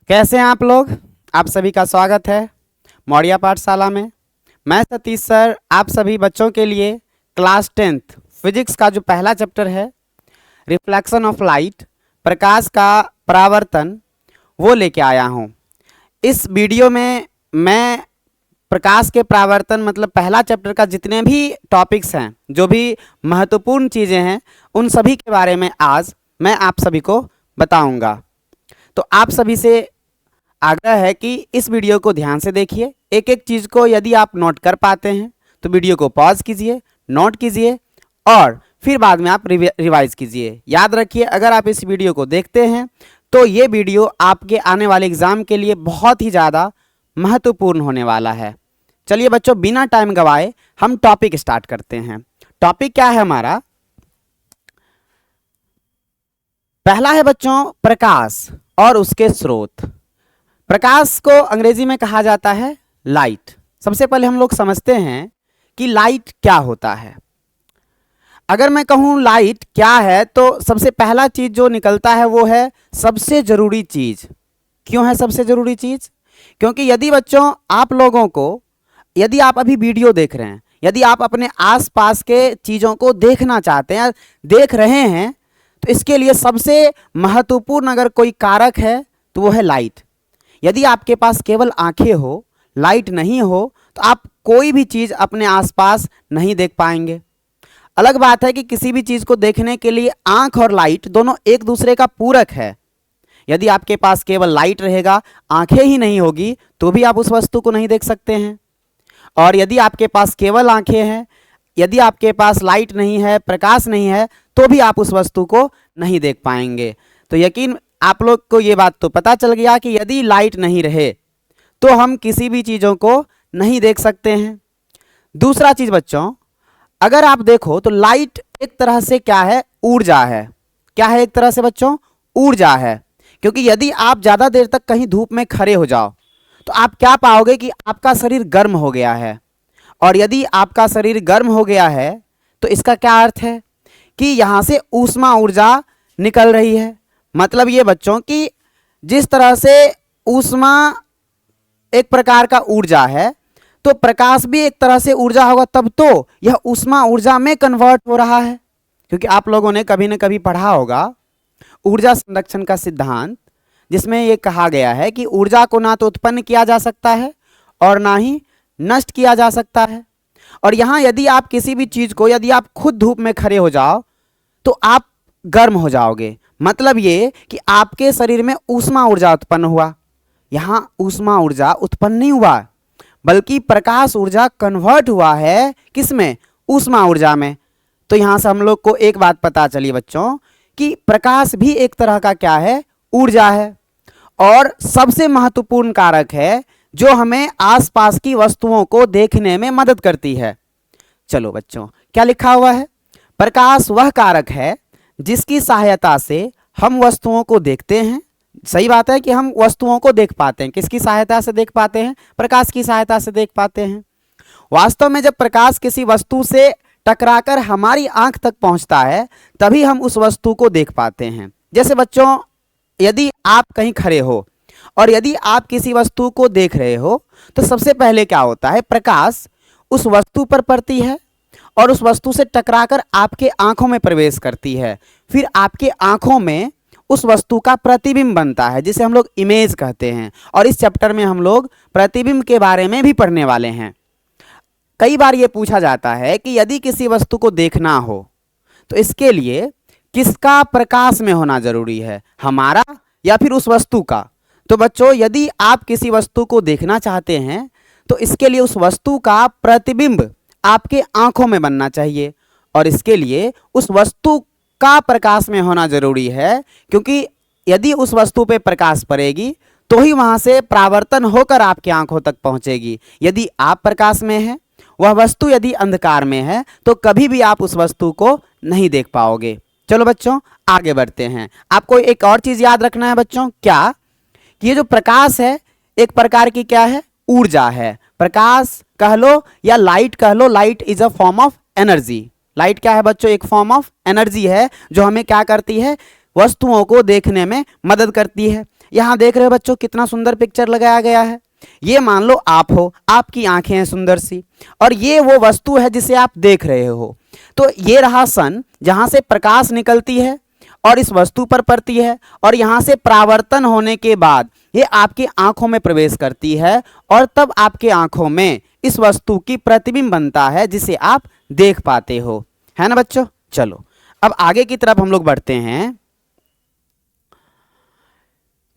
कैसे हैं आप लोग। आप सभी का स्वागत है मौर्या पाठशाला में। मैं सतीश सर आप सभी बच्चों के लिए क्लास 10th फिजिक्स का जो पहला चैप्टर है रिफ्लेक्शन ऑफ लाइट, प्रकाश का परावर्तन, वो लेके आया हूँ। इस वीडियो में मैं प्रकाश के परावर्तन मतलब पहला चैप्टर का जितने भी टॉपिक्स हैं, जो भी महत्वपूर्ण चीज़ें हैं, उन सभी के बारे में आज मैं आप सभी को बताऊंगा। तो आप सभी से आग्रह है कि इस वीडियो को ध्यान से देखिए। एक एक चीज़ को यदि आप नोट कर पाते हैं तो वीडियो को पॉज कीजिए, नोट कीजिए और फिर बाद में आप रिवाइज कीजिए। याद रखिए, अगर आप इस वीडियो को देखते हैं तो ये वीडियो आपके आने वाले एग्ज़ाम के लिए बहुत ही ज़्यादा महत्वपूर्ण होने वाला है। चलिए बच्चों, बिना टाइम गवाए हम टॉपिक स्टार्ट करते हैं। टॉपिक क्या है हमारा? पहला है बच्चों प्रकाश और उसके स्रोत। प्रकाश को अंग्रेजी में कहा जाता है लाइट। सबसे पहले हम लोग समझते हैं कि लाइट क्या होता है। अगर मैं कहूँ लाइट क्या है तो सबसे पहला चीज जो निकलता है वो है सबसे जरूरी चीज। क्यों है सबसे जरूरी चीज? क्योंकि यदि बच्चों आप लोगों को, यदि आप अभी वीडियो देख रहे हैं, यदि आप अपने आसपास के चीज़ों को देखना चाहते हैं, देख रहे हैं, तो इसके लिए सबसे महत्वपूर्ण अगर कोई कारक है तो वो है लाइट। यदि आपके पास केवल आंखें हो, लाइट नहीं हो, तो आप कोई भी चीज़ अपने आसपास नहीं देख पाएंगे। अलग बात है कि किसी भी चीज़ को देखने के लिए आंख और लाइट दोनों एक दूसरे का पूरक है। यदि आपके पास केवल लाइट रहेगा, आंखें ही नहीं होगी, तो भी आप उस वस्तु को नहीं देख सकते हैं। और यदि आपके पास केवल आंखें हैं, यदि आपके पास लाइट नहीं है, प्रकाश नहीं है, तो भी आप उस वस्तु को नहीं देख पाएंगे। तो यकीन आप लोग को ये बात तो पता चल गया कि यदि लाइट नहीं रहे तो हम किसी भी चीज़ों को नहीं देख सकते हैं। दूसरा चीज़ बच्चों, अगर आप देखो तो लाइट एक तरह से क्या है? ऊर्जा है। क्या है? एक तरह से बच्चों ऊर्जा है। क्योंकि यदि आप ज़्यादा देर तक कहीं धूप में खड़े हो जाओ तो आप क्या पाओगे कि आपका शरीर गर्म हो गया है। और यदि आपका शरीर गर्म हो गया है तो इसका क्या अर्थ है कि यहाँ से ऊष्मा ऊर्जा निकल रही है। मतलब ये बच्चों कि जिस तरह से ऊष्मा एक प्रकार का ऊर्जा है, तो प्रकाश भी एक तरह से ऊर्जा होगा, तब तो यह ऊष्मा ऊर्जा में कन्वर्ट हो रहा है। क्योंकि आप लोगों ने कभी न कभी पढ़ा होगा ऊर्जा संरक्षण का सिद्धांत, जिसमें यह कहा गया है कि ऊर्जा को ना तो उत्पन्न किया जा सकता है और ना ही नष्ट किया जा सकता है। और यहाँ यदि आप किसी भी चीज़ को, यदि आप खुद धूप में खड़े हो जाओ तो आप गर्म हो जाओगे। मतलब ये कि आपके शरीर में ऊष्मा ऊर्जा उत्पन्न हुआ। यहाँ ऊष्मा ऊर्जा उत्पन्न नहीं हुआ, बल्कि प्रकाश ऊर्जा कन्वर्ट हुआ है किसमें? ऊष्मा ऊर्जा में। तो यहाँ से हम लोग को एक बात पता चली बच्चों कि प्रकाश भी एक तरह का क्या है? ऊर्जा है। और सबसे महत्वपूर्ण कारक है जो हमें आसपास की वस्तुओं को देखने में मदद करती है। चलो बच्चों, क्या लिखा हुआ है? प्रकाश वह कारक है जिसकी सहायता से हम वस्तुओं को देखते हैं। सही बात है कि हम वस्तुओं को देख पाते हैं। किसकी सहायता से देख पाते हैं? प्रकाश की सहायता से देख पाते हैं। वास्तव में जब प्रकाश किसी वस्तु से टकराकर हमारी आंख तक पहुंचता है तभी हम उस वस्तु को देख पाते हैं। जैसे बच्चों, यदि आप कहीं खड़े हो और यदि आप किसी वस्तु को देख रहे हो तो सबसे पहले क्या होता है? प्रकाश उस वस्तु पर पड़ती है और उस वस्तु से टकराकर आपके आंखों में प्रवेश करती है। फिर आपके आंखों में उस वस्तु का प्रतिबिंब बनता है, जिसे हम लोग इमेज कहते हैं। और इस चैप्टर में हम लोग प्रतिबिंब के बारे में भी पढ़ने वाले हैं। कई बार ये पूछा जाता है कि यदि किसी वस्तु को देखना हो तो इसके लिए किसका प्रकाश में होना जरूरी है, हमारा या फिर उस वस्तु का? तो बच्चों, यदि आप किसी वस्तु को देखना चाहते हैं तो इसके लिए उस वस्तु का प्रतिबिंब आपके आंखों में बनना चाहिए और इसके लिए उस वस्तु का प्रकाश में होना जरूरी है। क्योंकि यदि उस वस्तु पे प्रकाश पड़ेगी तो ही वहां से परावर्तन होकर आपकी आंखों तक पहुंचेगी। यदि आप प्रकाश में हैं, वह वस्तु यदि अंधकार में है, तो कभी भी आप उस वस्तु को नहीं देख पाओगे। चलो बच्चों, आगे बढ़ते हैं। आपको एक और चीज याद रखना है बच्चों, क्या कि ये जो प्रकाश है एक प्रकार की क्या है? ऊर्जा है। प्रकाश कह लो या लाइट कह लो, light is a form of energy. Light क्या है बच्चों? एक फॉर्म ऑफ एनर्जी है जो हमें क्या करती है? वस्तुओं को देखने में मदद करती है। यहां देख रहे हो बच्चों कितना सुंदर पिक्चर लगाया गया है। ये मान लो आप हो, आपकी आंखें हैं सुंदर सी, और ये वो वस्तु है जिसे आप देख रहे हो। तो ये रहा सन जहां से प्रकाश निकलती है और इस वस्तु पर पड़ती है, और यहां से परावर्तन होने के बाद ये आपकी आंखों में प्रवेश करती है, और तब आपके आंखों में इस वस्तु की प्रतिबिंब बनता है जिसे आप देख पाते हो, है ना बच्चों। चलो अब आगे की तरफ हम लोग बढ़ते हैं।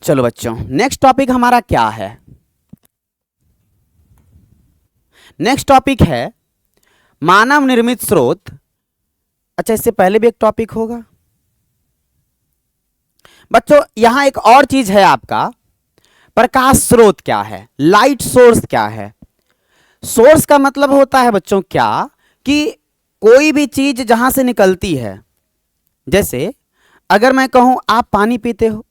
चलो बच्चों, नेक्स्ट टॉपिक हमारा क्या है? नेक्स्ट टॉपिक है मानव निर्मित स्रोत। अच्छा, इससे पहले भी एक टॉपिक होगा बच्चों। यहां एक और चीज है आपका, प्रकाश स्रोत क्या है, लाइट सोर्स क्या है। सोर्स का मतलब होता है बच्चों क्या, कि कोई भी चीज जहां से निकलती है। जैसे अगर मैं कहूं आप पानी पीते हो,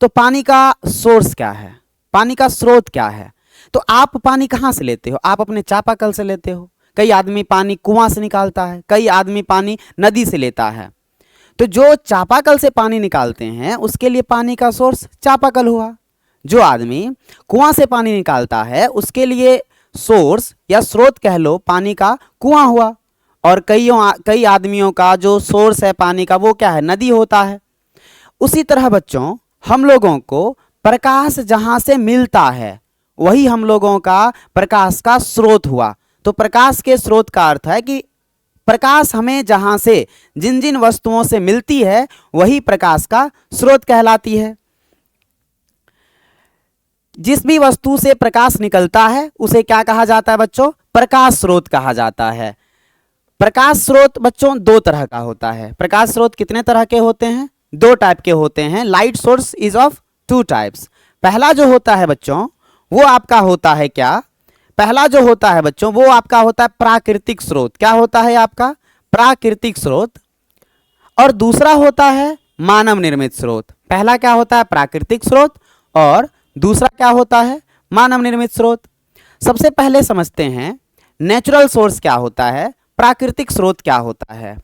तो पानी का सोर्स क्या है, पानी का स्रोत क्या है। तो आप पानी कहां से लेते हो? आप अपने चापाकल से लेते हो। कई आदमी पानी कुआं से निकालता है, कई आदमी पानी नदी से लेता है। तो जो चापाकल से पानी निकालते हैं उसके लिए पानी का सोर्स चापाकल हुआ। जो आदमी कुआं से पानी निकालता है उसके लिए सोर्स या स्रोत कह लो पानी का कुआं हुआ। और कई आदमियों का जो सोर्स है पानी का वो क्या है, नदी होता है। उसी तरह बच्चों हम लोगों को प्रकाश जहां से मिलता है वही हम लोगों का प्रकाश का स्रोत हुआ। तो प्रकाश के स्रोत का अर्थ है कि प्रकाश हमें जहां से जिन जिन वस्तुओं से मिलती है वही प्रकाश का स्रोत कहलाती है। जिस भी वस्तु से प्रकाश निकलता है उसे क्या कहा जाता है बच्चों? प्रकाश स्रोत कहा जाता है। प्रकाश स्रोत बच्चों दो तरह का होता है। प्रकाश स्रोत कितने तरह के होते हैं? दो टाइप के होते हैं। Light source is of two types. पहला जो होता है बच्चों वो आपका होता है क्या? पहला जो होता है बच्चों वो आपका होता है प्राकृतिक स्रोत। क्या होता है आपका? प्राकृतिक स्रोत। और दूसरा होता है मानव निर्मित स्रोत। पहला क्या होता है? प्राकृतिक स्रोत, और दूसरा क्या होता है? मानव निर्मित स्रोत। सबसे पहले समझते हैं नेचुरल सोर्स क्या होता है, प्राकृतिक स्रोत क्या होता है।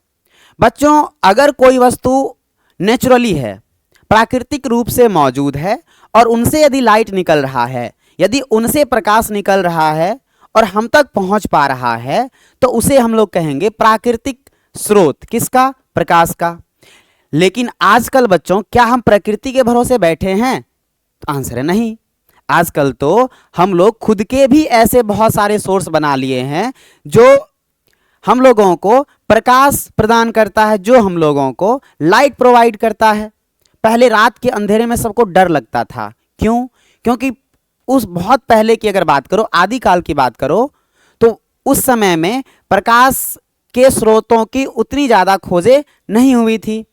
बच्चों अगर कोई वस्तु नेचुरली है, प्राकृतिक रूप से मौजूद है, और उनसे यदि लाइट निकल रहा है, यदि उनसे प्रकाश निकल रहा है और हम तक पहुंच पा रहा है, तो उसे हम लोग कहेंगे प्राकृतिक स्रोत। किसका? प्रकाश का। लेकिन आजकल बच्चों क्या हम प्रकृति के भरोसे बैठे हैं? तो आंसर है नहीं। आजकल तो हम लोग खुद के भी ऐसे बहुत सारे सोर्स बना लिए हैं जो हम लोगों को प्रकाश प्रदान करता है, जो हम लोगों को लाइट प्रोवाइड करता है। पहले रात के अंधेरे में सबको डर लगता था। क्यों? क्योंकि उस बहुत पहले की अगर बात करो, आदिकाल की बात करो, तो उस समय में प्रकाश के स्रोतों की उतनी ज़्यादा खोजें नहीं हुई थी।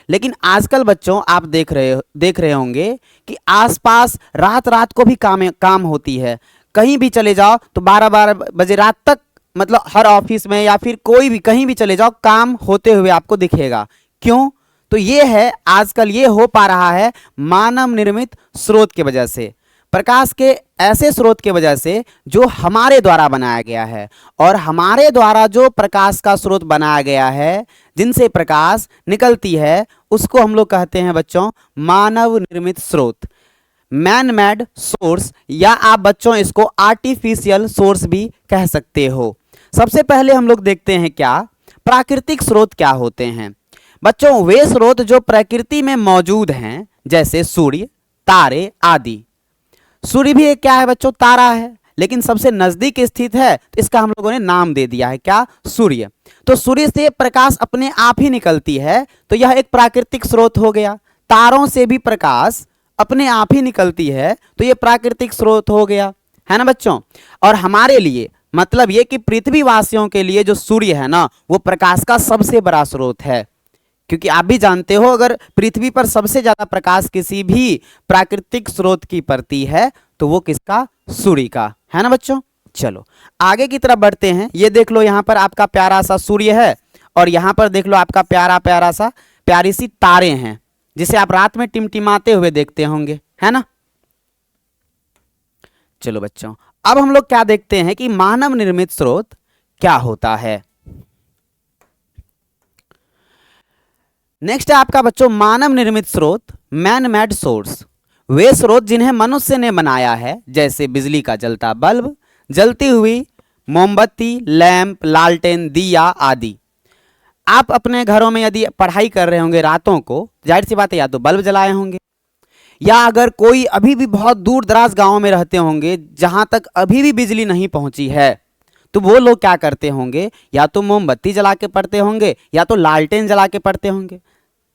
लेकिन आजकल बच्चों आप देख रहे होंगे कि आसपास रात रात को भी काम होती है। कहीं भी चले जाओ तो 12-12 बजे रात तक, मतलब हर ऑफिस में या फिर कोई भी कहीं भी चले जाओ काम होते हुए आपको दिखेगा। क्यों? तो ये है आजकल ये हो पा रहा है मानव निर्मित स्रोत की वजह से, प्रकाश के ऐसे स्रोत की वजह से जो हमारे द्वारा बनाया गया है। और हमारे द्वारा जो प्रकाश का स्रोत बनाया गया है, जिनसे प्रकाश निकलती है, उसको हम लोग कहते हैं बच्चों मानव निर्मित स्रोत, मैन मेड सोर्स, या आप बच्चों इसको आर्टिफिशियल सोर्स भी कह सकते हो। सबसे पहले हम लोग देखते हैं क्या प्राकृतिक स्रोत क्या होते हैं। बच्चों वे स्रोत जो प्रकृति में मौजूद हैं, जैसे सूर्य, तारे आदि। सूर्य भी एक क्या है बच्चों? तारा है, लेकिन सबसे नजदीक स्थित है, तो इसका हम लोगों ने नाम दे दिया है क्या? सूर्य। तो सूर्य से प्रकाश अपने आप ही निकलती है, तो यह एक प्राकृतिक स्रोत हो गया। तारों से भी प्रकाश अपने आप ही निकलती है, तो यह प्राकृतिक स्रोत हो गया, है ना बच्चों। और हमारे लिए मतलब ये कि पृथ्वीवासियों के लिए जो सूर्य है ना, वो प्रकाश का सबसे बड़ा स्रोत है। क्योंकि आप भी जानते हो अगर पृथ्वी पर सबसे ज्यादा प्रकाश किसी भी प्राकृतिक स्रोत की पड़ती है तो वो किसका? सूर्य का, है ना बच्चों। चलो आगे की तरफ बढ़ते हैं। ये देख लो यहाँ पर आपका प्यारा सा सूर्य है, और यहाँ पर देख लो आपका प्यारा प्यारा सा प्यारी सी तारे हैं, जिसे आप रात में टिमटिमाते हुए देखते होंगे, है ना। चलो बच्चों अब हम लोग क्या देखते हैं कि मानव निर्मित स्रोत क्या होता है। नेक्स्ट है आपका बच्चों मानव निर्मित स्रोत, मैन मेड सोर्स। वे स्रोत जिन्हें मनुष्य ने बनाया है, जैसे बिजली का जलता बल्ब, जलती हुई मोमबत्ती, लैंप, लालटेन, दिया आदि। आप अपने घरों में यदि पढ़ाई कर रहे होंगे रातों को, जाहिर सी बात है या तो बल्ब जलाए होंगे, या अगर कोई अभी भी बहुत दूर दराज गांव में रहते होंगे जहां तक अभी भी बिजली नहीं पहुंची है, तो वो लोग क्या करते होंगे, या तो मोमबत्ती जला के पढ़ते होंगे या तो लालटेन जला के पढ़ते होंगे।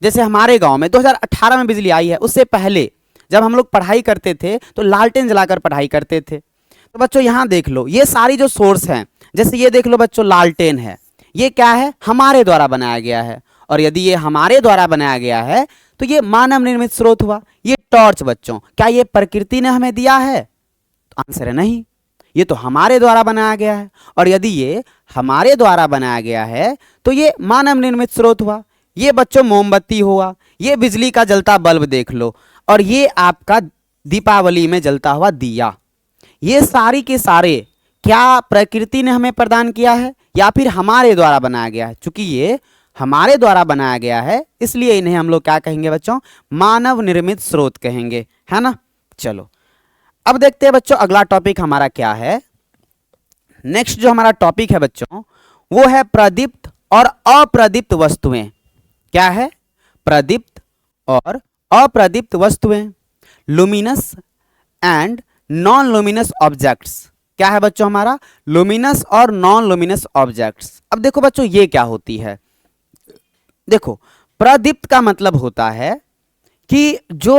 जैसे हमारे गांव में 2018 में बिजली आई है, उससे पहले जब हम लोग पढ़ाई करते थे तो लालटेन जलाकर पढ़ाई करते थे। तो बच्चों यहाँ देख लो, ये सारी जो सोर्स हैं, जैसे ये देख लो बच्चों, लालटेन है, ये क्या है, हमारे द्वारा बनाया गया है। और यदि ये हमारे द्वारा बनाया गया है तो ये मानव निर्मित स्रोत हुआ। ये टॉर्च बच्चों, क्या ये प्रकृति ने हमें दिया है? तो आंसर है नहीं, ये तो हमारे द्वारा बनाया गया है। और यदि ये हमारे द्वारा बनाया गया है तो ये मानव निर्मित स्रोत हुआ। ये बच्चों मोमबत्ती हुआ, ये बिजली का जलता बल्ब देख लो, और ये आपका दीपावली में जलता हुआ दिया। ये सारी के सारे क्या प्रकृति ने हमें प्रदान किया है या फिर हमारे द्वारा बनाया गया है? चूंकि ये हमारे द्वारा बनाया गया है, इसलिए इन्हें हम लोग क्या कहेंगे बच्चों, मानव निर्मित स्रोत कहेंगे, है ना। चलो अब देखते हैं बच्चों अगला टॉपिक हमारा क्या है। नेक्स्ट जो हमारा टॉपिक है बच्चों, वो है प्रदीप्त और अप्रदीप्त वस्तुएं। क्या है? प्रदीप्त और अप्रदीप्त वस्तुएं, luminous and non luminous objects. क्या है बच्चों हमारा? लुमिनस और नॉन लुमिनस ऑब्जेक्ट्स। अब देखो बच्चों ये क्या होती है, देखो प्रदीप्त का मतलब होता है कि जो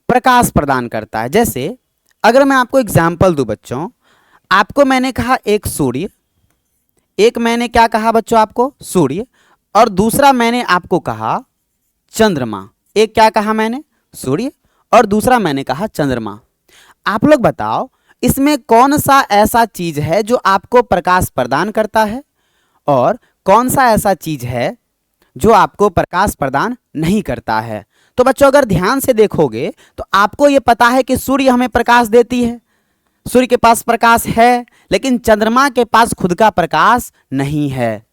प्रकाश प्रदान करता है। जैसे अगर मैं आपको एग्जाम्पल दूं बच्चों, आपको मैंने कहा एक सूर्य, एक मैंने क्या कहा बच्चों आपको, सूर्य, और दूसरा मैंने आपको कहा चंद्रमा। एक क्या कहा मैंने, सूर्य, और दूसरा मैंने कहा चंद्रमा। आप लोग बताओ इसमें कौन सा ऐसा चीज है जो आपको प्रकाश प्रदान करता है और कौन सा ऐसा चीज है जो आपको प्रकाश प्रदान नहीं करता है? तो बच्चों अगर ध्यान से देखोगे तो आपको यह पता है कि सूर्य हमें प्रकाश देती है, सूर्य के पास प्रकाश है, लेकिन चंद्रमा के पास खुद का प्रकाश नहीं है।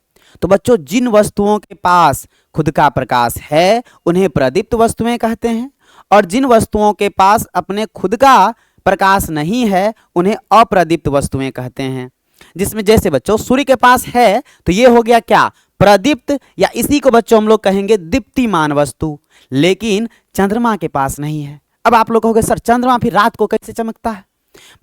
तो बच्चों जिन वस्तुओं के पास खुद का प्रकाश है उन्हें प्रदीप्त वस्तुएं कहते हैं, और जिन वस्तुओं के पास अपने खुद का प्रकाश नहीं है उन्हें अप्रदीप्त वस्तुएं कहते हैं। जिसमें जैसे बच्चों सूर्य के पास है तो ये हो गया क्या, प्रदीप्त, या इसी को बच्चों हम लोग कहेंगे दीप्तिमान वस्तु। लेकिन चंद्रमा के पास नहीं है। अब आप लोग कहोगे सर चंद्रमा फिर रात को कैसे चमकता है?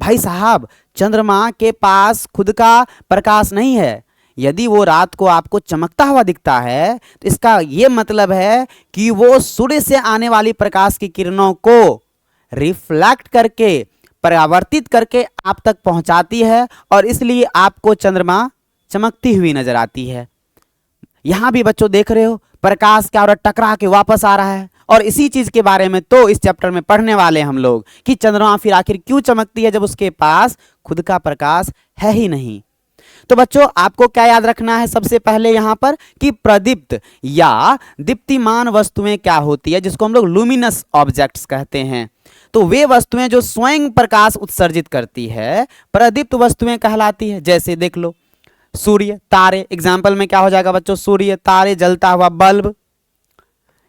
भाई साहब चंद्रमा के पास खुद का प्रकाश नहीं है। यदि वो रात को आपको चमकता हुआ दिखता है तो इसका ये मतलब है कि वो सूर्य से आने वाली प्रकाश की किरणों को रिफ्लेक्ट करके, परावर्तित करके आप तक पहुंचाती है, और इसलिए आपको चंद्रमा चमकती हुई नजर आती है। यहां भी बच्चों देख रहे हो प्रकाश क्या हो रहा है, टकरा के वापस आ रहा है। और इसी चीज के बारे में तो इस चैप्टर में पढ़ने वाले हम लोग कि चंद्रमा फिर आखिर क्यों चमकती है जब उसके पास खुद का प्रकाश है ही नहीं। तो बच्चों आपको क्या याद रखना है सबसे पहले यहां पर कि प्रदीप्त या दीप्तिमान वस्तुएं क्या होती है, जिसको हम लोग लुमिनस ऑब्जेक्ट्स कहते हैं। तो वे वस्तुएं जो स्वयं प्रकाश उत्सर्जित करती है प्रदीप्त वस्तुएं कहलाती है। जैसे देख लो सूर्य, तारे, एग्जाम्पल में क्या हो जाएगा बच्चों, सूर्य, तारे, जलता हुआ बल्ब,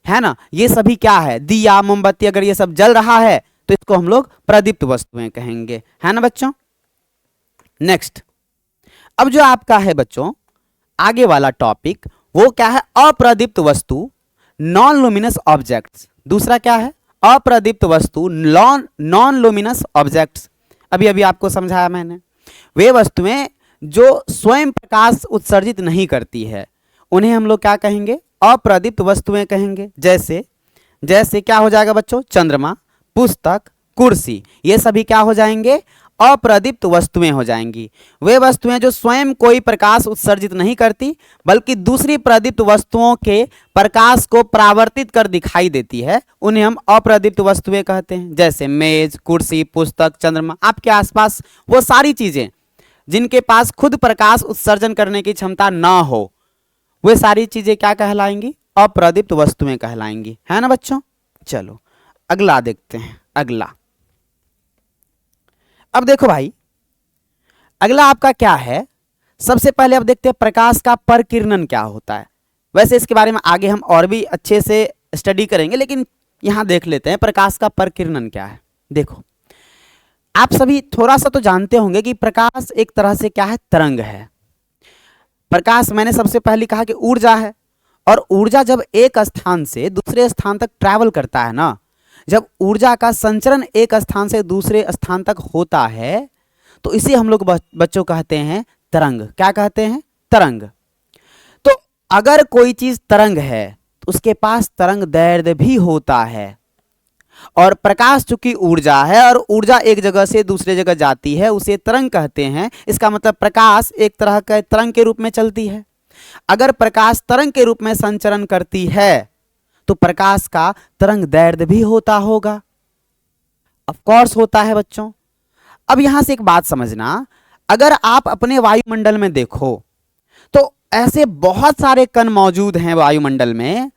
है ना, ये सभी क्या है, दिया, मोमबत्ती, अगर ये सब जल रहा है तो इसको हम लोग प्रदीप्त वस्तुएं कहेंगे, है ना बच्चों। नेक्स्ट अब जो आपका है बच्चों आगे वाला टॉपिक वो क्या है, अप्रदीप्त वस्तु, नॉन लुमिनस ऑब्जेक्ट्स। दूसरा क्या है, अप्रदीप्त वस्तु, नॉन लुमिनस ऑब्जेक्ट्स। अभी अभी आपको समझाया मैंने। वे वस्तुएं जो स्वयं प्रकाश उत्सर्जित नहीं करती है उन्हें हम लोग क्या कहेंगे, अप्रदीप्त वस्तुएं कहेंगे। जैसे जैसे क्या हो जाएगा बच्चों, चंद्रमा, पुस्तक, कुर्सी, ये सभी क्या हो जाएंगे, अप्रदीप्त वस्तुएं हो जाएंगी। वे वस्तुएं जो स्वयं कोई प्रकाश उत्सर्जित नहीं करती बल्कि दूसरी प्रदीप्त वस्तुओं के प्रकाश को परावर्तित कर दिखाई देती है, उन्हें हम अप्रदीप्त वस्तुएं कहते हैं। जैसे मेज, कुर्सी, पुस्तक, चंद्रमा, आपके आसपास वो सारी चीजें जिनके पास खुद प्रकाश उत्सर्जन करने की क्षमता ना हो, वे सारी चीजें क्या कहलाएंगी, अप्रदीप्त वस्तुएं कहलाएंगी, है ना बच्चों। चलो अगला देखते हैं। अगला अब देखो भाई अगला आपका क्या है, सबसे पहले अब देखते हैं प्रकाश का परकिरणन क्या होता है। वैसे इसके बारे में आगे हम और भी अच्छे से स्टडी करेंगे, लेकिन यहां देख लेते हैं प्रकाश का परकिरणन क्या है। देखो, आप सभी थोड़ा सा तो जानते होंगे कि प्रकाश एक तरह से क्या है, तरंग है। प्रकाश मैंने सबसे पहले कहा कि ऊर्जा है, और ऊर्जा जब एक स्थान से दूसरे स्थान तक ट्रैवल करता है ना, जब ऊर्जा का संचरण एक स्थान से दूसरे स्थान तक होता है, तो इसे हम लोग बच्चों कहते हैं तरंग। क्या कहते हैं? तरंग। तो अगर कोई चीज तरंग है तो उसके पास तरंग दैर्ध्य भी होता है, और प्रकाश चूंकि ऊर्जा है और ऊर्जा एक जगह से दूसरे जगह जाती है, उसे तरंग कहते हैं। इसका मतलब प्रकाश एक तरह का तरंग के रूप में चलती है। अगर प्रकाश तरंग के रूप में संचरण करती है तो प्रकाश का तरंग दैर्ध्य भी होता होगा। ऑफ कोर्स होता है बच्चों। अब यहां से एक बात समझना, अगर आप अपने वायुमंडल में देखो तो ऐसे बहुत सारे कण मौजूद हैं वायुमंडल में,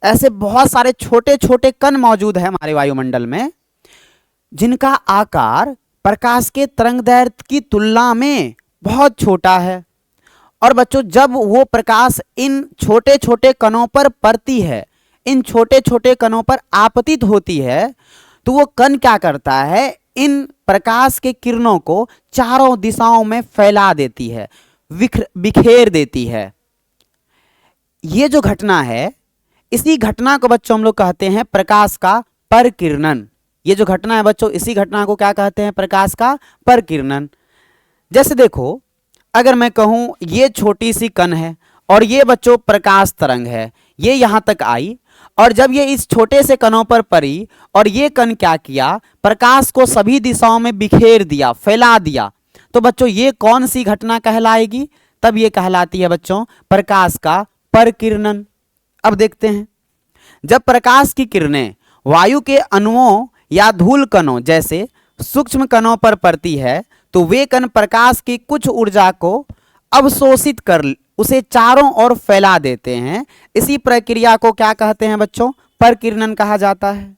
ऐसे बहुत सारे छोटे छोटे कण मौजूद हैं हमारे वायुमंडल में, जिनका आकार प्रकाश के तरंगदैर्ध्य की तुलना में बहुत छोटा है। और बच्चों, जब वो प्रकाश इन छोटे छोटे कणों पर पड़ती है, इन छोटे छोटे कणों पर आपतित होती है, तो वो कण क्या करता है, इन प्रकाश के किरणों को चारों दिशाओं में फैला देती है, बिखेर देती है। ये जो घटना है, इसी घटना को बच्चों हम लोग कहते हैं प्रकाश का परकिरणन। ये जो घटना है बच्चों, इसी घटना को क्या कहते हैं, प्रकाश का परकिरणन। जैसे देखो, अगर मैं कहूं ये छोटी सी कण है और ये बच्चों प्रकाश तरंग है, ये यहां तक आई, और जब ये इस छोटे से कणों पर पड़ी और ये कण क्या किया, प्रकाश को सभी दिशाओं में बिखेर दिया, फैला दिया, तो बच्चों ये कौन सी घटना कहलाएगी? तब ये कहलाती है बच्चों प्रकाश का परकिरणन। अब देखते हैं, जब प्रकाश की किरणें वायु के अणुओं या धूल कणों जैसे सूक्ष्म कणों पर पड़ती है, तो वे कण प्रकाश की कुछ ऊर्जा को अवशोषित कर उसे चारों ओर फैला देते हैं। इसी प्रक्रिया को क्या कहते हैं बच्चों? परकिरणन कहा जाता है।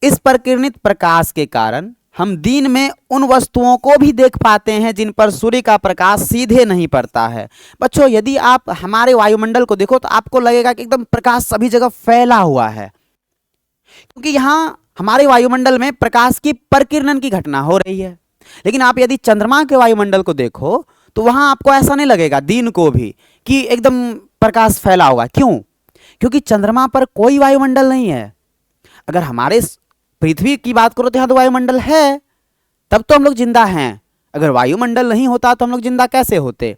इस परकिरणित प्रकाश के कारण हम दिन में उन वस्तुओं को भी देख पाते हैं जिन पर सूर्य का प्रकाश सीधे नहीं पड़ता है। बच्चों, यदि आप हमारे वायुमंडल को देखो तो आपको लगेगा कि एकदम प्रकाश सभी जगह फैला हुआ है, क्योंकि यहाँ हमारे वायुमंडल में प्रकाश की परकिरणन की घटना हो रही है। लेकिन आप यदि चंद्रमा के वायुमंडल को देखो तो वहां आपको ऐसा नहीं लगेगा दिन को भी कि एकदम प्रकाश फैला हुआ। क्यों? क्योंकि चंद्रमा पर कोई वायुमंडल नहीं है। अगर हमारे पृथ्वी की बात करो तो यहां तो वायुमंडल है, तब तो हम लोग जिंदा हैं। अगर वायुमंडल नहीं होता तो हम लोग जिंदा कैसे होते?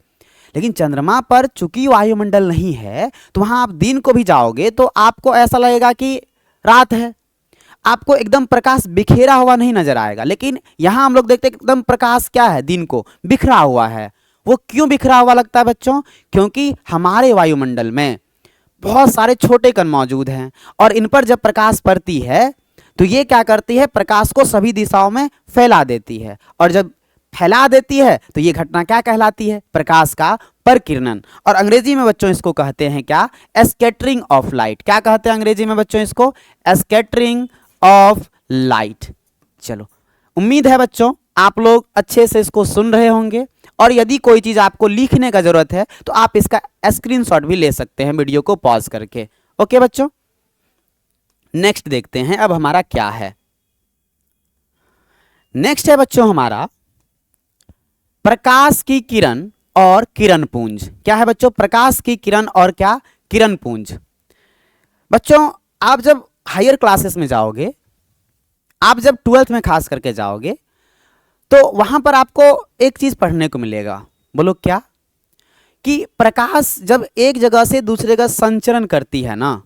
लेकिन चंद्रमा पर चूंकि वायुमंडल नहीं है, तो वहां आप दिन को भी जाओगे तो आपको ऐसा लगेगा कि रात है, आपको एकदम प्रकाश बिखेरा हुआ नहीं नजर आएगा। लेकिन यहां हम लोग देखते हैं एकदम प्रकाश क्या है, दिन को बिखरा हुआ है। वो क्यों बिखरा हुआ लगता है बच्चों? क्योंकि हमारे वायुमंडल में बहुत सारे छोटे कण मौजूद हैं, और इन पर जब प्रकाश पड़ती है तो ये क्या करती है, प्रकाश को सभी दिशाओं में फैला देती है। और जब फैला देती है तो ये घटना क्या कहलाती है? प्रकाश का परकिरणन। और अंग्रेजी में बच्चों इसको कहते हैं क्या? Scattering of light. क्या कहते हैं अंग्रेजी में बच्चों इसको? Scattering of light. चलो, उम्मीद है बच्चों आप लोग अच्छे से इसको सुन रहे होंगे, और यदि कोई चीज आपको लिखने का जरूरत है तो आप इसका स्क्रीनशॉट भी ले सकते हैं वीडियो को पॉज करके। ओके बच्चों, नेक्स्ट देखते हैं अब हमारा क्या है। नेक्स्ट है बच्चों हमारा प्रकाश की किरण और किरण पुंज। क्या है बच्चों? प्रकाश की किरण और क्या? किरण पुंज। बच्चों, आप जब हायर क्लासेस में जाओगे, आप जब 12th में खास करके जाओगे, तो वहां पर आपको एक चीज पढ़ने को मिलेगा। बोलो क्या? कि प्रकाश जब एक जगह से दूसरी जगह संचरण करती है ना,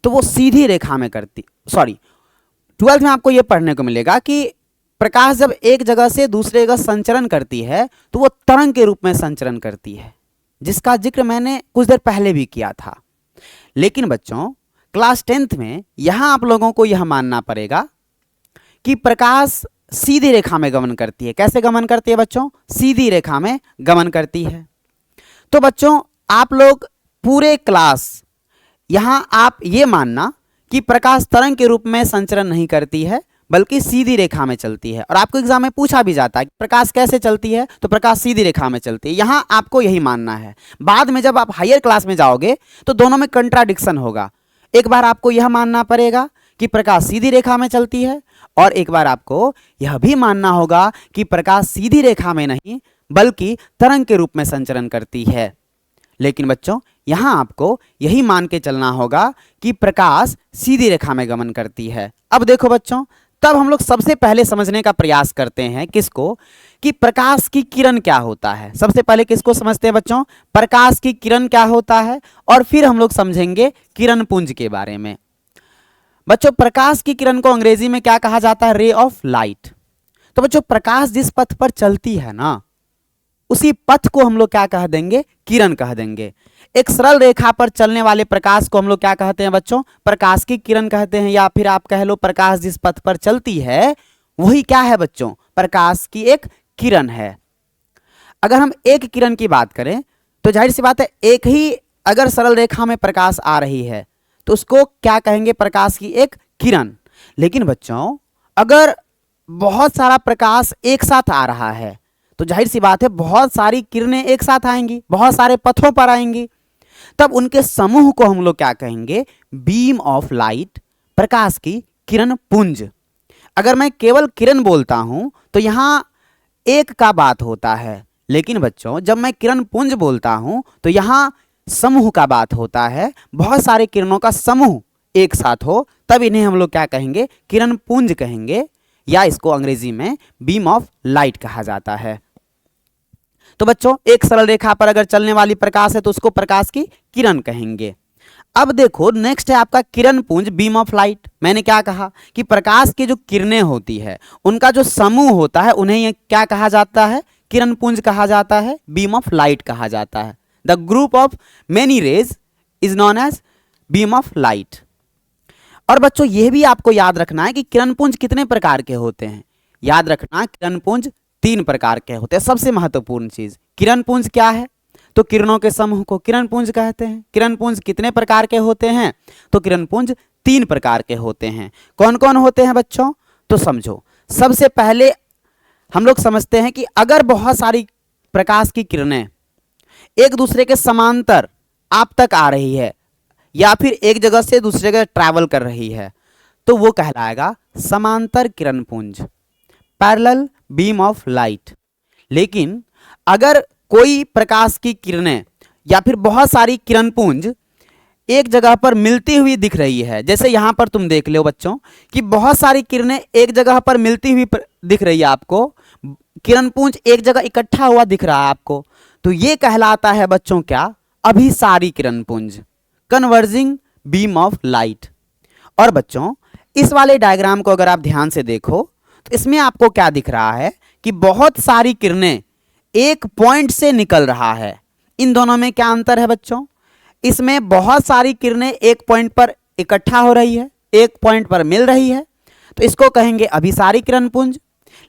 तो वो सीधी रेखा में करती, 12th में आपको ये पढ़ने को मिलेगा कि प्रकाश जब एक जगह से दूसरे जगह संचरण करती है तो वो तरंग के रूप में संचरण करती है, जिसका जिक्र मैंने कुछ देर पहले भी किया था। लेकिन बच्चों, क्लास 10th में यहां आप लोगों को यह मानना पड़ेगा कि प्रकाश सीधी रेखा में गमन करती है। कैसे गमन करती है बच्चों? सीधी रेखा में गमन करती है। तो बच्चों, आप लोग पूरे क्लास यहां आप ये मानना कि प्रकाश तरंग के रूप में संचरण नहीं करती है, बल्कि सीधी रेखा में चलती है। और आपको एग्जाम में पूछा भी जाता है कि प्रकाश कैसे चलती है, तो प्रकाश सीधी रेखा में चलती है। यहां आपको यही मानना है। बाद में जब आप हायर क्लास में जाओगे तो दोनों में कंट्राडिक्शन होगा। एक बार आपको यह मानना पड़ेगा कि प्रकाश सीधी रेखा में चलती है, और एक बार आपको यह भी मानना होगा कि प्रकाश सीधी रेखा में नहीं बल्कि तरंग के रूप में संचरण करती है। लेकिन बच्चों यहां आपको यही मान के चलना होगा कि प्रकाश सीधी रेखा में गमन करती है। अब देखो बच्चों, तब हम लोग सबसे पहले समझने का प्रयास करते हैं किसको, कि प्रकाश की किरण क्या होता है। सबसे पहले किसको समझते हैं बच्चों, प्रकाश की किरण क्या होता है, और फिर हम लोग समझेंगे किरण पुंज के बारे में। बच्चों प्रकाश की किरण को अंग्रेजी में क्या कहा जाता है, रे ऑफ लाइट। तो बच्चों प्रकाश जिस पथ पर चलती है ना, उसी पथ को हम लोग क्या कह देंगे, किरण कह देंगे। एक सरल रेखा पर चलने वाले प्रकाश को हम लोग क्या कहते हैं बच्चों, प्रकाश की किरण कहते हैं, या फिर आप कह लो प्रकाश जिस पथ पर चलती है वही क्या है बच्चों, प्रकाश की एक किरण है। अगर हम एक किरण की बात करें तो जाहिर सी बात है, एक ही अगर सरल रेखा में प्रकाश आ रही है तो उसको क्या कहेंगे, प्रकाश की एक किरण। लेकिन बच्चों अगर बहुत सारा प्रकाश एक साथ आ रहा है तो जाहिर सी बात है बहुत सारी किरणें एक साथ आएंगी, बहुत सारे पथों पर आएंगी, तब उनके समूह को हम लोग क्या कहेंगे, बीम ऑफ लाइट, प्रकाश की किरण पुंज। अगर मैं केवल किरण बोलता हूं तो यहां एक का बात होता है, लेकिन बच्चों जब मैं किरण पुंज बोलता हूं तो यहां समूह का बात होता है, बहुत सारे किरणों का समूह एक साथ हो तब इन्हें हम लोग क्या कहेंगे, किरण पुंज कहेंगे, या इसको अंग्रेजी में बीम ऑफ लाइट कहा जाता है। तो बच्चों एक सरल रेखा पर अगर चलने वाली प्रकाश है तो उसको प्रकाश की किरण कहेंगे। अब देखो नेक्स्ट है आपका किरण पुंज, बीम ऑफ लाइट। मैंने क्या कहा कि प्रकाश की जो किरणें होती है उनका जो समूह होता है उन्हें ये क्या कहा जाता है, किरण पुंज कहा जाता है, बीम ऑफ लाइट कहा जाता है। The group of many rays is known as beam of light. और बच्चों यह भी आपको याद रखना है कि किरण पुंज कितने प्रकार के होते हैं। याद रखना किरण पुंज 3 प्रकार के होते हैं। सबसे महत्वपूर्ण चीज, किरण पुंज क्या है, तो किरणों के समूह को किरण पुंज कहते हैं। किरण पुंज कितने प्रकार के होते हैं, तो किरण पुंज 3 प्रकार के होते हैं। कौन कौन होते हैं बच्चों, तो समझो। सबसे पहले हम लोग समझते हैं कि अगर बहुत सारी प्रकाश की किरणें एक दूसरे के समांतर आप तक आ रही है या फिर एक जगह से दूसरी जगह ट्रैवल कर रही है तो वो कहलाएगा समांतर किरण पुंज, पैरेलल बीम ऑफ लाइट। लेकिन अगर कोई प्रकाश की किरणें या फिर बहुत सारी किरण पुंज एक जगह पर मिलती हुई दिख रही है, जैसे यहां पर तुम देख लो बच्चों कि बहुत सारी किरणें एक जगह पर मिलती हुई दिख रही है आपको, किरण पुंज एक जगह इकट्ठा हुआ दिख रहा है आपको, तो ये कहलाता है बच्चों क्या, अभिसारी किरण पुंज, कन्वर्जिंग बीम ऑफ लाइट। और बच्चों इस वाले डायग्राम को अगर आप ध्यान से देखो तो इसमें आपको क्या दिख रहा है कि बहुत सारी किरणें एक पॉइंट से निकल रहा है। इन दोनों में क्या अंतर है बच्चों, इसमें बहुत सारी किरणें एक पॉइंट पर इकट्ठा हो रही है, एक पॉइंट पर मिल रही है, तो इसको कहेंगे अभिसारी किरण पुंज।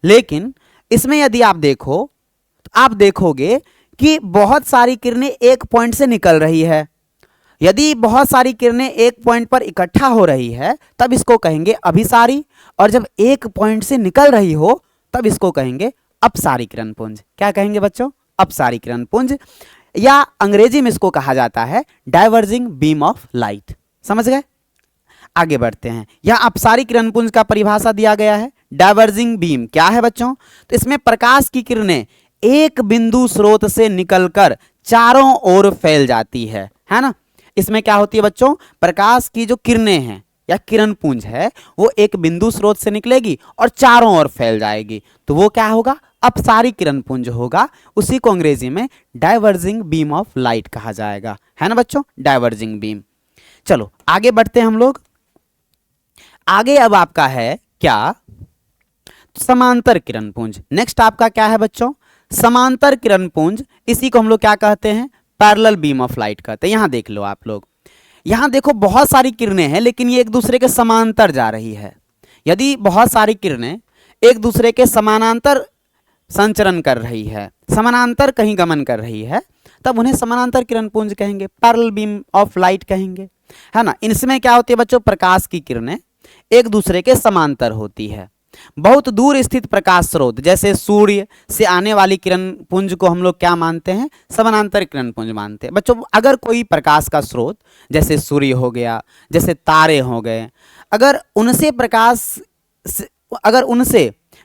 लेकिन इसमें यदि आप देखो तो आप देखोगे कि बहुत सारी किरणें एक पॉइंट से निकल रही है। यदि बहुत सारी किरणें एक पॉइंट पर इकट्ठा हो रही है तब इसको कहेंगे अभिसारी, और जब एक पॉइंट से निकल रही हो तब इसको कहेंगे अपसारी किरण पुंज। क्या कहेंगे बच्चों, अपसारी किरण पुंज, या अंग्रेजी में इसको कहा जाता है डाइवर्जिंग बीम ऑफ लाइट। समझ गए, आगे बढ़ते हैं। यहां अपसारी किरण पुंज का परिभाषा दिया गया है। डाइवर्जिंग बीम क्या है बच्चों, तो इसमें प्रकाश की किरणें एक बिंदु स्रोत से निकलकर चारों ओर फैल जाती है ना। इसमें क्या होती है बच्चों, प्रकाश की जो किरणें हैं या किरण पुंज है वो एक बिंदु स्रोत से निकलेगी और चारों ओर फैल जाएगी, तो वो क्या होगा, अपसारी किरण पुंज होगा। उसी को अंग्रेजी में डाइवर्जिंग बीम ऑफ लाइट कहा जाएगा, है ना बच्चों, डाइवर्जिंग बीम। चलो आगे बढ़ते हैं हम लोग। आगे अब आपका है क्या, समांतर किरण पुंज। नेक्स्ट आपका क्या है बच्चों, समांतर किरण पुंज। इसी को हम लोग क्या कहते हैं, पैरेलल बीम ऑफ लाइट कहते हैं। यहां देख लो आप लोग, यहां देखो बहुत सारी किरणें हैं लेकिन ये एक दूसरे के समांतर जा रही है। यदि बहुत सारी किरणें एक दूसरे के समानांतर संचरण कर रही है, समानांतर कहीं गमन कर रही है, तब उन्हें समानांतर किरण पुंज कहेंगे, पैरेलल बीम ऑफ लाइट कहेंगे, है ना। इनमें क्या होती है बच्चों, प्रकाश की किरणें एक दूसरे के समांतर होती है। बहुत दूर स्थित प्रकाश स्रोत जैसे सूर्य से आने वाली किरण पुंज को हम लोग क्या मानते हैं? समानांतर किरण पुंज मानते हैं। बच्चों अगर कोई प्रकाश का स्रोत जैसे सूर्य हो गया, जैसे तारे हो गए, अगर उनसे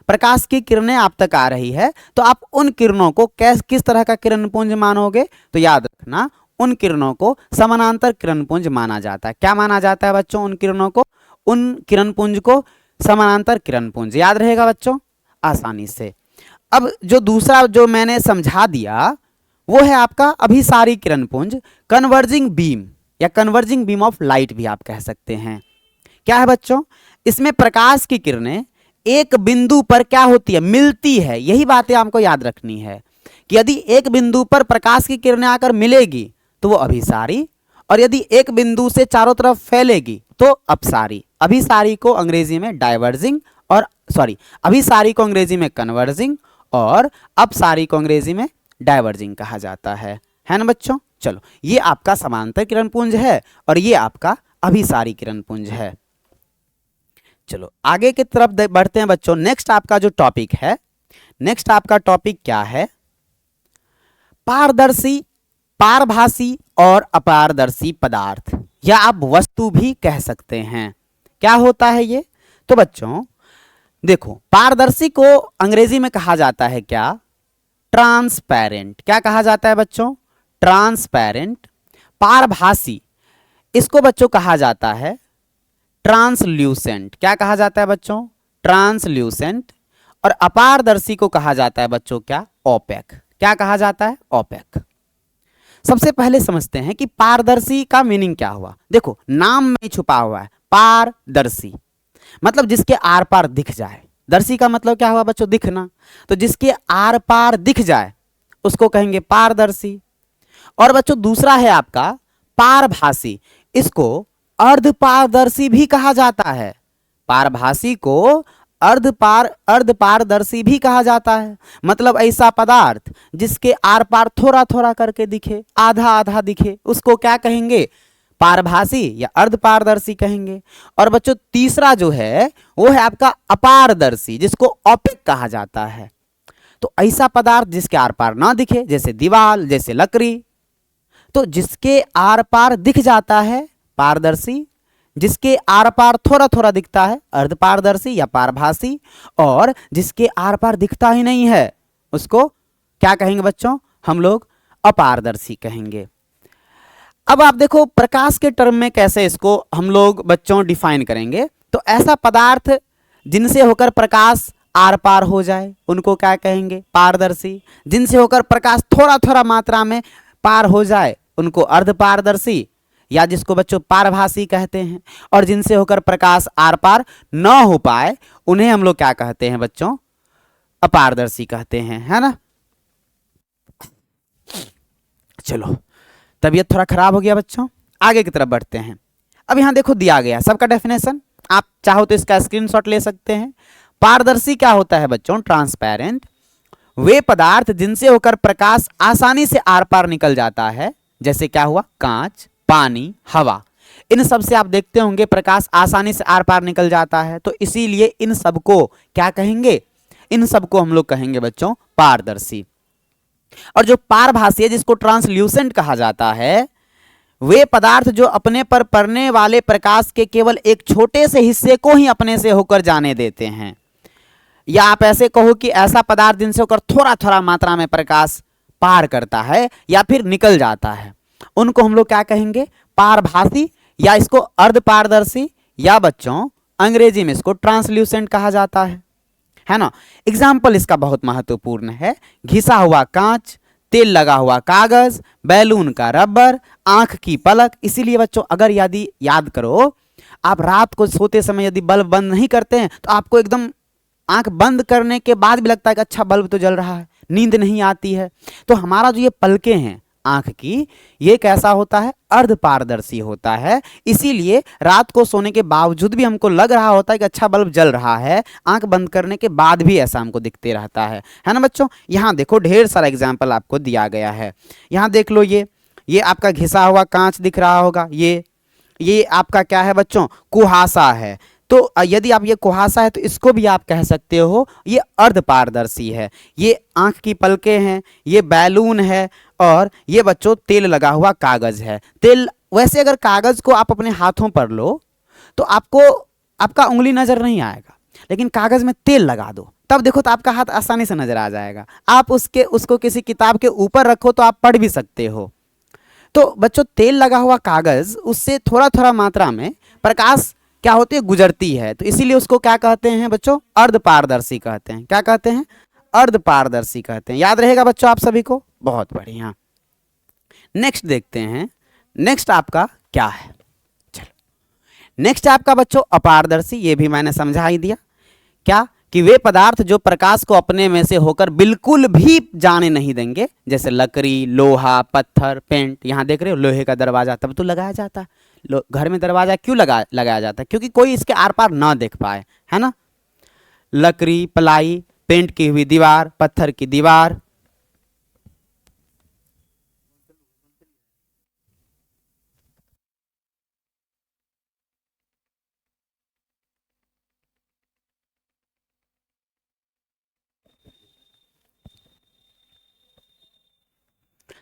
प्रकाश की किरणें आप तक आ रही है तो आप उन किरणों को किस तरह का किरण पुंज मानोगे? तो याद रखना, उन किरणों को समानांतर किरण पुंज माना जाता है। क्या माना जाता है बच्चों? उन किरणों को, उन किरण पुंज को समानांतर किरण पुंज। याद रहेगा बच्चों आसानी से। अब जो दूसरा जो मैंने समझा दिया वो है आपका अभिसारी किरण पुंज, कन्वर्जिंग बीम या कन्वर्जिंग बीम ऑफ लाइट भी आप कह सकते हैं। क्या है बच्चों? इसमें प्रकाश की किरणें एक बिंदु पर क्या होती है? मिलती है। यही बातें आपको याद रखनी है कि यदि एक बिंदु पर प्रकाश की किरणें आकर मिलेगी तो वो अभिसारी, और यदि एक बिंदु से चारों तरफ फैलेगी तो अपसारी। अभिसारी को अंग्रेजी में डाइवर्जिंग और अभिसारी को अंग्रेजी में कन्वर्जिंग और अपसारी को अंग्रेजी में डाइवर्जिंग कहा जाता है ना बच्चों? चलो, ये आपका समांतर किरण पुंज है और ये आपका अभिसारी किरण पुंज है। चलो आगे की तरफ बढ़ते हैं बच्चों। नेक्स्ट आपका जो टॉपिक है, नेक्स्ट आपका टॉपिक क्या है? पारदर्शी, पारभासी और अपारदर्शी पदार्थ, या आप वस्तु भी कह सकते हैं। क्या होता है ये? तो बच्चों देखो, पारदर्शी को अंग्रेजी में कहा जाता है क्या? ट्रांसपेरेंट। क्या कहा जाता है बच्चों? ट्रांसपेरेंट। पारभासी, इसको बच्चों कहा जाता है ट्रांसल्यूसेंट। क्या कहा जाता है बच्चों? ट्रांसल्यूसेंट। और अपारदर्शी को कहा जाता है बच्चों क्या? ओपेक। क्या कहा जाता है? ओपेक। सबसे पहले समझते हैं कि पारदर्शी का मीनिंग क्या हुआ। देखो, नाम में छुपा हुआ है पारदर्शी, मतलब जिसके आर पार दिख जाए। दर्शी का मतलब क्या हुआ बच्चों? दिखना। तो जिसके आर पार दिख जाए उसको कहेंगे पारदर्शी। और बच्चों दूसरा है आपका पारभासी, इसको अर्धपारदर्शी भी कहा जाता है। पारभासी को अर्धपारदर्शी भी कहा जाता है, मतलब ऐसा पदार्थ जिसके आर पार थोड़ा थोड़ा करके दिखे, आधा आधा दिखे, उसको क्या कहेंगे? पारभासी या अर्धपारदर्शी कहेंगे। और बच्चों तीसरा जो है वो है आपका अपारदर्शी, जिसको ओपेक कहा जाता है। तो ऐसा पदार्थ जिसके आर पार ना दिखे, जैसे दीवार, जैसे लकड़ी। तो जिसके आर पार दिख जाता है पारदर्शी, जिसके आर पार थोड़ा थोड़ा दिखता है अर्धपारदर्शी या पारभासी, और जिसके आर पार दिखता ही नहीं है उसको क्या कहेंगे बच्चों? हम लोग अपारदर्शी कहेंगे। अब आप देखो प्रकाश के टर्म में कैसे इसको हम लोग बच्चों डिफाइन करेंगे। तो ऐसा पदार्थ जिनसे होकर प्रकाश आर पार हो जाए उनको क्या कहेंगे? पारदर्शी। जिनसे होकर प्रकाश थोड़ा थोड़ा मात्रा में पार हो जाए उनको अर्धपारदर्शी, या जिसको बच्चों पारभासी कहते हैं। और जिनसे होकर प्रकाश आर पार न हो पाए उन्हें हम लोग क्या कहते हैं बच्चों? अपारदर्शी कहते हैं, है ना? चलो, तबीयत थोड़ा खराब हो गया बच्चों, आगे की तरफ बढ़ते हैं। अब यहां देखो दिया गया सबका डेफिनेशन, आप चाहो तो इसका स्क्रीनशॉट ले सकते हैं। पारदर्शी क्या होता है बच्चों? ट्रांसपेरेंट, वे पदार्थ जिनसे होकर प्रकाश आसानी से आर पार निकल जाता है, जैसे क्या हुआ? कांच, पानी, हवा। इन सब से आप देखते होंगे प्रकाश आसानी से आर पार निकल जाता है, तो इसीलिए इन सबको क्या कहेंगे? इन सबको हम लोग कहेंगे बच्चों पारदर्शी। और जो पारभासी है, जिसको ट्रांसल्यूसेंट कहा जाता है, वे पदार्थ जो अपने पर पड़ने वाले प्रकाश के केवल एक छोटे से हिस्से को ही अपने से होकर जाने देते हैं। या आप ऐसे कहो कि ऐसा पदार्थ जिनसे होकर थोड़ा थोड़ा मात्रा में प्रकाश पार करता है या फिर निकल जाता है, उनको हम लोग क्या कहेंगे? पारभासी, या इसको अर्धपारदर्शी, या बच्चों अंग्रेजी में इसको ट्रांसल्यूसेंट कहा जाता है ना? एग्जाम्पल इसका बहुत महत्वपूर्ण है। घिसा हुआ कांच, तेल लगा हुआ कागज, बैलून का रबर, आंख की पलक। इसीलिए बच्चों अगर यदि याद करो, आप रात को सोते समय यदि बल्ब बंद नहीं करते हैं तो आपको एकदम आंख बंद करने के बाद भी लगता है कि अच्छा बल्ब तो जल रहा है, नींद नहीं आती है। तो हमारा जो ये पलकें हैं आंख की, ये कैसा होता है? अर्धपारदर्शी होता है। इसीलिए रात को सोने के बावजूद भी हमको लग रहा होता है कि अच्छा बल्ब जल रहा है, आंख बंद करने के बाद भी ऐसा हमको दिखते रहता है ना बच्चों? यहां देखो ढेर सारा एग्जाम्पल आपको दिया गया है। यहां देख लो, ये आपका घिसा हुआ कांच दिख रहा होगा, ये आपका क्या है बच्चों? कुहासा है। तो यदि आप ये कुहासा है तो इसको भी आप कह सकते हो ये अर्धपारदर्शी है। ये आंख की पलकें हैं, ये बैलून है, और ये बच्चों तेल लगा हुआ कागज है। तेल, वैसे अगर कागज को आप अपने हाथों पर लो तो आपको आपका उंगली नजर नहीं आएगा, लेकिन कागज में तेल लगा दो तब देखो तो आपका हाथ आसानी से नजर आ जाएगा। आप उसको किसी किताब के ऊपर रखो तो आप पढ़ भी सकते हो। तो बच्चों तेल लगा हुआ कागज, उससे थोड़ा थोड़ा मात्रा में प्रकाश क्या होती है, गुजरती है, तो इसीलिए उसको क्या कहते हैं बच्चों, अर्धपारदर्शी कहते हैं। क्या कहते हैं, अर्धपारदर्शी कहते हैं। याद रहेगा बच्चों आप सभी को, बहुत बढ़िया। नेक्स्ट देखते हैं, नेक्स्ट आपका क्या है। चलो नेक्स्ट आपका बच्चों अपारदर्शी, ये भी मैंने समझा ही दिया। क्या कि वे पदार्थ जो प्रकाश को अपने में से होकर बिल्कुल भी जाने नहीं देंगे, जैसे लकड़ी, लोहा, पत्थर, पेंट। यहां देख रहे हो लोहे का दरवाजा तब तो लगाया जाता है। घर में दरवाजा क्यों लगाया जाता है, क्योंकि कोई इसके आर पार ना देख पाए, है ना। लकड़ी, प्लाई, पेंट की हुई दीवार, पत्थर की दीवार।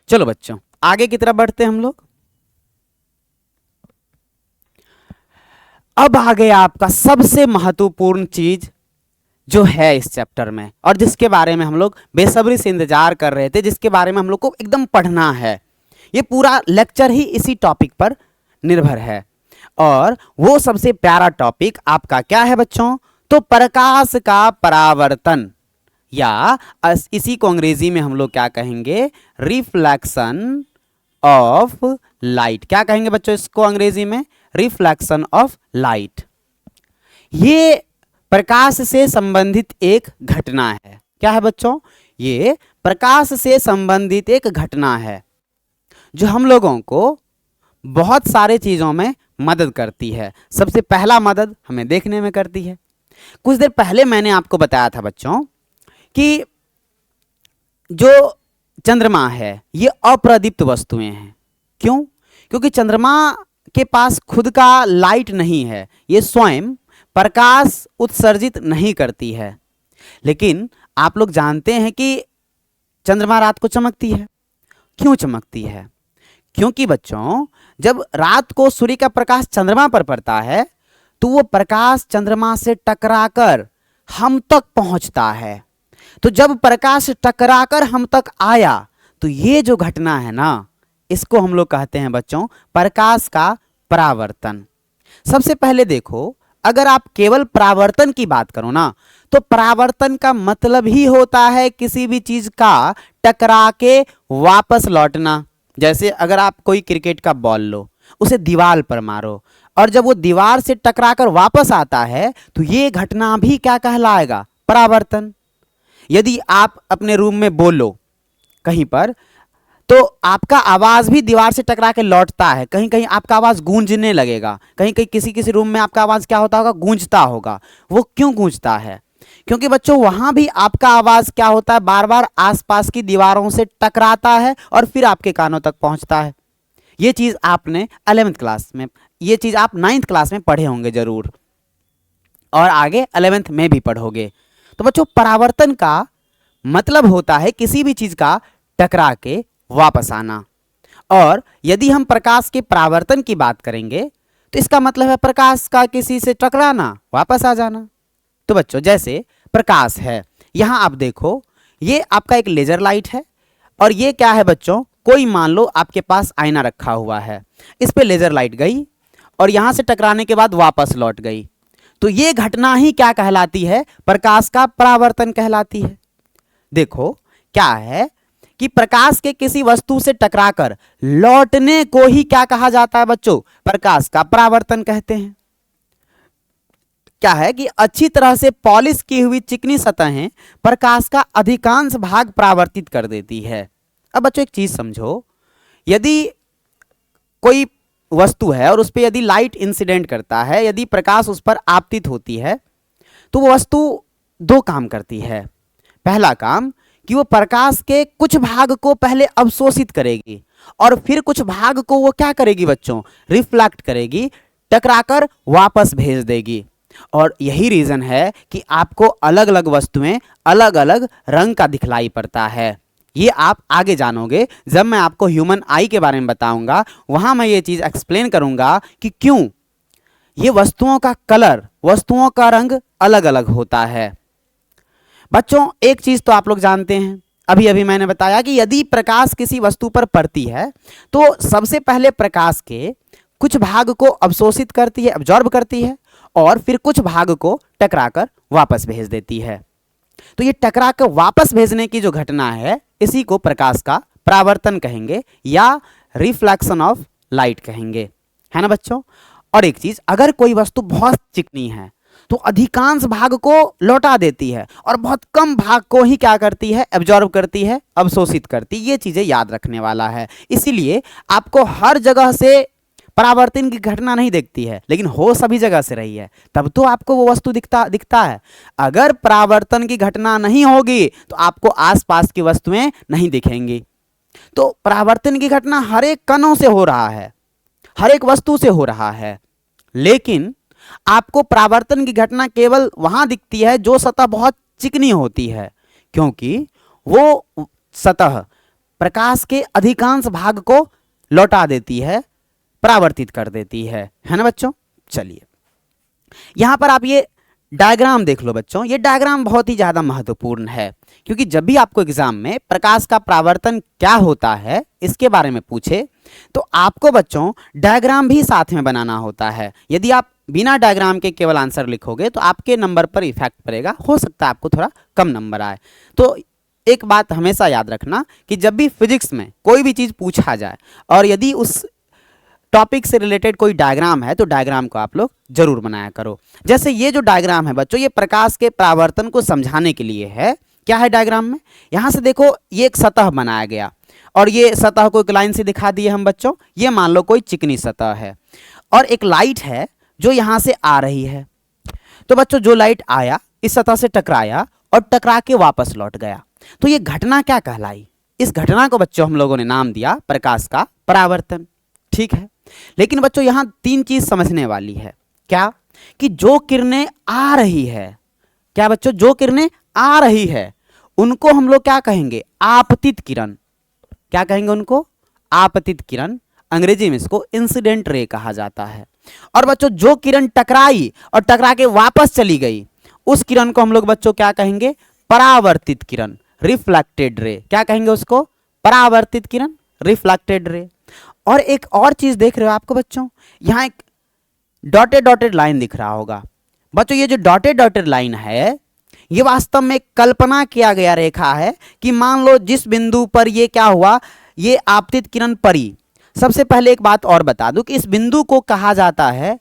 चलो बच्चों आगे की तरफ बढ़ते हैं हम लोग। अब आ गया आपका सबसे महत्वपूर्ण चीज जो है इस चैप्टर में, और जिसके बारे में हम लोग बेसब्री से इंतजार कर रहे थे, जिसके बारे में हम लोग को एकदम पढ़ना है। ये पूरा लेक्चर ही इसी टॉपिक पर निर्भर है, और वो सबसे प्यारा टॉपिक आपका क्या है बच्चों, तो प्रकाश का परावर्तन, या इसी को अंग्रेजी में हम लोग क्या कहेंगे, रिफ्लेक्शन ऑफ लाइट। क्या कहेंगे बच्चों इसको अंग्रेजी में, रिफ्लेक्शन ऑफ लाइट। ये प्रकाश से संबंधित एक घटना है। क्या है बच्चों, ये प्रकाश से संबंधित एक घटना है जो हम लोगों को बहुत सारे चीजों में मदद करती है। सबसे पहला मदद हमें देखने में करती है। कुछ देर पहले मैंने आपको बताया था बच्चों कि जो चंद्रमा है ये अप्रदीप्त वस्तुएं हैं। क्यों, क्योंकि चंद्रमा के पास खुद का लाइट नहीं है, ये स्वयं प्रकाश उत्सर्जित नहीं करती है। लेकिन आप लोग जानते हैं कि चंद्रमा रात को चमकती है। क्यों चमकती है, क्योंकि बच्चों जब रात को सूर्य का प्रकाश चंद्रमा पर पड़ता है तो वो प्रकाश चंद्रमा से टकराकर हम तक पहुंचता है। तो जब प्रकाश टकराकर हम तक आया तो ये जो घटना है ना, इसको हम लोग कहते हैं बच्चों प्रकाश का परावर्तन। सबसे पहले देखो, अगर आप केवल परावर्तन की बात करो ना, तो परावर्तन का मतलब ही होता है किसी भी चीज का टकरा के वापस लौटना। जैसे अगर आप कोई क्रिकेट का बॉल लो, उसे दीवार पर मारो, और जब वो दीवार से टकराकर वापस आता है तो ये घटना भी क्या कहलाएगा, परावर्तन। यदि आप अपने रूम में बोलो कहीं पर, तो आपका आवाज भी दीवार से टकरा के लौटता है। कहीं कहीं आपका आवाज गूंजने लगेगा, कहीं कहीं किसी किसी रूम में आपका आवाज क्या होता होगा, गूंजता होगा। वो क्यों गूंजता है, क्योंकि बच्चों वहां भी आपका आवाज क्या होता है, बार बार आसपास की दीवारों से टकराता है और फिर आपके कानों तक पहुंचता है। ये चीज आपने 11वीं क्लास में, ये चीज आप 9वीं क्लास में पढ़े होंगे जरूर, और आगे 11वीं में भी पढ़ोगे। तो बच्चों परावर्तन का मतलब होता है किसी भी चीज का टकरा के वापस आना। और यदि हम प्रकाश के परावर्तन की बात करेंगे तो इसका मतलब है प्रकाश का किसी से टकराना, वापस आ जाना। तो बच्चों जैसे प्रकाश है, यहां आप देखो ये आपका एक लेजर लाइट है, और ये क्या है बच्चों, कोई मान लो आपके पास आईना रखा हुआ है, इस पे लेजर लाइट गई और यहां से टकराने के बाद वापस लौट गई। तो ये घटना ही क्या कहलाती है, प्रकाश का परावर्तन कहलाती है। देखो क्या है कि प्रकाश के किसी वस्तु से टकराकर लौटने को ही क्या कहा जाता है बच्चों, प्रकाश का परावर्तन कहते हैं। क्या है कि अच्छी तरह से पॉलिश की हुई चिकनी सतहें प्रकाश का अधिकांश भाग परावर्तित कर देती है। अब बच्चों एक चीज समझो, यदि कोई वस्तु है और उस पर यदि लाइट इंसिडेंट करता है, यदि प्रकाश उस पर आपतित होती है, तो वो वस्तु दो काम करती है। पहला काम कि वो प्रकाश के कुछ भाग को पहले अवशोषित करेगी और फिर कुछ भाग को वो क्या करेगी बच्चों, रिफ्लेक्ट करेगी, टकराकर वापस भेज देगी। और यही रीजन है कि आपको अलग अलग वस्तुएं अलग अलग रंग का दिखलाई पड़ता है। ये आप आगे जानोगे जब मैं आपको ह्यूमन आई के बारे में बताऊंगा, वहां मैं ये चीज एक्सप्लेन करूंगा कि क्यों ये वस्तुओं का कलर, वस्तुओं का रंग अलग अलग होता है। बच्चों एक चीज तो आप लोग जानते हैं, अभी अभी मैंने बताया कि यदि प्रकाश किसी वस्तु पर पड़ती है तो सबसे पहले प्रकाश के कुछ भाग को अवशोषित करती है, अब्जॉर्ब करती है, और फिर कुछ भाग को टकराकर वापस भेज देती है। तो ये टकरा कर वापस भेजने की जो घटना है इसी को प्रकाश का परावर्तन कहेंगे या रिफ्लेक्शन ऑफ लाइट कहेंगे, है ना बच्चों। और एक चीज, अगर कोई वस्तु बहुत चिकनी है तो अधिकांश भाग को लौटा देती है और बहुत कम भाग को ही क्या करती है, एब्जॉर्ब करती है, अवशोषित करती है। ये चीजें याद रखने वाला है। इसीलिए आपको हर जगह से परावर्तन की घटना नहीं दिखती है, लेकिन हो सभी जगह से रही है, तब तो आपको वो वस्तु दिखता है। अगर परावर्तन की घटना नहीं होगी तो आपको आसपास की वस्तुएं नहीं दिखेंगी। तो परावर्तन की घटना हर एक कणों से हो रहा है, हर एक वस्तु से हो रहा है, लेकिन आपको परावर्तन की घटना केवल वहां दिखती है जो सतह बहुत चिकनी होती है, क्योंकि वो सतह प्रकाश के अधिकांश भाग को लौटा देती है, परावर्तित कर देती है ना बच्चों। चलिए यहां पर आप ये डायग्राम देख लो बच्चों। ये डायग्राम बहुत ही ज्यादा महत्वपूर्ण है, क्योंकि जब भी आपको एग्जाम में प्रकाश का परावर्तन क्या होता है इसके बारे में पूछे तो आपको बच्चों डायग्राम भी साथ में बनाना होता है। यदि आप बिना डायग्राम के केवल आंसर लिखोगे तो आपके नंबर पर इफेक्ट पड़ेगा, हो सकता है आपको थोड़ा कम नंबर आए। तो एक बात हमेशा याद रखना कि जब भी फिजिक्स में कोई भी चीज पूछा जाए और यदि उस टॉपिक से रिलेटेड कोई डायग्राम है तो डायग्राम को आप लोग जरूर बनाया करो। जैसे ये जो डायग्राम है बच्चों, ये प्रकाश के परावर्तन को समझाने के लिए है। क्या है डायग्राम में, यहां से देखो ये एक सतह बनाया गया और ये सतह को एक लाइन से दिखा दिए हम बच्चों। ये मान लो कोई चिकनी सतह है और एक लाइट है जो यहां से आ रही है। तो बच्चों जो लाइट आया इस सतह से टकराया और टकरा के वापस लौट गया, तो ये घटना क्या कहलाई? इस घटना को बच्चों हम लोगों ने नाम दिया प्रकाश का परावर्तन। ठीक है, लेकिन बच्चों यहां तीन चीज समझने वाली है। क्या कि जो किरणें आ रही है, क्या बच्चों जो किरणें आ रही है उनको हम लोग क्या कहेंगे? आपतित किरण। क्या कहेंगे उनको? आपतित किरण। अंग्रेजी में इसको इंसिडेंट रे कहा जाता है। और बच्चों जो किरण टकराई और टकरा के वापस चली गई उस किरण को हम लोग बच्चों क्या कहेंगे? परावर्तित किरण, रिफ्लेक्टेड रे। क्या कहेंगे उसको? परावर्तित किरण, रिफ्लेक्टेड रे। और एक और चीज देख रहे हो आपको बच्चों, यहां एक डॉटेड डॉटेड लाइन दिख रहा होगा बच्चों। ये जो डॉटेड डॉटेड लाइन है ये वास्तव में कल्पना किया गया रेखा है कि मान लो जिस बिंदु पर ये क्या हुआ, ये आपतित किरण पड़ी। सबसे पहले एक बात और बता दूं कि इस बिंदु को कहा जाता है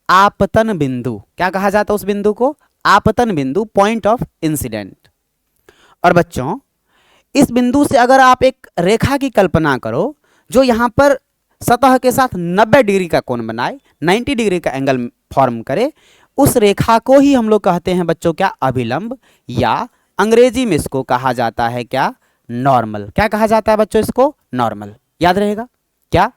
आपतन बिंदु। क्या कहा जाता है उस बिंदु को? आपतन बिंदु, पॉइंट ऑफ इंसिडेंट। और बच्चों इस बिंदु से अगर आप एक रेखा की कल्पना करो जो यहां पर सतह के साथ 90 डिग्री का कोण बनाए, 90 डिग्री का एंगल फॉर्म करे, उस रेखा को ही हम लोग कहते हैं बच्चों क्या? अभिलंब, या अंग्रेजी में इसको कहा जाता है क्या? नॉर्मल। क्या कहा जाता है बच्चों इसको? नॉर्मल। याद रहेगा क्या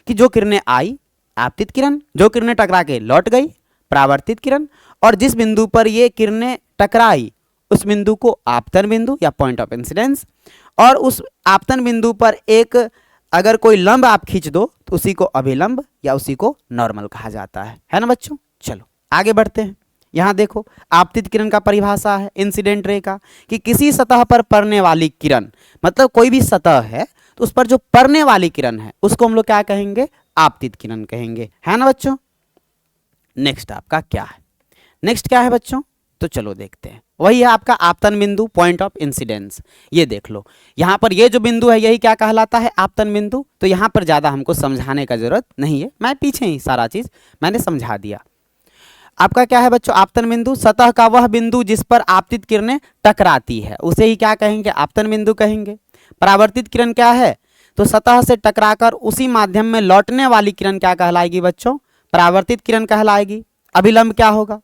कि जो किरणें आई आपतित किरण, जो किरणें टकरा के लौट गई परावर्तित किरण, और जिस बिंदु पर ये किरणें टकराई उस बिंदु को आपतन बिंदु या पॉइंट ऑफ इंसिडेंस, और उस आपतन बिंदु पर एक अगर कोई लंब आप खींच दो तो उसी को अभिलंब या उसी को नॉर्मल कहा जाता है ना बच्चों। चलो आगे बढ़ते हैं। यहां देखो आपतित किरण का परिभाषा है इंसिडेंट रे का कि किसी सतह पर पड़ने वाली किरण, मतलब कोई भी सतह है तो उस पर जो पड़ने वाली किरण है उसको हम लोग क्या कहेंगे? आपतित किरण कहेंगे, है ना बच्चों। नेक्स्ट आपका क्या है? नेक्स्ट क्या है बच्चों? तो चलो देखते हैं। वही है आपका आपतन बिंदु, पॉइंट ऑफ इंसिडेंस। ये देख लो यहां पर ये जो बिंदु है यही क्या कहलाता है? आपतन बिंदु। तो यहां पर ज्यादा हमको समझाने का जरूरत नहीं है, मैं पीछे ही सारा चीज मैंने समझा दिया। आपका क्या है बच्चों? आपतन बिंदु, सतह का वह बिंदु जिस पर आपतित किरणें टकराती है उसे ही क्या कहेंगे? आपतन बिंदु कहेंगे। परावर्तित किरण क्या है? तो सतह से टकराकर उसी माध्यम में लौटने वाली किरण क्या कहलाएगी बच्चों? परावर्तित किरण कहलाएगी। अभिलंब क्या होगा?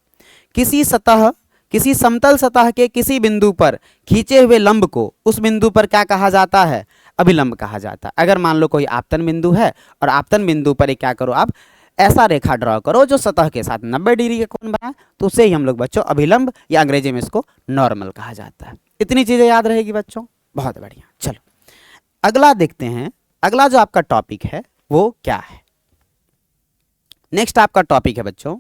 किसी समतल सतह के किसी बिंदु पर खींचे हुए लंब को उस बिंदु पर क्या कहा जाता है? अभिलंब कहा जाता है। अगर मान लो कोई आपतन बिंदु है और आपतन बिंदु पर क्या करो आप ऐसा रेखा ड्रॉ करो जो सतह के साथ 90 डिग्री का कोण बनाए, तो उसे ही हम लोग बच्चों अभिलंब या अंग्रेजी में इसको नॉर्मल कहा जाता है। इतनी चीजें याद रहेगी बच्चों, बहुत बढ़िया। चलो अगला देखते हैं, अगला जो आपका टॉपिक है वो क्या है। नेक्स्ट आपका टॉपिक है बच्चों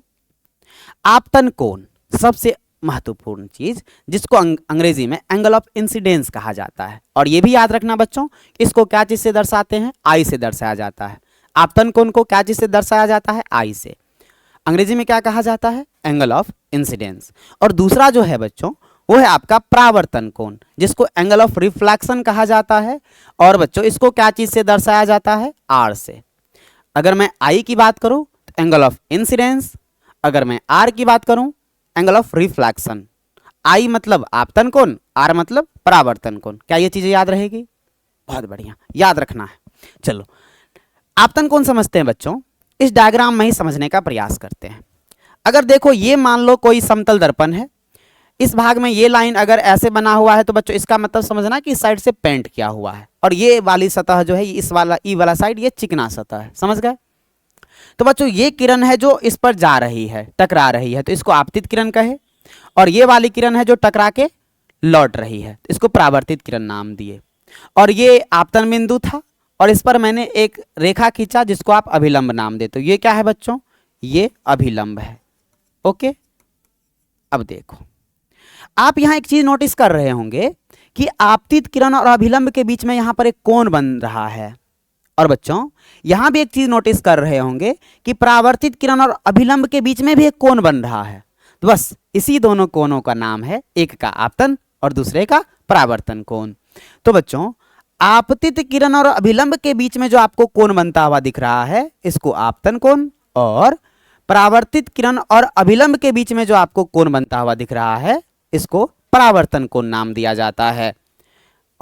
आपतन कोण, सबसे महत्वपूर्ण चीज जिसको अंग्रेजी में एंगल ऑफ इंसिडेंस कहा जाता है। और ये भी याद रखना बच्चों, इसको क्या चीज से दर्शाते हैं, आई से दर्शाया जाता है। आपतन कोण को क्या चीज से दर्शाया जाता है, आई से। अंग्रेजी में क्या कहा जाता है, एंगल ऑफ इंसिडेंस। और दूसरा जो है बच्चों वो है आपका परावर्तन कोण, जिसको एंगल ऑफ रिफ्लेक्शन कहा जाता है। और बच्चों इसको क्या चीज से दर्शाया जाता है, आर से। अगर मैं आई की बात करूं तो एंगल ऑफ इंसिडेंस, अगर मैं आर की बात करूं एंगल ऑफ रिफ्लेक्शन। आई मतलब आपतन कोण, आर मतलब परावर्तन कोण। क्या ये चीजें याद रहेगी, बहुत बढ़िया, याद रखना है। चलो आपतन कोण समझते हैं बच्चों, इस डायग्राम में ही समझने का प्रयास करते हैं। अगर देखो ये मान लो कोई समतल दर्पण है, इस भाग में ये लाइन अगर ऐसे बना हुआ है तो बच्चों इसका मतलब समझना कि इस साइड से पेंट किया हुआ है, और ये वाली सतह जो है इस वाला ई वाला साइड ये चिकना सतह है, समझ गए। तो बच्चों ये किरण है जो इस पर जा रही है, टकरा रही है, तो इसको आपतित किरण कहे। और ये वाली किरण है जो टकरा के लौट रही है, तो इसको परावर्तित किरण नाम दिए। और ये आपतन बिंदु था और इस पर मैंने एक रेखा खींचा जिसको आप अभिलंब नाम देते हो। ये क्या है बच्चों, ये अभिलंब है। ओके, अब देखो आप यहां एक चीज नोटिस कर रहे होंगे कि आपतित किरण और अभिलंब के बीच में यहां पर एक कोण बन रहा है। और बच्चों यहां भी एक चीज नोटिस कर रहे होंगे कि परावर्तित किरण और अभिलंब के बीच में भी एक कोण बन रहा है। तो बस इसी दोनों कोणों का नाम है, एक का आपतन और दूसरे का परावर्तन कोण। तो बच्चों आपतित किरण और अभिलंब के बीच में जो आपको कोण बनता हुआ दिख रहा है इसको आपतन कोण, और परावर्तित किरण और अभिलंब के बीच में जो आपको कोण बनता हुआ दिख रहा है इसको परावर्तन कोण नाम दिया जाता है।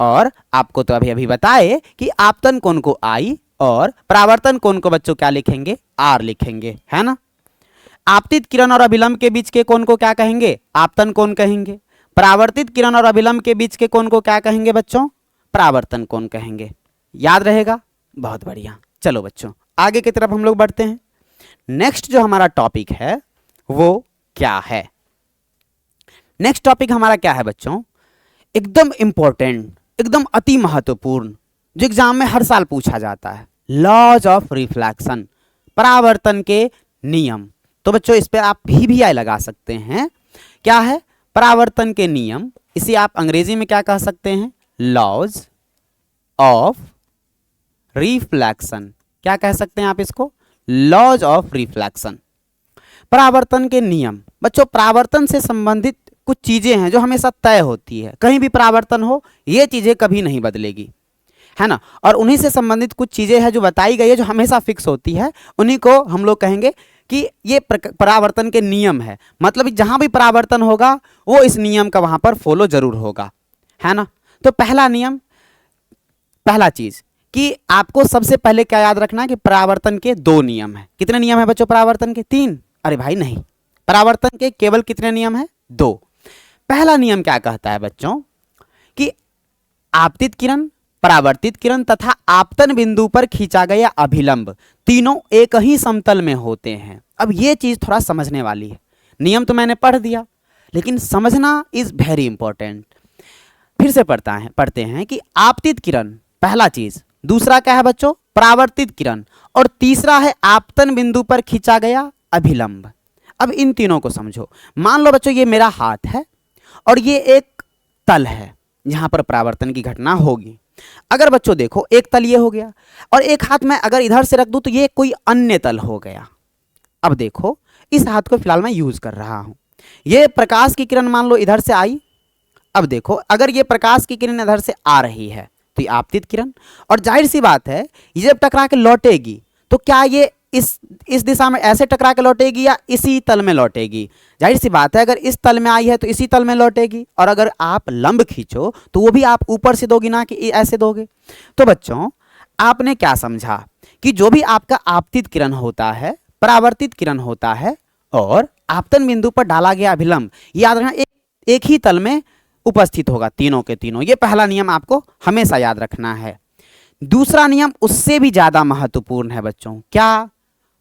और आपको तो अभी अभी बताए कि आपतन कोण को आई और परावर्तन कोण को बच्चों क्या लिखेंगे, आर लिखेंगे, है ना। आपतित किरण और अभिलंब के बीच के कोण को क्या कहेंगे, आपतन कोण कहेंगे। परावर्तित किरण और अभिलंब के बीच के कोण को क्या कहेंगे बच्चों, परावर्तन कोण कहेंगे। याद रहेगा, बहुत बढ़िया। चलो बच्चों आगे की तरफ हम लोग बढ़ते हैं। नेक्स्ट जो हमारा टॉपिक है वो क्या है, नेक्स्ट टॉपिक हमारा क्या है बच्चों, एकदम इंपॉर्टेंट, एकदम अति महत्वपूर्ण, जो एग्जाम में हर साल पूछा जाता है, लॉज ऑफ रिफ्लेक्शन, परावर्तन के नियम। तो बच्चों इस पे आप भी आई लगा सकते हैं। क्या है, परावर्तन के नियम, इसे आप अंग्रेजी में क्या कह सकते हैं, लॉज ऑफ रिफ्लेक्शन। क्या कह सकते हैं आप इसको, लॉज ऑफ रिफ्लेक्शन, परावर्तन के नियम। बच्चों परावर्तन से संबंधित कुछ चीजें हैं जो हमेशा तय होती है, कहीं भी परावर्तन हो ये चीजें कभी नहीं बदलेगी, है ना। और उन्हीं से संबंधित कुछ चीजें हैं जो बताई गई है जो हमेशा फिक्स होती है, उन्हीं को हम लोग कहेंगे कि ये परावर्तन के नियम है। मतलब जहां भी परावर्तन होगा वो इस नियम का वहां पर फॉलो जरूर होगा, है ना। तो पहला नियम, पहला चीज कि आपको सबसे पहले क्या याद रखना है कि परावर्तन के दो नियम है। कितने नियम है बच्चों परावर्तन के, 3? अरे भाई नहीं, परावर्तन के केवल कितने नियम है, 2। पहला नियम क्या कहता है बच्चों कि आपतित किरण, परावर्तित किरण तथा आपतन बिंदु पर खींचा गया अभिलंब तीनों एक ही समतल में होते हैं। अब ये चीज थोड़ा समझने वाली है, नियम तो मैंने पढ़ दिया लेकिन समझना इज वेरी इंपॉर्टेंट। फिर से पढ़ते हैं कि आपतित किरण पहला चीज, दूसरा क्या है बच्चों परावर्तित किरण, और तीसरा है आपतन बिंदु पर खींचा गया अभिलंब। अब इन तीनों को समझो। मान लो बच्चों ये मेरा हाथ है और ये एक तल है जहां पर परावर्तन की घटना होगी। अगर बच्चों देखो एक तल ये हो गया और एक हाथ में अगर इधर से रख दूं तो ये कोई अन्य तल हो गया। अब देखो इस हाथ को फिलहाल मैं यूज कर रहा हूं, ये प्रकाश की किरण मान लो इधर से आई। अब देखो अगर ये प्रकाश की किरण इधर से आ रही है तो ये आपतित किरण, और जाहिर सी बात है ये जब टकरा के लौटेगी तो क्या ये इस दिशा में ऐसे टकरा के लौटेगी या इसी तल में लौटेगी। जाहिर सी बात है अगर इस तल में आई है तो इसी तल में लौटेगी, और अगर आप लंब खींचो तो वो भी आप ऊपर से दोगी ना कि ऐसे दोगे। तो बच्चों आपने क्या समझा कि जो भी आपका आपतित किरण होता है, परावर्तित किरण होता है और आपतन बिंदु पर डाला गया अभिलंब, याद रखना एक ही तल में उपस्थित होगा, तीनों के तीनों। ये पहला नियम आपको हमेशा याद रखना है। दूसरा नियम उससे भी ज्यादा महत्वपूर्ण है बच्चों, क्या,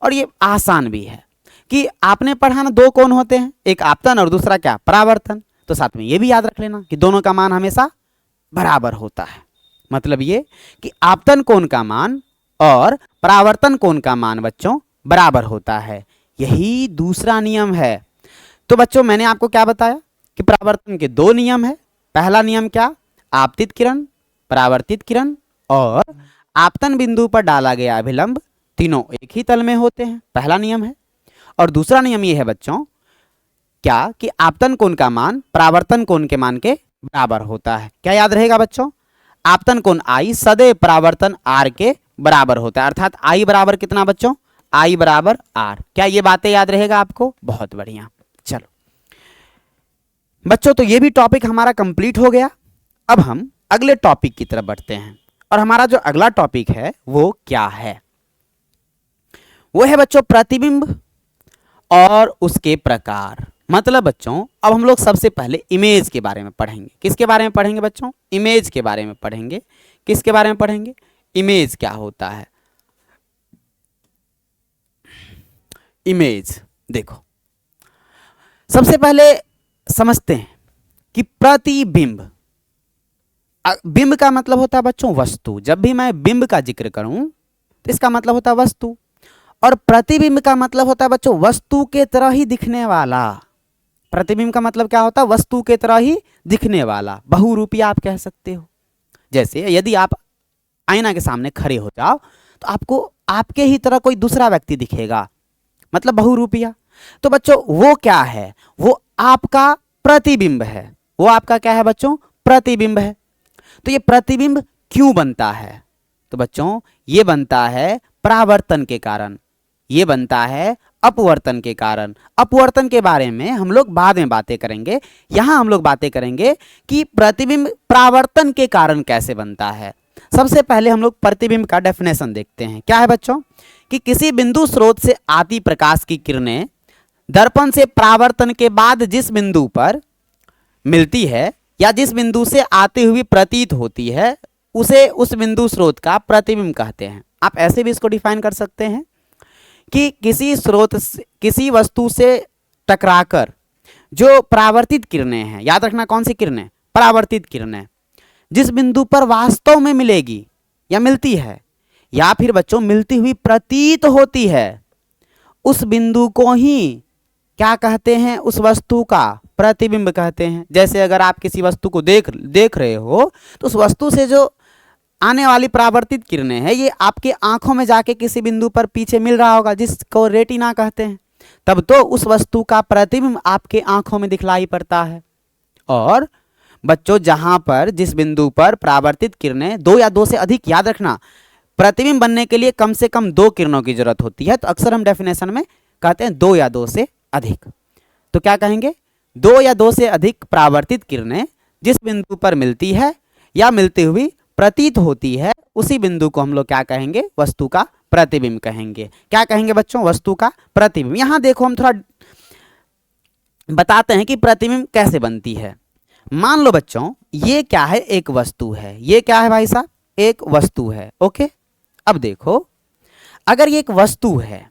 और ये आसान भी है कि आपने पढ़ा ना, दो कोण होते हैं, एक आपतन और दूसरा क्या, परावर्तन। तो साथ में ये भी याद रख लेना कि दोनों का मान हमेशा बराबर होता है। मतलब ये कि आपतन कोण का मान और परावर्तन कोण का मान बच्चों बराबर होता है। यही दूसरा नियम है। तो बच्चों मैंने आपको क्या बताया कि परावर्तन के दो नियम है। पहला नियम क्या, आपतित किरण, परावर्तित किरण और आपतन बिंदु पर डाला गया अभिलंब तीनों एक ही तल में होते हैं, पहला नियम है। और दूसरा नियम ये है बच्चों क्या कि आपतन कोण का मान परावर्तन कोण के मान के बराबर होता है। क्या याद रहेगा बच्चों, आपतन कोण I सदैव परावर्तन R के बराबर होता है, अर्थात I बराबर कितना बच्चों, I बराबर R। क्या ये बातें याद रहेगा आपको, बहुत बढ़िया। चलो बच्चों, तो ये भी टॉपिक हमारा कंप्लीट हो गया। अब हम अगले टॉपिक की तरफ बढ़ते हैं और हमारा जो अगला टॉपिक है वो क्या है, वो है बच्चों प्रतिबिंब और उसके प्रकार। मतलब बच्चों अब हम लोग सबसे पहले इमेज के बारे में पढ़ेंगे। किसके बारे में पढ़ेंगे बच्चों, इमेज के बारे में पढ़ेंगे। किसके बारे में पढ़ेंगे, इमेज क्या होता है। इमेज देखो, सबसे पहले समझते हैं कि प्रतिबिंब, बिंब का मतलब होता है बच्चों वस्तु। जब भी मैं बिंब का जिक्र करूं तो इसका मतलब होता है वस्तु, और प्रतिबिंब का मतलब होता है बच्चों वस्तु के तरह ही दिखने वाला। प्रतिबिंब का मतलब क्या होता है, वस्तु के तरह ही दिखने वाला, बहुरूपी आप कह सकते हो। जैसे यदि आप आईना के सामने खड़े हो जाओ तो आपको आपके ही तरह कोई दूसरा व्यक्ति दिखेगा, मतलब बहुरूपिया। तो बच्चों वो क्या है, वो आपका प्रतिबिंब है। वो आपका क्या है बच्चों, प्रतिबिंब है। तो ये प्रतिबिंब क्यों बनता है, तो बच्चों ये बनता है परावर्तन के कारण, ये बनता है अपवर्तन के कारण। अपवर्तन के बारे में हम लोग बाद में बातें करेंगे। यहां हम लोग बातें करेंगे कि प्रतिबिंब परावर्तन के कारण कैसे बनता है। सबसे पहले हम लोग प्रतिबिंब का डेफिनेशन देखते हैं। क्या है बच्चों कि किसी बिंदु स्रोत से आती प्रकाश की किरणें दर्पण से परावर्तन के बाद जिस बिंदु पर मिलती है या जिस बिंदु से आती हुई प्रतीत होती है उसे उस बिंदु स्रोत का प्रतिबिंब कहते हैं। आप ऐसे भी इसको डिफाइन कर सकते हैं कि किसी स्रोत से, किसी वस्तु से टकराकर जो परावर्तित किरणें हैं, याद रखना कौन सी किरणें, परावर्तित किरणें, जिस बिंदु पर वास्तव में मिलेगी या मिलती है या फिर बच्चों मिलती हुई प्रतीत होती है, उस बिंदु को ही क्या कहते हैं, उस वस्तु का प्रतिबिंब कहते हैं। जैसे अगर आप किसी वस्तु को देख रहे हो तो उस वस्तु से जो आने वाली परावर्तित किरणें हैं ये आपके आंखों में जाके किसी बिंदु पर पीछे मिल रहा होगा जिसको रेटिना कहते हैं, तब तो उस वस्तु का प्रतिबिंब आपके आंखों में दिखलाई पड़ता है। और बच्चों जहां पर जिस बिंदु पर परावर्तित किरणें दो या दो से अधिक, याद रखना प्रतिबिंब बनने के लिए कम से कम दो किरणों की जरूरत होती है, तो अक्सर हम डेफिनेशन में कहते हैं दो या दो से अधिक। तो क्या कहेंगे, दो या दो से अधिक परावर्तित किरणें जिस बिंदु पर मिलती है या मिलती हुई प्रतीत होती है उसी बिंदु को हम लोग क्या कहेंगे, वस्तु का प्रतिबिंब कहेंगे। क्या कहेंगे बच्चों, वस्तु का प्रतिबिंब। यहां देखो हम थोड़ा बताते हैं कि प्रतिबिंब कैसे बनती है। मान लो बच्चों ये क्या है, एक वस्तु है। ये क्या है भाई साहब, एक वस्तु है। ओके, अब देखो अगर ये एक वस्तु है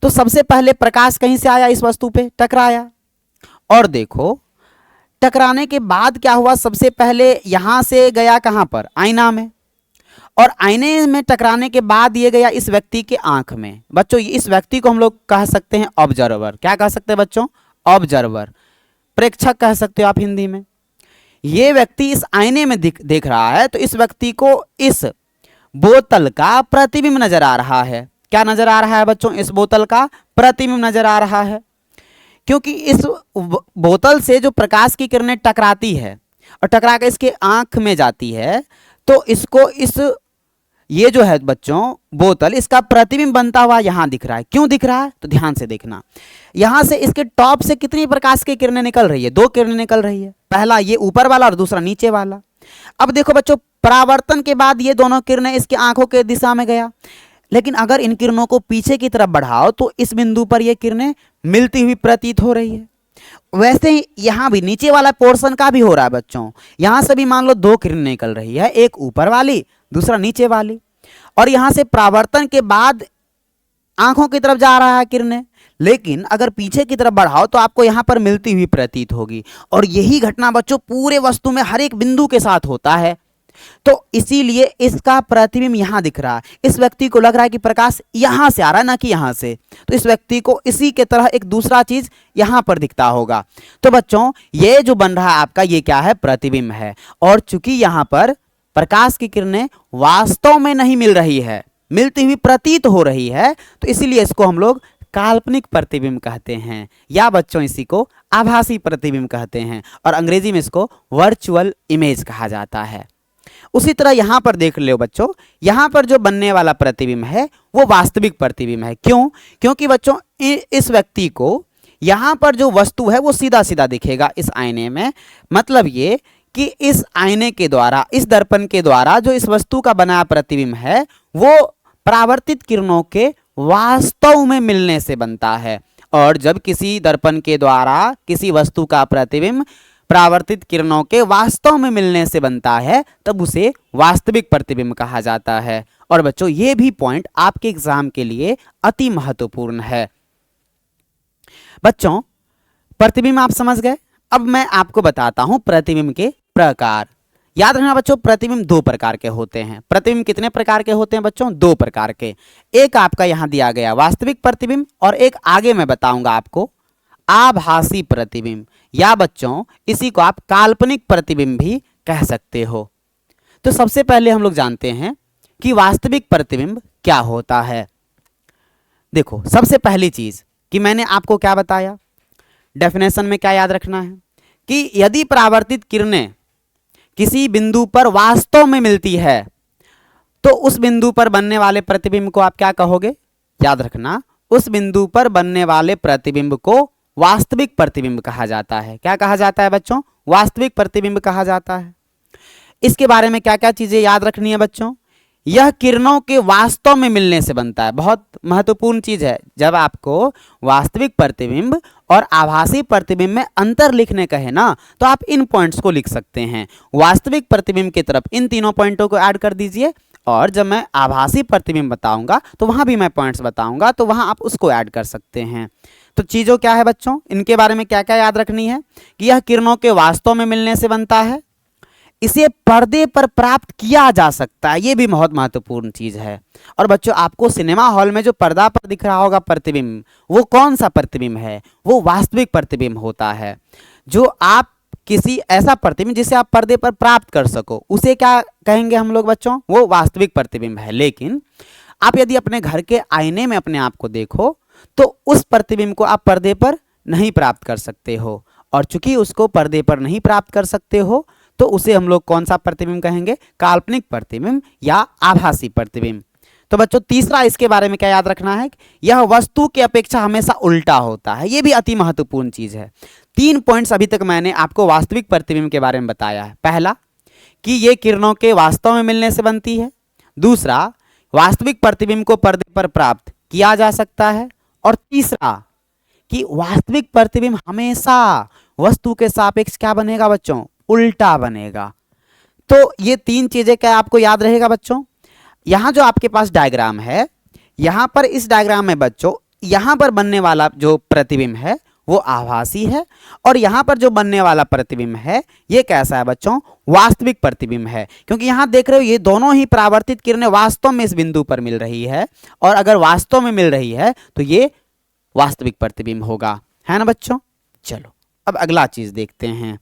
तो सबसे पहले प्रकाश कहीं से आया, इस वस्तु पे टकराया, और देखो टकराने के बाद क्या हुआ, सबसे पहले यहां से गया कहां पर, आईना में, और आईने में टकराने के बाद ये गया इस व्यक्ति के आंख में। बच्चों इस व्यक्ति को हम लोग कह सकते हैं ऑब्जर्वर। क्या कह सकते हैं बच्चों, ऑब्जर्वर, प्रेक्षक कह सकते हो आप हिंदी में। ये व्यक्ति इस आईने में देख रहा है तो इस व्यक्ति को इस बोतल का प्रतिबिंब नजर आ रहा है। क्या नजर आ रहा है बच्चों, इस बोतल का प्रतिबिंब नजर आ रहा है, क्योंकि इस बोतल से जो प्रकाश की किरणें टकराती है और टकरा कर इसके आंख में जाती है तो इसको इस ये जो है बच्चों बोतल, इसका प्रतिबिंब बनता हुआ यहां दिख रहा है। क्यों दिख रहा है, तो ध्यान से देखना, यहां से इसके टॉप से कितनी प्रकाश की किरणें निकल रही है, दो किरणें निकल रही है, पहला ये ऊपर वाला और दूसरा नीचे वाला। अब देखो बच्चों परावर्तन के बाद ये दोनों किरणें इसकी आंखों के दिशा में गया, लेकिन अगर इन किरणों को पीछे की तरफ बढ़ाओ तो इस बिंदु पर ये किरणें मिलती हुई प्रतीत हो रही है। वैसे ही यहां भी नीचे वाला पोर्शन का भी हो रहा है बच्चों। यहां से भी मान लो दो किरणें निकल रही है, एक ऊपर वाली दूसरा नीचे वाली, और यहां से परावर्तन के बाद आंखों की तरफ जा रहा है किरणें, लेकिन अगर पीछे की तरफ बढ़ाओ तो आपको यहां पर मिलती हुई प्रतीत होगी। और यही घटना बच्चों पूरे वस्तु में हर एक बिंदु के साथ होता है। तो इसीलिए इसका प्रतिबिंब यहां दिख रहा है। इस व्यक्ति को लग रहा है कि प्रकाश यहां से आ रहा है, ना कि यहां से, तो इस व्यक्ति को इसी के तरह एक दूसरा चीज यहां पर दिखता होगा। तो बच्चों ये जो बन रहा है आपका, ये क्या है? प्रतिबिंब है। और चूंकि यहां पर प्रकाश की किरणें वास्तव में नहीं मिल रही है, मिलती हुई प्रतीत हो रही है, तो इसीलिए इसको हम लोग काल्पनिक प्रतिबिंब कहते हैं, या बच्चों इसी को आभासी प्रतिबिंब कहते हैं, और अंग्रेजी में इसको वर्चुअल इमेज कहा जाता है। उसी तरह यहां पर देख लो बच्चों, यहां पर जो बनने वाला प्रतिबिंब है वो वास्तविक प्रतिबिंब है। क्यों? क्योंकि बच्चों इस व्यक्ति को यहां पर जो वस्तु है वो सीधा सीधा दिखेगा इस आईने में। मतलब ये कि इस आईने के द्वारा, इस दर्पण के द्वारा जो इस वस्तु का बना प्रतिबिंब है वो परावर्तित किरणों के वास्तव में मिलने से बनता है। और जब किसी दर्पण के द्वारा किसी वस्तु का प्रतिबिंब परावर्तित किरणों के वास्तव में मिलने से बनता है, तब उसे वास्तविक प्रतिबिंब कहा जाता है। और बच्चों ये भी पॉइंट आपके एग्जाम के लिए अति महत्वपूर्ण है। बच्चों प्रतिबिंब आप समझ गए। अब मैं आपको बताता हूं प्रतिबिंब के प्रकार। याद रखना बच्चों, प्रतिबिंब दो प्रकार के होते हैं। प्रतिबिंब कितने प्रकार के होते हैं बच्चों? दो प्रकार के। एक आपका यहां दिया गया वास्तविक प्रतिबिंब, और एक आगे मैं बताऊंगा आपको आभासी प्रतिबिंब, या बच्चों इसी को आप काल्पनिक प्रतिबिंब भी कह सकते हो। तो सबसे पहले हम लोग जानते हैं कि वास्तविक प्रतिबिंब क्या होता है। देखो सबसे पहली चीज कि मैंने आपको क्या बताया, डेफिनेशन में क्या याद रखना है कि यदि परावर्तित किरणें किसी बिंदु पर वास्तव में मिलती है तो उस बिंदु पर बनने वाले प्रतिबिंब को आप क्या कहोगे? याद रखना, उस बिंदु पर बनने वाले प्रतिबिंब को वास्तविक प्रतिबिंब कहा जाता है। क्या कहा जाता है बच्चों? वास्तविक प्रतिबिंब कहा जाता है। इसके बारे में क्या क्या चीजें याद रखनी है बच्चों? यह किरणों के वास्तव में मिलने से बनता है। बहुत महत्वपूर्ण चीज है। जब आपको वास्तविक प्रतिबिंब और आभासी प्रतिबिंब में अंतर लिखने कहे ना, तो आप इन पॉइंट्स को लिख सकते हैं। वास्तविक प्रतिबिंब की तरफ इन तीनों पॉइंटों को ऐड कर दीजिए, और जब मैं आभासी प्रतिबिंब बताऊंगा तो वहां भी मैं पॉइंट्स बताऊंगा, तो वहां आप उसको ऐड कर सकते हैं। तो चीजों क्या है बच्चों, इनके बारे में क्या क्या याद रखनी है कि यह किरणों के वास्तव में मिलने से बनता है, इसे पर्दे पर प्राप्त किया जा सकता है, यह भी बहुत महत्वपूर्ण चीज है। और बच्चों आपको सिनेमा हॉल में जो पर्दा पर दिख रहा होगा प्रतिबिंब, वो कौन सा प्रतिबिंब है? वो वास्तविक प्रतिबिंब होता है। जो आप किसी ऐसा प्रतिबिंब जिसे आप पर्दे पर प्राप्त कर सको, उसे क्या कहेंगे हम लोग बच्चों? वो वास्तविक प्रतिबिंब है। लेकिन आप यदि अपने घर के आईने में अपने आप को देखो तो उस प्रतिबिंब को आप पर्दे पर नहीं प्राप्त कर सकते हो, और चूंकि उसको पर्दे पर नहीं प्राप्त कर सकते हो तो उसे हम लोग कौन सा प्रतिबिंब कहेंगे? काल्पनिक प्रतिबिंब या आभासी प्रतिबिंब। तो बच्चों तीसरा इसके बारे में क्या याद रखना है? यह वस्तु की अपेक्षा हमेशा उल्टा होता है। यह भी अति महत्वपूर्ण चीज है। 3 पॉइंट्स अभी तक मैंने आपको वास्तविक प्रतिबिंब के बारे में बताया है। पहला कि यह किरणों के वास्तव में मिलने से बनती है। दूसरा, वास्तविक प्रतिबिंब को पर्दे पर प्राप्त किया जा सकता है। और तीसरा कि वास्तविक प्रतिबिंब हमेशा वस्तु के सापेक्ष क्या बनेगा बच्चों? उल्टा बनेगा। तो ये 3 चीजें क्या आपको याद रहेगा बच्चों? यहां जो आपके पास डायग्राम है, यहां पर इस डायग्राम में बच्चों यहां पर बनने वाला जो प्रतिबिंब है वो आभासी है, और यहां पर जो बनने वाला प्रतिबिंब है ये कैसा है बच्चों? वास्तविक प्रतिबिंब है। क्योंकि यहां देख रहे हो ये दोनों ही परावर्तित किरणें वास्तव में इस बिंदु पर मिल रही है, और अगर वास्तव में मिल रही है तो ये वास्तविक प्रतिबिंब होगा, है ना बच्चों? चलो अब अगला चीज देखते हैं।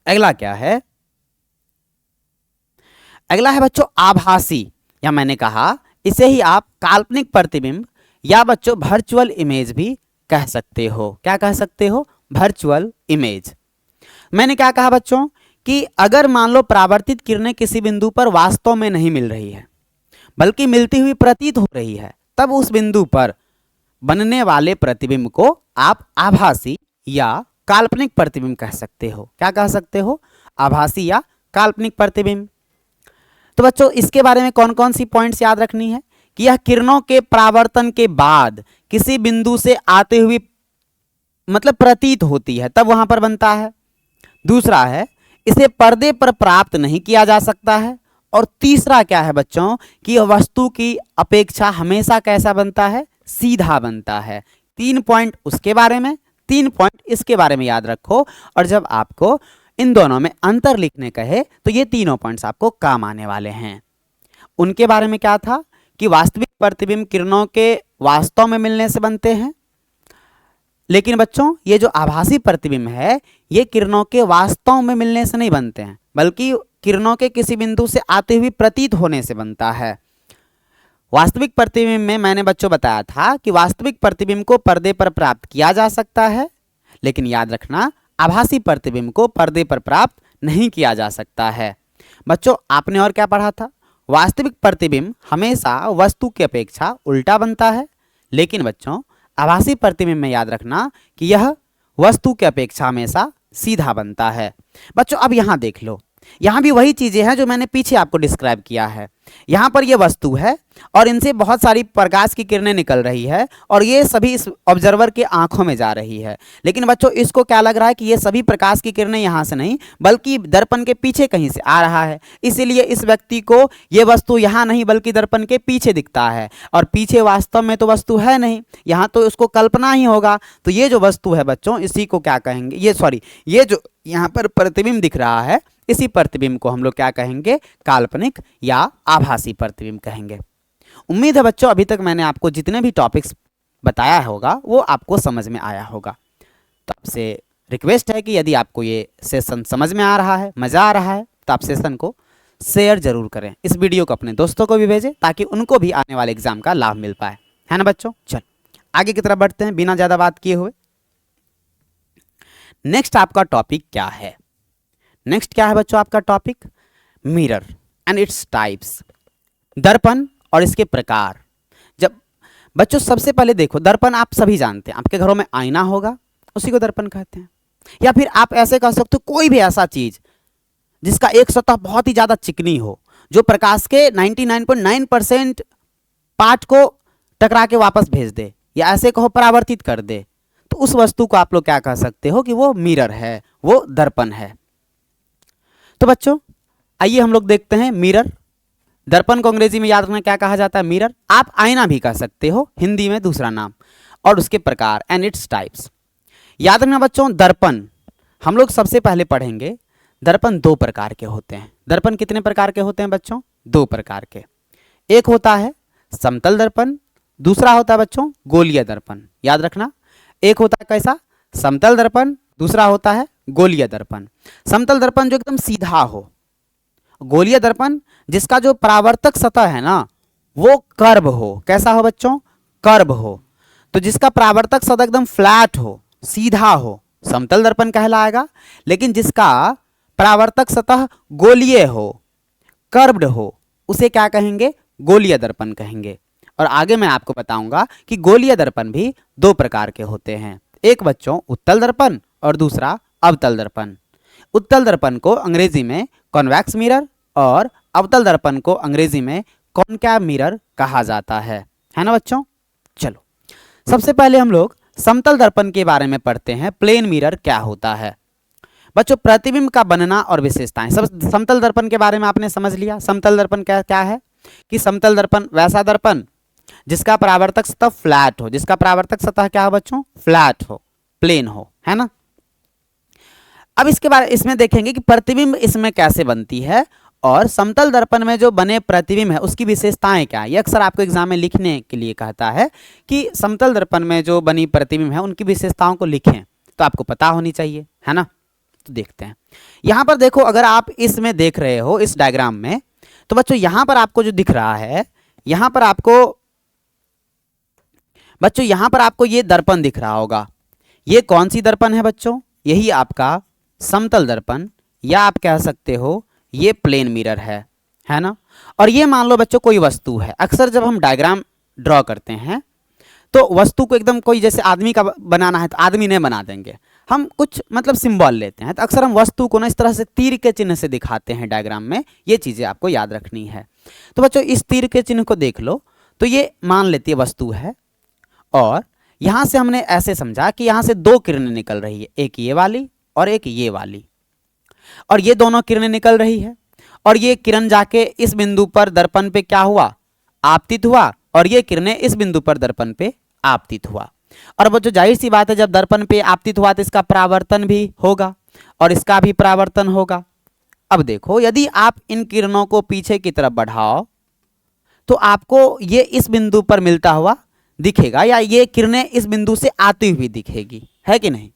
अगला क्या है? अगला है बच्चों आभासी, या मैंने कहा इसे ही आप काल्पनिक प्रतिबिंब या बच्चों वर्चुअल इमेज भी कह सकते हो। क्या कह सकते हो? Virtual image. मैंने क्या कहा बच्चों कि अगर मान लो परावर्तित किरणें किसी बिंदु पर वास्तव में नहीं मिल रही है बल्कि मिलती हुई प्रतीत हो रही है, तब उस बिंदु पर बनने वाले प्रतिबिंब को आप आभासी या काल्पनिक प्रतिबिंब कह सकते हो। क्या कह सकते हो? आभासी या काल्पनिक प्रतिबिंब। तो बच्चों इसके बारे में कौन कौन सी पॉइंट्स याद रखनी है कि यह किरणों के परावर्तन के बाद किसी बिंदु से आते हुए मतलब प्रतीत होती है, तब वहां पर बनता है। दूसरा है इसे पर्दे पर प्राप्त नहीं किया जा सकता है, और तीसरा क्या है बच्चों कि वस्तु की अपेक्षा हमेशा कैसा बनता है, सीधा बनता है। 3 पॉइंट उसके बारे में, 3 पॉइंट इसके बारे में याद रखो, और जब आपको इन दोनों में अंतर लिखने कहे तो ये तीनों पॉइंट्स आपको काम आने वाले हैं। उनके बारे में क्या था कि वास्तविक प्रतिबिंब किरणों के वास्तव में मिलने से बनते हैं, लेकिन बच्चों ये जो आभासी प्रतिबिंब है ये किरणों के वास्तव में मिलने से नहीं बनते हैं, बल्कि किरणों के किसी बिंदु से आते हुए प्रतीत होने से बनता है। वास्तविक प्रतिबिंब में मैंने बच्चों बताया था कि वास्तविक प्रतिबिंब को पर्दे पर प्राप्त किया जा सकता है, लेकिन याद रखना आभासी प्रतिबिंब को पर्दे पर प्राप्त नहीं किया जा सकता है। बच्चों आपने और क्या पढ़ा था, वास्तविक प्रतिबिंब हमेशा वस्तु की अपेक्षा उल्टा बनता है, लेकिन बच्चों आभासी प्रतिबिंब में याद रखना कि यह वस्तु की अपेक्षा हमेशा सीधा बनता है। बच्चों अब यहां देख लो, यहां भी वही चीजें हैं जो मैंने पीछे आपको डिस्क्राइब किया है। यहां पर यह वस्तु है और इनसे बहुत सारी प्रकाश की किरणें निकल रही है और ये सभी इस ऑब्जर्वर के आंखों में जा रही है, लेकिन बच्चों इसको क्या लग रहा है कि ये सभी प्रकाश की किरणें यहां से नहीं बल्कि दर्पण के पीछे कहीं से आ रहा है, इसीलिए इस व्यक्ति को ये वस्तु यहां नहीं बल्कि दर्पण के पीछे दिखता है, और पीछे वास्तव में तो वस्तु है नहीं, यहाँ तो उसको कल्पना ही होगा। तो ये जो वस्तु है बच्चों इसी को क्या कहेंगे, ये जो यहाँ पर प्रतिबिंब दिख रहा है इसी प्रतिबिंब को हम लोग क्या कहेंगे, काल्पनिक या आभासी प्रतिबिंब कहेंगे। उम्मीद है बच्चों अभी तक मैंने आपको जितने भी टॉपिक्स बताया होगा वो आपको समझ में आया होगा। तो आपसे रिक्वेस्ट है कि यदि आपको ये सेशन समझ में आ रहा है, मज़ा आ रहा है, तो आप सेशन को शेयर जरूर करें, इस वीडियो को अपने दोस्तों को भी भेजें ताकि उनको भी आने वाले एग्जाम का लाभ मिल पाए, है ना बच्चों। चल आगे की तरफ बढ़ते हैं बिना ज़्यादा बात किए हुए। नेक्स्ट आपका टॉपिक क्या है, नेक्स्ट क्या है बच्चों आपका topic, mirror and its types, दर्पण और इसके प्रकार। जब बच्चों सबसे पहले देखो, दर्पण आप सभी जानते हैं, आपके घरों में आईना होगा उसी को दर्पण कहते हैं, या फिर आप ऐसे कह सकते हो कोई भी ऐसा चीज जिसका एक सतह बहुत ही ज्यादा चिकनी हो, जो प्रकाश के 99.9% पार्ट को टकरा के वापस भेज दे, या ऐसे कहो परावर्तित कर दे, तो उस वस्तु को आप लोग क्या कह सकते हो कि वो मिरर है, वो दर्पण है। तो बच्चों आइए हम लोग देखते हैं मिरर। दर्पण को अंग्रेजी में याद रखना क्या कहा जाता है, मिरर। आप आईना भी कह सकते हो हिंदी में दूसरा नाम, और उसके प्रकार एंड इट्स टाइप्स। याद रखना बच्चों, दर्पण हम लोग सबसे पहले पढ़ेंगे, दर्पण 2 प्रकार के होते हैं। दर्पण कितने प्रकार के होते हैं बच्चों, 2 प्रकार के। एक होता है समतल दर्पण, दूसरा होता है बच्चों गोलीय दर्पण। याद रखना, एक होता है कैसा, समतल दर्पण, दूसरा होता है गोलीय दर्पण। समतल दर्पण जो एकदम सीधा हो, गोलीय दर्पण जिसका जो परावर्तक सतह है ना वो कर्व हो। कैसा हो बच्चों, कर्व हो। तो जिसका परावर्तक सतह एकदम फ्लैट हो, सीधा हो, समतल दर्पण कहलाएगा। लेकिन जिसका परावर्तक सतह गोलीय हो, कर्व्ड हो, उसे क्या कहेंगे, गोलीय दर्पण कहेंगे। और आगे मैं आपको बताऊंगा कि गोलीय दर्पण भी 2 प्रकार के होते हैं। एक बच्चों उत्तल दर्पण और दूसरा अवतल दर्पण। उत्तल दर्पण को अंग्रेजी में कॉन्वेक्स मिरर और अवतल दर्पण को अंग्रेजी में कॉनकैव मिरर कहा जाता है ना बच्चों। चलो सबसे पहले हम लोग समतल दर्पण के बारे में पढ़ते हैं, प्लेन मिरर क्या होता है। बच्चों प्रतिबिंब का बनना और विशेषताएं, सब समतल दर्पण के बारे में आपने समझ लिया। समतल दर्पण क्या है कि समतल दर्पण वैसा दर्पण जिसका परावर्तक सतह फ्लैट हो, जिसका परावर्तक सतह क्या हो बच्चों, फ्लैट हो, प्लेन हो, है ना। अब इसके बारे इसमें देखेंगे कि प्रतिबिंब इसमें कैसे बनती है और समतल दर्पण में जो बने प्रतिबिंब है उसकी विशेषताएं क्या है। ये अक्सर आपको एग्जाम में लिखने के लिए कहता है कि समतल दर्पण में जो बनी प्रतिबिंब है उनकी विशेषताओं को लिखें, तो आपको पता होनी चाहिए, है ना। तो देखते हैं, यहां पर देखो, अगर आप इसमें देख रहे हो इस डायग्राम में, तो बच्चों यहां पर आपको जो दिख रहा है, यहां पर आपको ये दर्पण दिख रहा होगा। ये कौन सी दर्पण है बच्चों, यही आपका समतल दर्पण, या आप कह सकते हो ये प्लेन मिरर है ना। और ये मान लो बच्चों कोई वस्तु है। अक्सर जब हम डायग्राम ड्रॉ करते हैं तो वस्तु को एकदम कोई जैसे आदमी का बनाना है तो आदमी नहीं बना देंगे, हम कुछ मतलब सिंबल लेते हैं। तो अक्सर हम वस्तु को ना इस तरह से तीर के चिन्ह से दिखाते हैं डायग्राम में। ये चीज़ें आपको याद रखनी है। तो बच्चों इस तीर के चिन्ह को देख लो, तो ये मान लेती है वस्तु है, और यहाँ से हमने ऐसे समझा कि यहाँ से 2 किरणें निकल रही है, एक ये वाली और एक ये वाली, और ये दोनों किरणें निकल रही है। और ये किरण जाके इस बिंदु पर दर्पण पे क्या हुआ, आपतित हुआ, और ये किरणें इस बिंदु पर दर्पण पे आपतित हुआ। और बच्चों जाहिर सी बात है, जब दर्पण पे आपतित हुआ तो इसका परावर्तन भी होगा और इसका भी परावर्तन होगा। अब देखो, यदि आप इन किरणों को पीछे की तरफ बढ़ाओ तो आपको ये इस बिंदु पर मिलता हुआ दिखेगा, या ये किरणें इस बिंदु से आती हुई दिखेगी, है कि नहीं।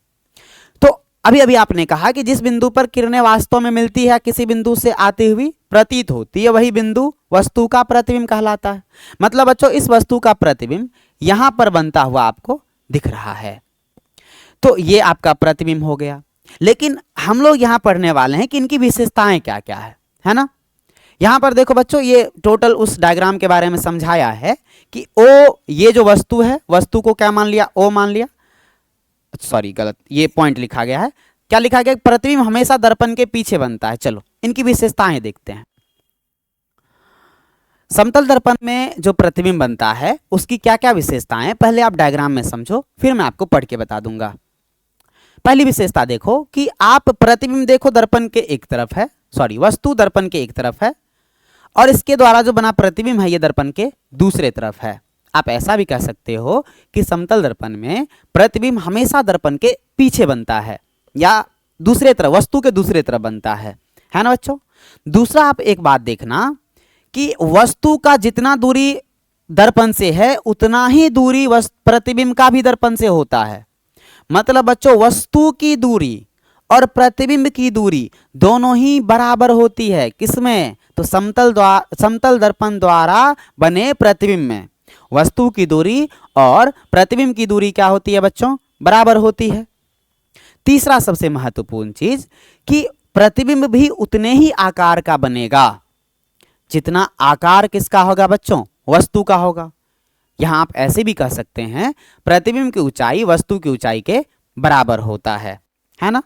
तो अभी अभी आपने कहा कि जिस बिंदु पर किरणें वास्तव में मिलती है, किसी बिंदु से आती हुई प्रतीत होती है, वही बिंदु वस्तु का प्रतिबिंब कहलाता है। मतलब बच्चों, इस वस्तु का प्रतिबिंब यहां पर बनता हुआ आपको दिख रहा है, तो ये आपका प्रतिबिंब हो गया। लेकिन हम लोग यहां पढ़ने वाले हैं कि इनकी विशेषताएं क्या क्या है ना। यहां पर देखो बच्चों, ये टोटल उस डायग्राम के बारे में समझाया है कि ओ, ये जो वस्तु है, वस्तु को क्या मान लिया, ओ मान लिया, सॉरी गलत, ये पॉइंट लिखा गया है, क्या लिखा गया, प्रतिबिंब हमेशा दर्पण के पीछे बनता है। चलो इनकी विशेषताएं देखते हैं। समतल दर्पण में जो प्रतिबिंब बनता है उसकी क्या क्या विशेषताएं, पहले आप डायग्राम में समझो, फिर मैं आपको पढ़ के बता दूंगा। पहली विशेषता देखो कि आप प्रतिबिंब देखो दर्पण के एक तरफ है, सॉरी वस्तु दर्पण के एक तरफ है, और इसके द्वारा जो बना प्रतिबिंब है ये दर्पण के दूसरे तरफ है। आप ऐसा भी कह सकते हो कि समतल दर्पण में प्रतिबिंब हमेशा दर्पण के पीछे बनता है, या दूसरे तरफ, वस्तु के दूसरे तरफ बनता है ना बच्चों। दूसरा, आप एक बात देखना कि वस्तु का जितना दूरी दर्पण से है उतना ही दूरी प्रतिबिंब का भी दर्पण से होता है। मतलब बच्चों, वस्तु की दूरी और प्रतिबिंब की दूरी दोनों ही बराबर होती है, किसमें, तो समतल दर्पण द्वारा बने प्रतिबिंब में वस्तु की दूरी और प्रतिबिंब की दूरी क्या होती है बच्चों, बराबर होती है। तीसरा सबसे महत्वपूर्ण चीज कि प्रतिबिंब भी उतने ही आकार का बनेगा जितना आकार किसका होगा बच्चों, वस्तु का होगा। यहां आप ऐसे भी कह सकते हैं प्रतिबिंब की ऊंचाई वस्तु की ऊंचाई के बराबर होता है ना।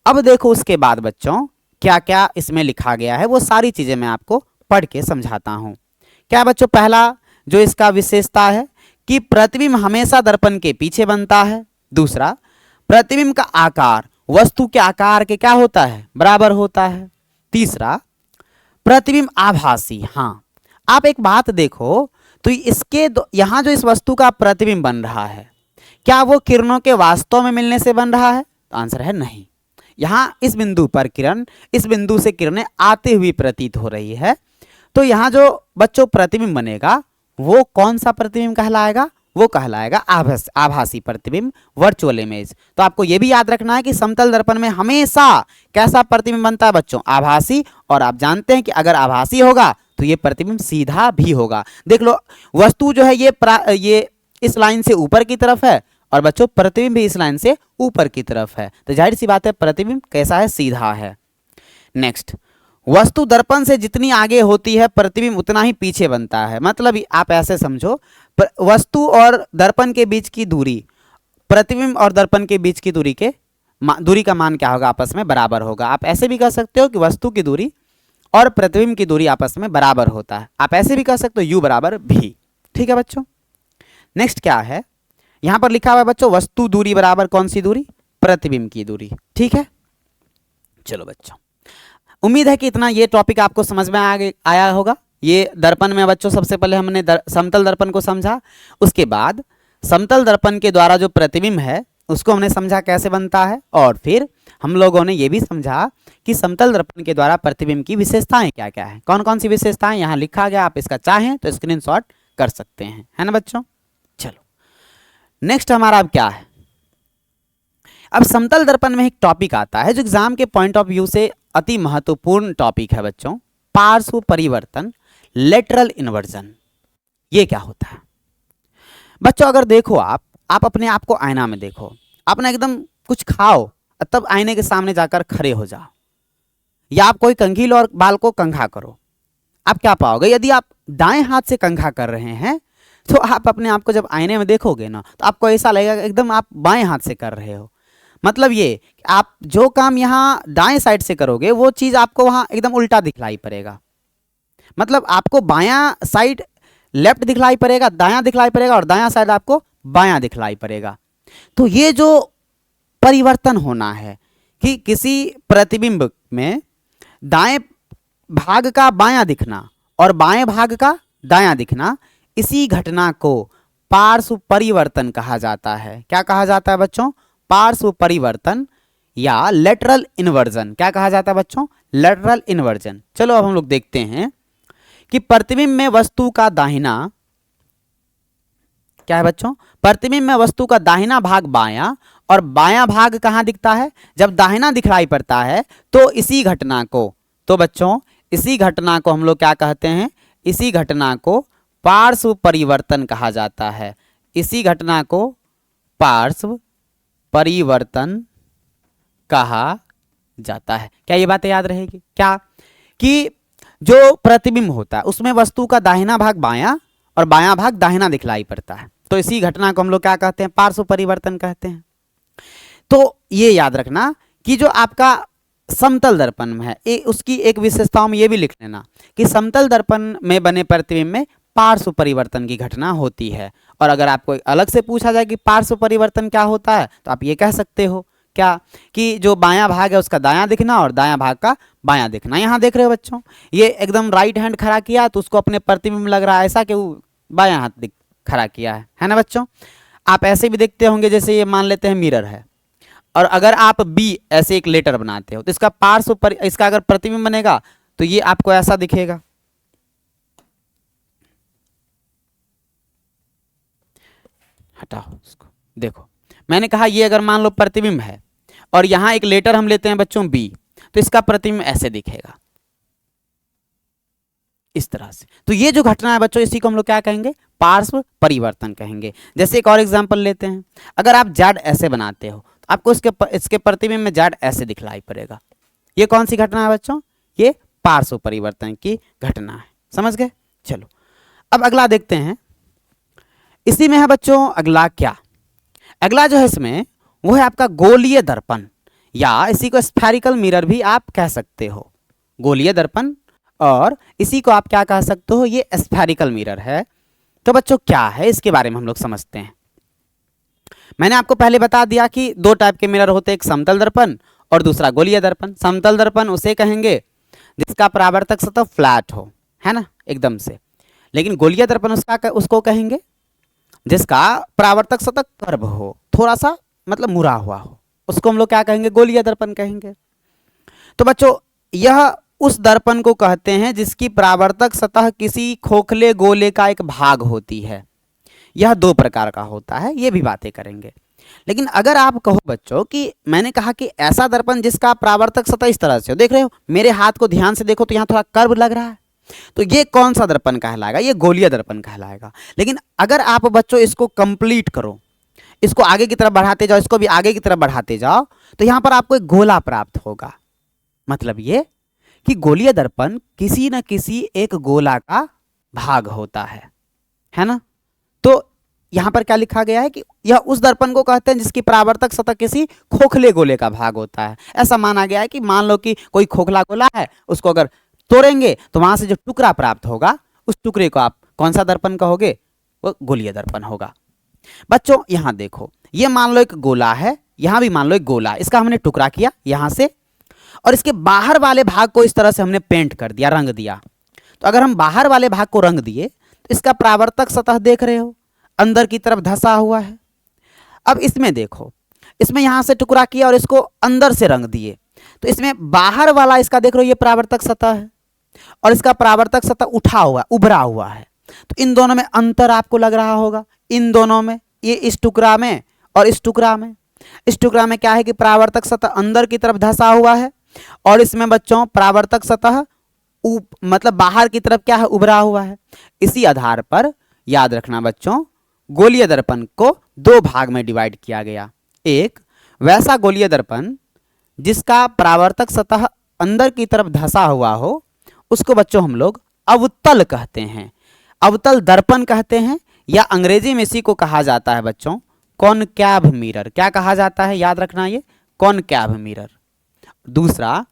अब देखो उसके बाद बच्चों क्या क्या इसमें लिखा गया है, वो सारी चीजें मैं आपको पढ़ के समझाता हूं। क्या बच्चों, पहला जो इसका विशेषता है कि प्रतिबिंब हमेशा दर्पण के पीछे बनता है। दूसरा, प्रतिबिंब का आकार वस्तु के आकार के क्या होता है, बराबर होता है। तीसरा, प्रतिबिंब आभासी। हाँ, आप एक बात देखो तो इसके यहां जो इस वस्तु का प्रतिबिंब बन रहा है, क्या वो किरणों के वास्तव में मिलने से बन रहा है, तो आंसर है नहीं। यहां इस बिंदु पर किरण, इस बिंदु से किरणें आते हुए प्रतीत हो रही है, तो यहां जो बच्चों प्रतिबिंब बनेगा वो कौन सा प्रतिबिंब कहलाएगा, वो कहलाएगा आभासी प्रतिबिंब, वर्चुअल इमेज। तो आपको यह भी याद रखना है कि समतल दर्पण में हमेशा कैसा प्रतिबिंब बनता है बच्चों, आभासी। और आप जानते हैं कि अगर आभासी होगा तो ये प्रतिबिंब सीधा भी होगा। देख लो, वस्तु जो है ये इस लाइन से ऊपर की तरफ है, और बच्चों प्रतिबिंब भी इस लाइन से ऊपर की तरफ है, तो जाहिर सी बात है प्रतिबिंब कैसा है, सीधा है। नेक्स्ट, वस्तु दर्पण से जितनी आगे होती है प्रतिबिंब उतना ही पीछे बनता है। मतलब आप ऐसे समझो, वस्तु और दर्पण के बीच की दूरी प्रतिबिंब और दर्पण के बीच की दूरी का मान क्या होगा, आपस में बराबर होगा। आप ऐसे भी कह सकते हो कि वस्तु की दूरी और प्रतिबिंब की दूरी आपस में बराबर होता है। आप ऐसे भी कह सकते हो U बराबर V। ठीक है बच्चों। नेक्स्ट क्या है, यहां पर लिखा हुआ है बच्चों वस्तु दूरी बराबर कौन सी दूरी, प्रतिबिंब की दूरी। ठीक है, चलो बच्चों, उम्मीद है कि इतना ये टॉपिक आपको समझ में आया होगा। ये दर्पण में बच्चों सबसे पहले हमने समतल दर्पण को समझा, उसके बाद समतल दर्पण के द्वारा जो प्रतिबिंब है उसको हमने समझा कैसे बनता है, और फिर हम लोगों ने ये भी समझा कि समतल दर्पण के द्वारा प्रतिबिंब की विशेषताएं क्या क्या है। कौन कौन सी विशेषताएं यहाँ लिखा गया, आप इसका चाहें तो स्क्रीनशॉट कर सकते हैं, है ना बच्चों। चलो नेक्स्ट हमारा अब क्या है, अब समतल दर्पण में एक टॉपिक आता है जो एग्जाम के पॉइंट ऑफ व्यू से अति महत्वपूर्ण टॉपिक है बच्चों, पार्श्व परिवर्तन, लेटरल इन्वर्जन। ये क्या होता है बच्चों, अगर देखो आप अपने आप को आईना में देखो, अपना एकदम कुछ खाओ तब आईने के सामने जाकर खड़े हो जाओ, या आप कोई कंघी लो और बाल को कंघा करो, आप क्या पाओगे, यदि आप दाएं हाथ से कंघा कर रहे हैं तो आप अपने आप को जब आईने में देखोगे ना तो आपको ऐसा लगेगा कि एकदम आप बाएं हाथ से कर रहे हो। मतलब ये आप जो काम यहाँ दाएं साइड से करोगे वो चीज आपको वहां एकदम उल्टा दिखलाई पड़ेगा। मतलब आपको बायां साइड लेफ्ट दिखलाई पड़ेगा, दायां दिखलाई पड़ेगा, और दायां साइड आपको बायां दिखलाई पड़ेगा। तो ये जो परिवर्तन होना है कि किसी प्रतिबिंब में दाएं भाग का बायां दिखना और बाएं भाग का दायां दिखना, इसी घटना को पार्श्व परिवर्तन कहा जाता है। क्या कहा जाता है बच्चों? पार्श्व परिवर्तन या लेटरल इन्वर्जन। क्या कहा जाता है बच्चों? Lateral inversion. चलो अब हम लोग देखते हैं कि प्रतिबिंब में वस्तु का दाहिना, क्या है बच्चों? प्रतिबिंब में वस्तु का दाहिना भाग बायां और बायां भाग कहां दिखता है? जब दाहिना दिखाई पड़ता है तो इसी घटना को, तो बच्चों इसी घटना को हम लोग क्या कहते हैं? इसी घटना को पार्श्व परिवर्तन कहा जाता है। इसी घटना को पार्श्व परिवर्तन कहा जाता है। क्या ये बातें याद रहेगी? क्या कि जो प्रतिबिंब होता है उसमें वस्तु का दाहिना भाग बायां और बायां भाग दाहिना दिखलाई पड़ता है, तो इसी घटना को हम लोग क्या कहते हैं? पार्श्व परिवर्तन कहते हैं। तो ये याद रखना कि जो आपका समतल दर्पण में है, उसकी एक विशेषताओं में ये भी लिख लेना कि समतल दर्पण में बने प्रतिबिंब में पार्श्व परिवर्तन की घटना होती है। और अगर आपको अलग से पूछा जाए कि पार्श्व परिवर्तन क्या होता है, तो आप ये कह सकते हो क्या कि जो बायां भाग है उसका दायां दिखना और दायां भाग का बायां दिखना। यहां देख रहे हो बच्चों, ये एकदम राइट हैंड खड़ा किया तो उसको अपने प्रतिबिंब लग रहा है ऐसा कि वो बायां हाथ खड़ा किया है ना बच्चों? आप ऐसे भी देखते होंगे, जैसे ये मान लेते हैं मिरर है, और अगर आप बी ऐसे एक लेटर बनाते हो तो इसका पार्श्व पर इसका अगर प्रतिबिंब बनेगा तो ये आपको ऐसा दिखेगा। हटाओ इसको। देखो मैंने कहा ये अगर मान लो प्रतिबिंब है और यहां एक लेटर हम लेते हैं बच्चों बी, तो इसका प्रतिबिंब ऐसे दिखेगा इस तरह से। तो ये जो घटना है बच्चों, इसी को हम लोग क्या कहेंगे? पार्श्व परिवर्तन कहेंगे। जैसे एक और एग्जांपल लेते हैं, अगर आप जेड ऐसे बनाते हो तो आपको इसके प्रतिबिंब में जेड ऐसे दिखलाई पड़ेगा। ये कौन सी घटना है बच्चों? ये पार्श्व परिवर्तन की घटना है। समझ गए? चलो अब अगला देखते हैं। इसी में है बच्चों अगला क्या? अगला जो है इसमें वो है आपका गोलीय दर्पण, या इसी को स्फेरिकल मिरर भी आप कह सकते हो। गोलीय दर्पण और इसी को आप क्या कह सकते हो? ये स्फेरिकल मिरर है। तो बच्चों क्या है इसके बारे में हम लोग समझते हैं। मैंने आपको पहले बता दिया कि दो टाइप के मिरर होते हैं, एक समतल दर्पण और दूसरा गोलीय दर्पण। समतल दर्पण उसे कहेंगे जिसका परावर्तक सतह फ्लैट हो, है ना, एकदम से। लेकिन गोलीय दर्पण उसको कहेंगे जिसका परावर्तक सतह कर्व हो, थोड़ा सा मतलब मुड़ा हुआ हो, उसको हम लोग क्या कहेंगे? गोलीय दर्पण कहेंगे। तो बच्चों यह उस दर्पण को कहते हैं जिसकी परावर्तक सतह किसी खोखले गोले का एक भाग होती है। यह दो प्रकार का होता है, ये भी बातें करेंगे। लेकिन अगर आप कहो बच्चों कि मैंने कहा कि ऐसा दर्पण जिसका परावर्तक सतह इस तरह से हो, देख रहे हो मेरे हाथ को ध्यान से देखो तो यहाँ थोड़ा कर्व लग रहा है, तो ये कौन सा दर्पण कहलाएगा? ये गोलीय दर्पण कहलाएगा। लेकिन अगर आप बच्चों इसको कंप्लीट करो, इसको आगे की तरफ बढ़ाते जाओ, इसको भी आगे की तरफ बढ़ाते जाओ, तो यहाँ पर आपको एक गोला प्राप्त होगा। मतलब ये कि गोलीय दर्पण किसी न किसी एक गोला का भाग होता है ना? तो यहां पर क्या लिखा गया है कि यह उस दर्पण को कहते हैं जिसकी परावर्तक सतह किसी खोखले गोले का भाग होता है। ऐसा माना गया है कि मान लो कि कोई खोखला गोला है, उसको अगर तोड़ेंगे तो वहां से जो टुकड़ा प्राप्त होगा उस टुकड़े को आप कौन सा दर्पण कहोगे? वो गोलीय दर्पण होगा। बच्चों यहां देखो, ये मान लो एक गोला है, यहां भी मान लो एक गोला, इसका हमने टुकड़ा किया यहां से, और इसके बाहर वाले भाग को इस तरह से हमने पेंट कर दिया, रंग दिया। तो अगर हम बाहर वाले भाग को रंग दिए तो इसका परावर्तक सतह देख रहे हो अंदर की तरफ धंसा हुआ है। अब इसमें देखो, इसमें यहां से टुकड़ा किया और इसको अंदर से रंग दिए, तो इसमें बाहर वाला इसका देख रहे हो ये परावर्तक सतह है और इसका परावर्तक सतह उठा हुआ, उभरा हुआ है। तो इन दोनों में अंतर आपको लग रहा होगा, इन दोनों में, ये इस टुकड़ा में और इस टुकड़ा में। इस टुकड़ा में क्या है कि परावर्तक सतह अंदर की तरफ धंसा हुआ है, और इसमें बच्चों परावर्तक सतह मतलब बाहर की तरफ क्या है? उभरा हुआ है। इसी आधार पर याद रखना बच्चों, गोलीय दर्पण को दो भाग में डिवाइड किया गया। एक वैसा गोलीय दर्पण जिसका परावर्तक सतह अंदर की तरफ धंसा हुआ हो, उसको बच्चों हम लोग अवतल कहते हैं, अवतल दर्पण कहते हैं, या अंग्रेजी में इसी को कहा जाता है बच्चों कॉनकैव मिरर। क्या कहा जाता है? याद रखना, ये कॉनकैव मिरर। दूसरा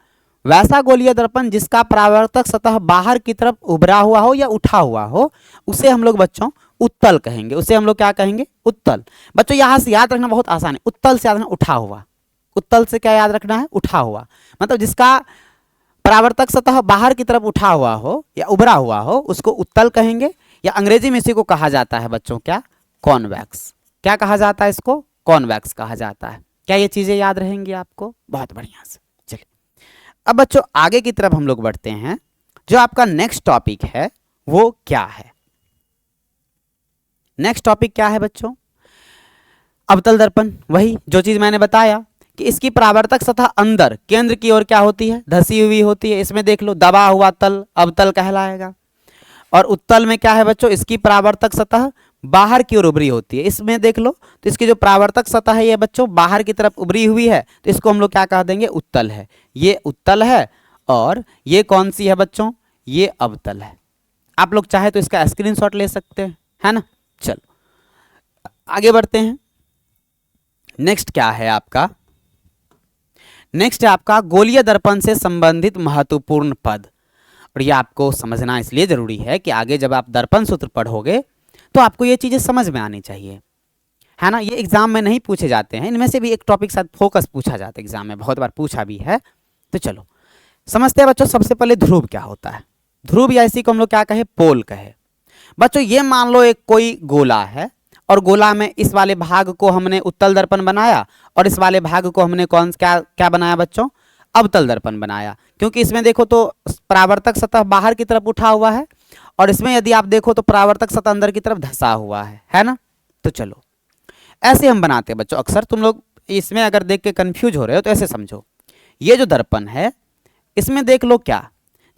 वैसा गोलीय दर्पण जिसका परावर्तक सतह बाहर की तरफ उभरा हुआ हो या उठा हुआ हो, उसे हम लोग बच्चों उत्तल कहेंगे। उसे हम लोग क्या कहेंगे? उत्तल। बच्चों यहां से याद रखना बहुत आसान है, उत्तल से याद रखना उठा हुआ। उत्तल से क्या याद रखना है? उठा हुआ। मतलब जिसका परावर्तक सतह बाहर की तरफ उठा हुआ हो या उभरा हुआ हो उसको उत्तल कहेंगे, या अंग्रेजी में इसी को कहा जाता है बच्चों क्या, कॉन्वेक्स। क्या कहा जाता है इसको, कॉन्वेक्स कहा जाता है। क्या ये चीजें याद रहेंगी आपको, बहुत बढ़िया से। चलिए अब बच्चों आगे की तरफ हम लोग बढ़ते हैं। जो आपका नेक्स्ट टॉपिक है वो क्या है, नेक्स्ट टॉपिक क्या है बच्चों, अवतल दर्पण। वही जो चीज मैंने बताया कि इसकी परावर्तक सतह अंदर केंद्र की ओर क्या होती है, धसी हुई होती है। इसमें देख लो दबा हुआ तल अवतल कहलाएगा। और उत्तल में क्या है बच्चों, इसकी परावर्तक सतह बाहर की ओर उभरी होती है। इसमें देख लो तो इसकी जो परावर्तक सतह है ये बच्चों बाहर की तरफ उभरी हुई है, तो इसको हम लोग क्या कह देंगे, उत्तल है। ये उत्तल है और ये कौन सी है बच्चों, ये अवतल है। आप लोग चाहे तो इसका स्क्रीनशॉट ले सकते हैं, है ना। चलो आगे बढ़ते हैं। नेक्स्ट क्या है आपका, नेक्स्ट है आपका गोलीय दर्पण से संबंधित महत्वपूर्ण पद। और ये आपको समझना इसलिए जरूरी है कि आगे जब आप दर्पण सूत्र पढ़ोगे तो आपको ये चीजें समझ में आनी चाहिए, है ना। ये एग्जाम में नहीं पूछे जाते हैं, इनमें से भी एक टॉपिक साथ फोकस पूछा जाता है, एग्जाम में बहुत बार पूछा भी है। तो चलो समझते हैं बच्चों। सबसे पहले ध्रुव क्या होता है, ध्रुव या इसी को हम लोग क्या कहे, पोल कहे। बच्चों ये मान लो एक कोई गोला है और गोला में इस वाले भाग को हमने उत्तल दर्पण बनाया और इस वाले भाग को हमने कौन क्या क्या बनाया बच्चों, अवतल दर्पण बनाया। क्योंकि इसमें देखो तो परावर्तक सतह बाहर की तरफ उठा हुआ है और इसमें यदि आप देखो तो परावर्तक सतह अंदर की तरफ धंसा हुआ है ना। तो चलो ऐसे हम बनाते हैं बच्चों। अक्सर तुम लोग इसमें अगर देख के कंफ्यूज हो रहे हो तो ऐसे समझो, ये जो दर्पण है इसमें देख लो क्या,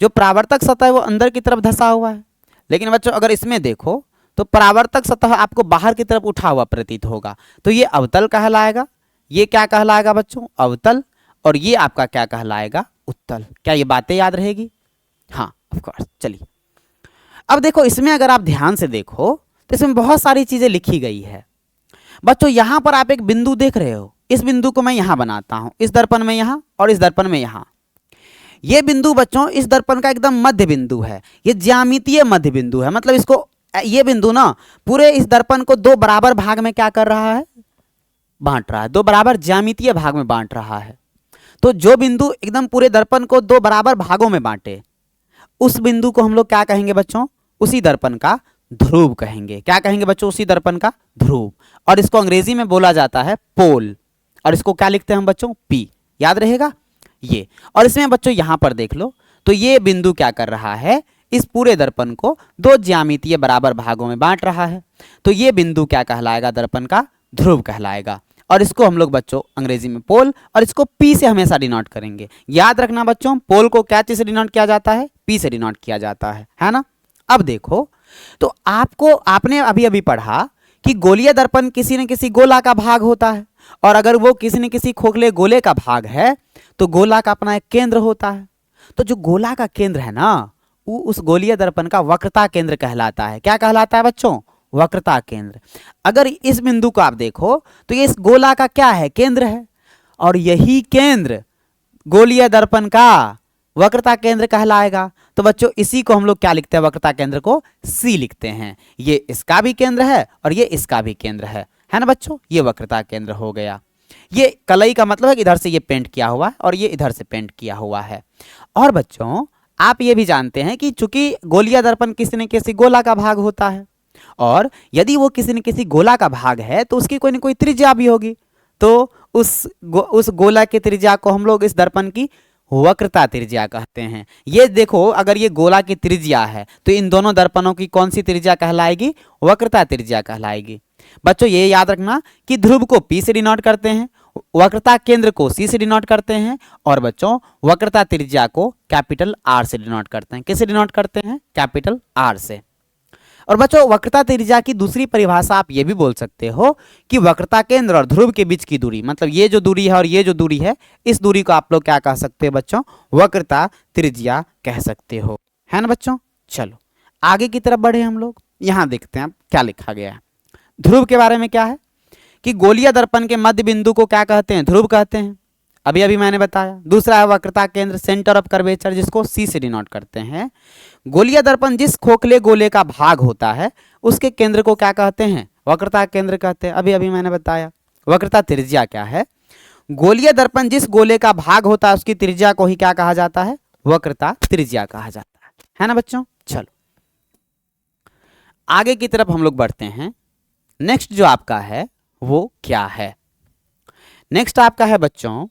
जो परावर्तक सतह है वो अंदर की तरफ धंसा हुआ है। लेकिन बच्चों अगर इसमें देखो तो परावर्तक सतह आपको बाहर की तरफ उठा हुआ प्रतीत होगा, तो ये अवतल कहलाएगा। ये क्या कहलाएगा बच्चों, अवतल। और ये आपका क्या कहलाएगा, उत्तल। क्या ये बातें याद रहेगी, हाँ ऑफ कोर्स। चलिए अब देखो इसमें अगर आप ध्यान से देखो तो इसमें बहुत सारी चीजें लिखी गई है बच्चों। यहां पर आप एक बिंदु देख रहे हो, इस बिंदु को मैं यहां बनाता हूं, इस दर्पण में यहां और इस दर्पण में यहां। ये बिंदु बच्चों इस दर्पण का एकदम मध्य बिंदु है, ये ज्यामितीय मध्य बिंदु है। मतलब इसको ये बिंदु ना पूरे इस दर्पण को दो बराबर भाग में क्या कर रहा है, बांट रहा है, दो बराबर ज्यामितीय भाग में बांट रहा है। तो जो बिंदु एकदम पूरे दर्पण को दो बराबर भागों में बांटे उस बिंदु को हम लोग क्या कहेंगे बच्चों, उसी दर्पण का ध्रुव कहेंगे। क्या कहेंगे बच्चों, उसी दर्पण का ध्रुव। और इसको अंग्रेजी में बोला जाता है पोल। और इसको क्या लिखते हैं हम बच्चों, पी, याद रहेगा ये। और इसमें बच्चों यहां पर देख लो तो ये बिंदु क्या कर रहा है, इस पूरे दर्पण को दो ज्यामितीय बराबर भागों में बांट रहा है। तो ये बिंदु क्या कहलाएगा, दर्पण का ध्रुव कहलाएगा। और इसको हम लोग बच्चों अंग्रेजी में पोल, और इसको पी से हमेशा डिनोट करेंगे। याद रखना बच्चों, पोल को क्या चीज से डिनोट किया जाता है, पी से डिनोट किया जाता है ना। अब देखो तो आपने अभी अभी पढ़ा कि गोलीय दर्पण किसी न किसी गोला का भाग होता है, और अगर वो किसी न किसी खोखले गोले का भाग है तो गोला का अपना एक केंद्र होता है। तो जो गोला का केंद्र है ना वो उस गोलीय दर्पण का वक्रता केंद्र कहलाता है। क्या कहलाता है बच्चों, वक्रता केंद्र। अगर इस बिंदु को आप देखो तो ये इस गोला का क्या है, केंद्र है। और यही केंद्र गोलीय दर्पण का वक्रता केंद्र कहलाएगा। तो बच्चों इसी को हम लोग क्या लिखते हैं, वक्रता केंद्र को सी लिखते हैं। ये इसका भी केंद्र है और ये इसका भी केंद्र है ना बच्चों। ये वक्रता केंद्र हो गया। ये कलई का मतलब है कि इधर से ये पेंट किया हुआ है और ये इधर से पेंट किया हुआ है। और बच्चों आप ये भी जानते हैं कि चूंकि गोलीय दर्पण किसी न किसी गोला का भाग होता है, और यदि वो किसी न किसी गोला का भाग है तो उसकी कोई न कोई त्रिज्या भी होगी। तो उस गोला की त्रिज्या को हम लोग इस दर्पण की वक्रता त्रिज्या कहते हैं। ये देखो अगर ये गोला की त्रिज्या है तो इन दोनों दर्पणों की कौन सी त्रिज्या कहलाएगी, वक्रता त्रिज्या कहलाएगी। बच्चों ये याद रखना कि ध्रुव को पी से डिनोट करते हैं, वक्रता केंद्र को सी से डिनोट करते हैं, और बच्चों वक्रता त्रिज्या को कैपिटल आर से डिनोट करते हैं। किससे डिनोट करते हैं, कैपिटल आर से। और बच्चों वक्रता त्रिज्या की दूसरी परिभाषा आप ये भी बोल सकते हो कि वक्रता केंद्र और ध्रुव के बीच की दूरी, मतलब ये जो दूरी है और ये जो दूरी है, इस दूरी को आप लोग क्या कह सकते हो बच्चों, वक्रता त्रिज्या कह सकते हो, है ना बच्चों। चलो आगे की तरफ बढ़े हम लोग, यहां देखते हैं क्या लिखा गया है। ध्रुव के बारे में क्या है कि गोलीय दर्पण के मध्य बिंदु को क्या कहते हैं, ध्रुव कहते हैं। अभी अभी मैंने बताया। दूसरा है वक्रता केंद्र, सेंटर ऑफ कर्वेचर, जिसको सी से डिनोट करते हैं। गोलीय दर्पण जिस खोखले गोले का भाग होता है उसके केंद्र को क्या कहते हैं, वक्रता केंद्र कहते हैं। अभी अभी मैंने बताया। वक्रता त्रिज्या क्या है, गोलीय दर्पण जिस गोले का भाग होता है उसकी त्रिज्या को ही क्या कहा जाता है, वक्रता त्रिज्या कहा जाता है ना बच्चों। चलो आगे की तरफ हम लोग बढ़ते हैं। नेक्स्ट जो आपका है वो क्या है? नेक्स्ट आपका है बच्चों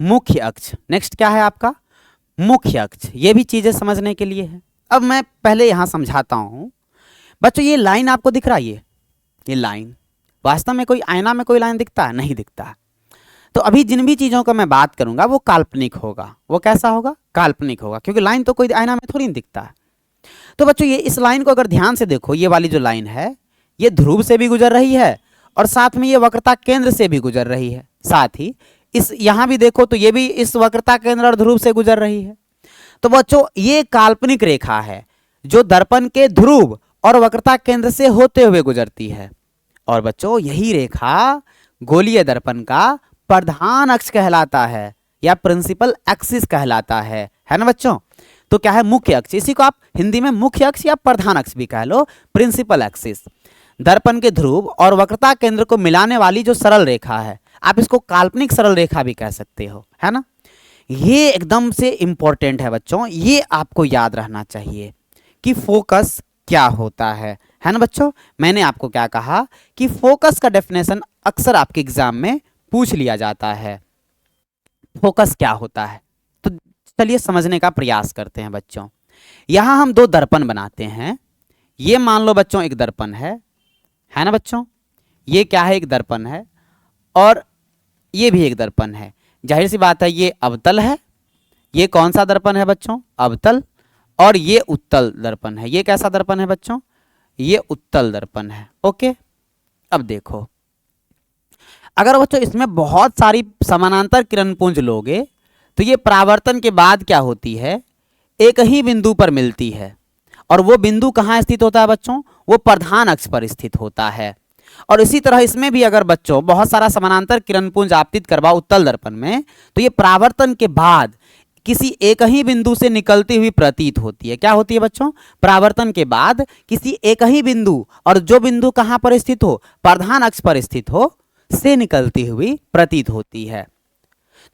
मुख्य अक्ष। नेक्स्ट क्या है आपका? मुख्य अक्ष। ये भी चीजें समझने के लिए है। अब मैं पहले यहां समझाता हूं बच्चों। ये लाइन आपको दिख रहा है, ये लाइन वास्तव में कोई आईना में कोई लाइन दिखता है? नहीं दिखता है। तो अभी जिन भी चीजों का मैं बात करूंगा वो काल्पनिक होगा। वो कैसा होगा? काल्पनिक होगा, क्योंकि लाइन तो कोई आईना में थोड़ी नहीं दिखता है। तो बच्चों ये इस लाइन को अगर ध्यान से देखो, ये वाली जो लाइन है ये ध्रुव से भी गुजर रही है और साथ में ये वक्रता केंद्र से भी गुजर रही है। साथ ही इस यहां भी देखो तो ये भी इस वक्रता केंद्र और ध्रुव से गुजर रही है। तो बच्चों ये काल्पनिक रेखा है जो दर्पण के ध्रुव और वक्रता केंद्र से होते हुए गुजरती है। और बच्चों यही रेखा गोलीय दर्पण का प्रधान अक्ष कहलाता है या प्रिंसिपल एक्सिस कहलाता है ना बच्चों। तो क्या है? मुख्य अक्ष। इसी को आप हिंदी में मुख्य अक्ष या प्रधान अक्ष भी कह लो, प्रिंसिपल एक्सिस। दर्पण के ध्रुव और वक्रता केंद्र को मिलाने वाली जो सरल रेखा है, आप इसको काल्पनिक सरल रेखा भी कह सकते हो, है ना। ये एकदम से इंपॉर्टेंट है बच्चों, ये आपको याद रहना चाहिए कि फोकस क्या होता है ना बच्चों। मैंने आपको क्या कहा कि फोकस का डेफिनेशन अक्सर आपके एग्जाम में पूछ लिया जाता है। फोकस क्या होता है? तो चलिए समझने का प्रयास करते हैं बच्चों। यहां हम दो दर्पण बनाते हैं। ये मान लो बच्चों एक दर्पण है ना बच्चों। ये क्या है? एक दर्पण है और ये भी एक दर्पण है। जाहिर सी बात है ये अवतल है। ये कौन सा दर्पण है बच्चों? अवतल। और ये उत्तल दर्पण है। ये कैसा दर्पण है बच्चों? ये उत्तल दर्पण है। ओके, अब देखो अगर बच्चों इसमें बहुत सारी समानांतर किरण पुंज लोगे तो ये परावर्तन के बाद क्या होती है? एक ही बिंदु पर मिलती है। और वो बिंदु कहाँ स्थित होता है बच्चों? वो प्रधान अक्ष पर स्थित होता है। और इसी तरह इसमें भी अगर बच्चों बहुत सारा समानांतर किरण पुंज आपतित करवाओ उत्तल दर्पण में, तो ये परावर्तन के बाद किसी एक ही बिंदु से निकलती हुई प्रतीत होती है। क्या होती है बच्चों? परावर्तन के बाद किसी एक ही बिंदु, और जो बिंदु कहां पर स्थित हो? प्रधान अक्ष पर स्थित हो, से निकलती हुई प्रतीत होती है।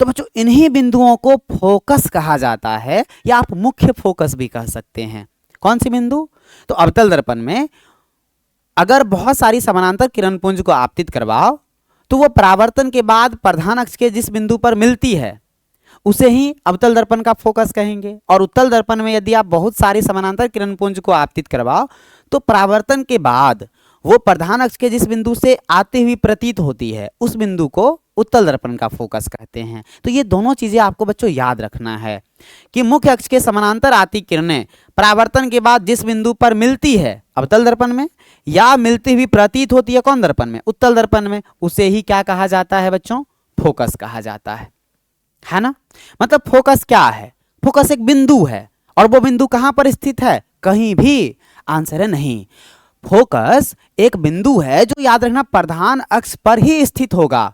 तो बच्चों इन्हीं बिंदुओं को फोकस कहा जाता है या आप मुख्य फोकस भी कह सकते हैं। कौन सी बिंदु? तो अवतल दर्पण में अगर बहुत सारी समानांतर किरण पुंज को आपतित करवाओ तो वो परावर्तन के बाद प्रधान अक्ष के जिस बिंदु पर मिलती है उसे ही अवतल दर्पण का फोकस कहेंगे। और उत्तल दर्पण में यदि आप बहुत सारी समानांतर किरण पुंज को आपतित करवाओ तो परावर्तन के बाद वो प्रधान अक्ष के जिस बिंदु से आती हुई प्रतीत होती है उस बिंदु को उत्तल दर्पण का फोकस कहते हैं। तो ये दोनों चीजें आपको बच्चों याद रखना है कि मुख्य अक्ष के समानांतर आती किरणें परावर्तन के बाद जिस बिंदु पर मिलती है अवतल दर्पण में, या मिलती हुई प्रतीत होती है कौन दर्पण में? उत्तल दर्पण में, उसे ही क्या कहा जाता है बच्चों? फोकस कहा जाता है ना। मतलब फोकस क्या है? फोकस एक बिंदु है और वो बिंदु कहां पर स्थित है? कहीं भी। आंसर है नहीं। फोकस एक बिंदु है जो याद रखना प्रधान अक्ष पर ही स्थित होगा।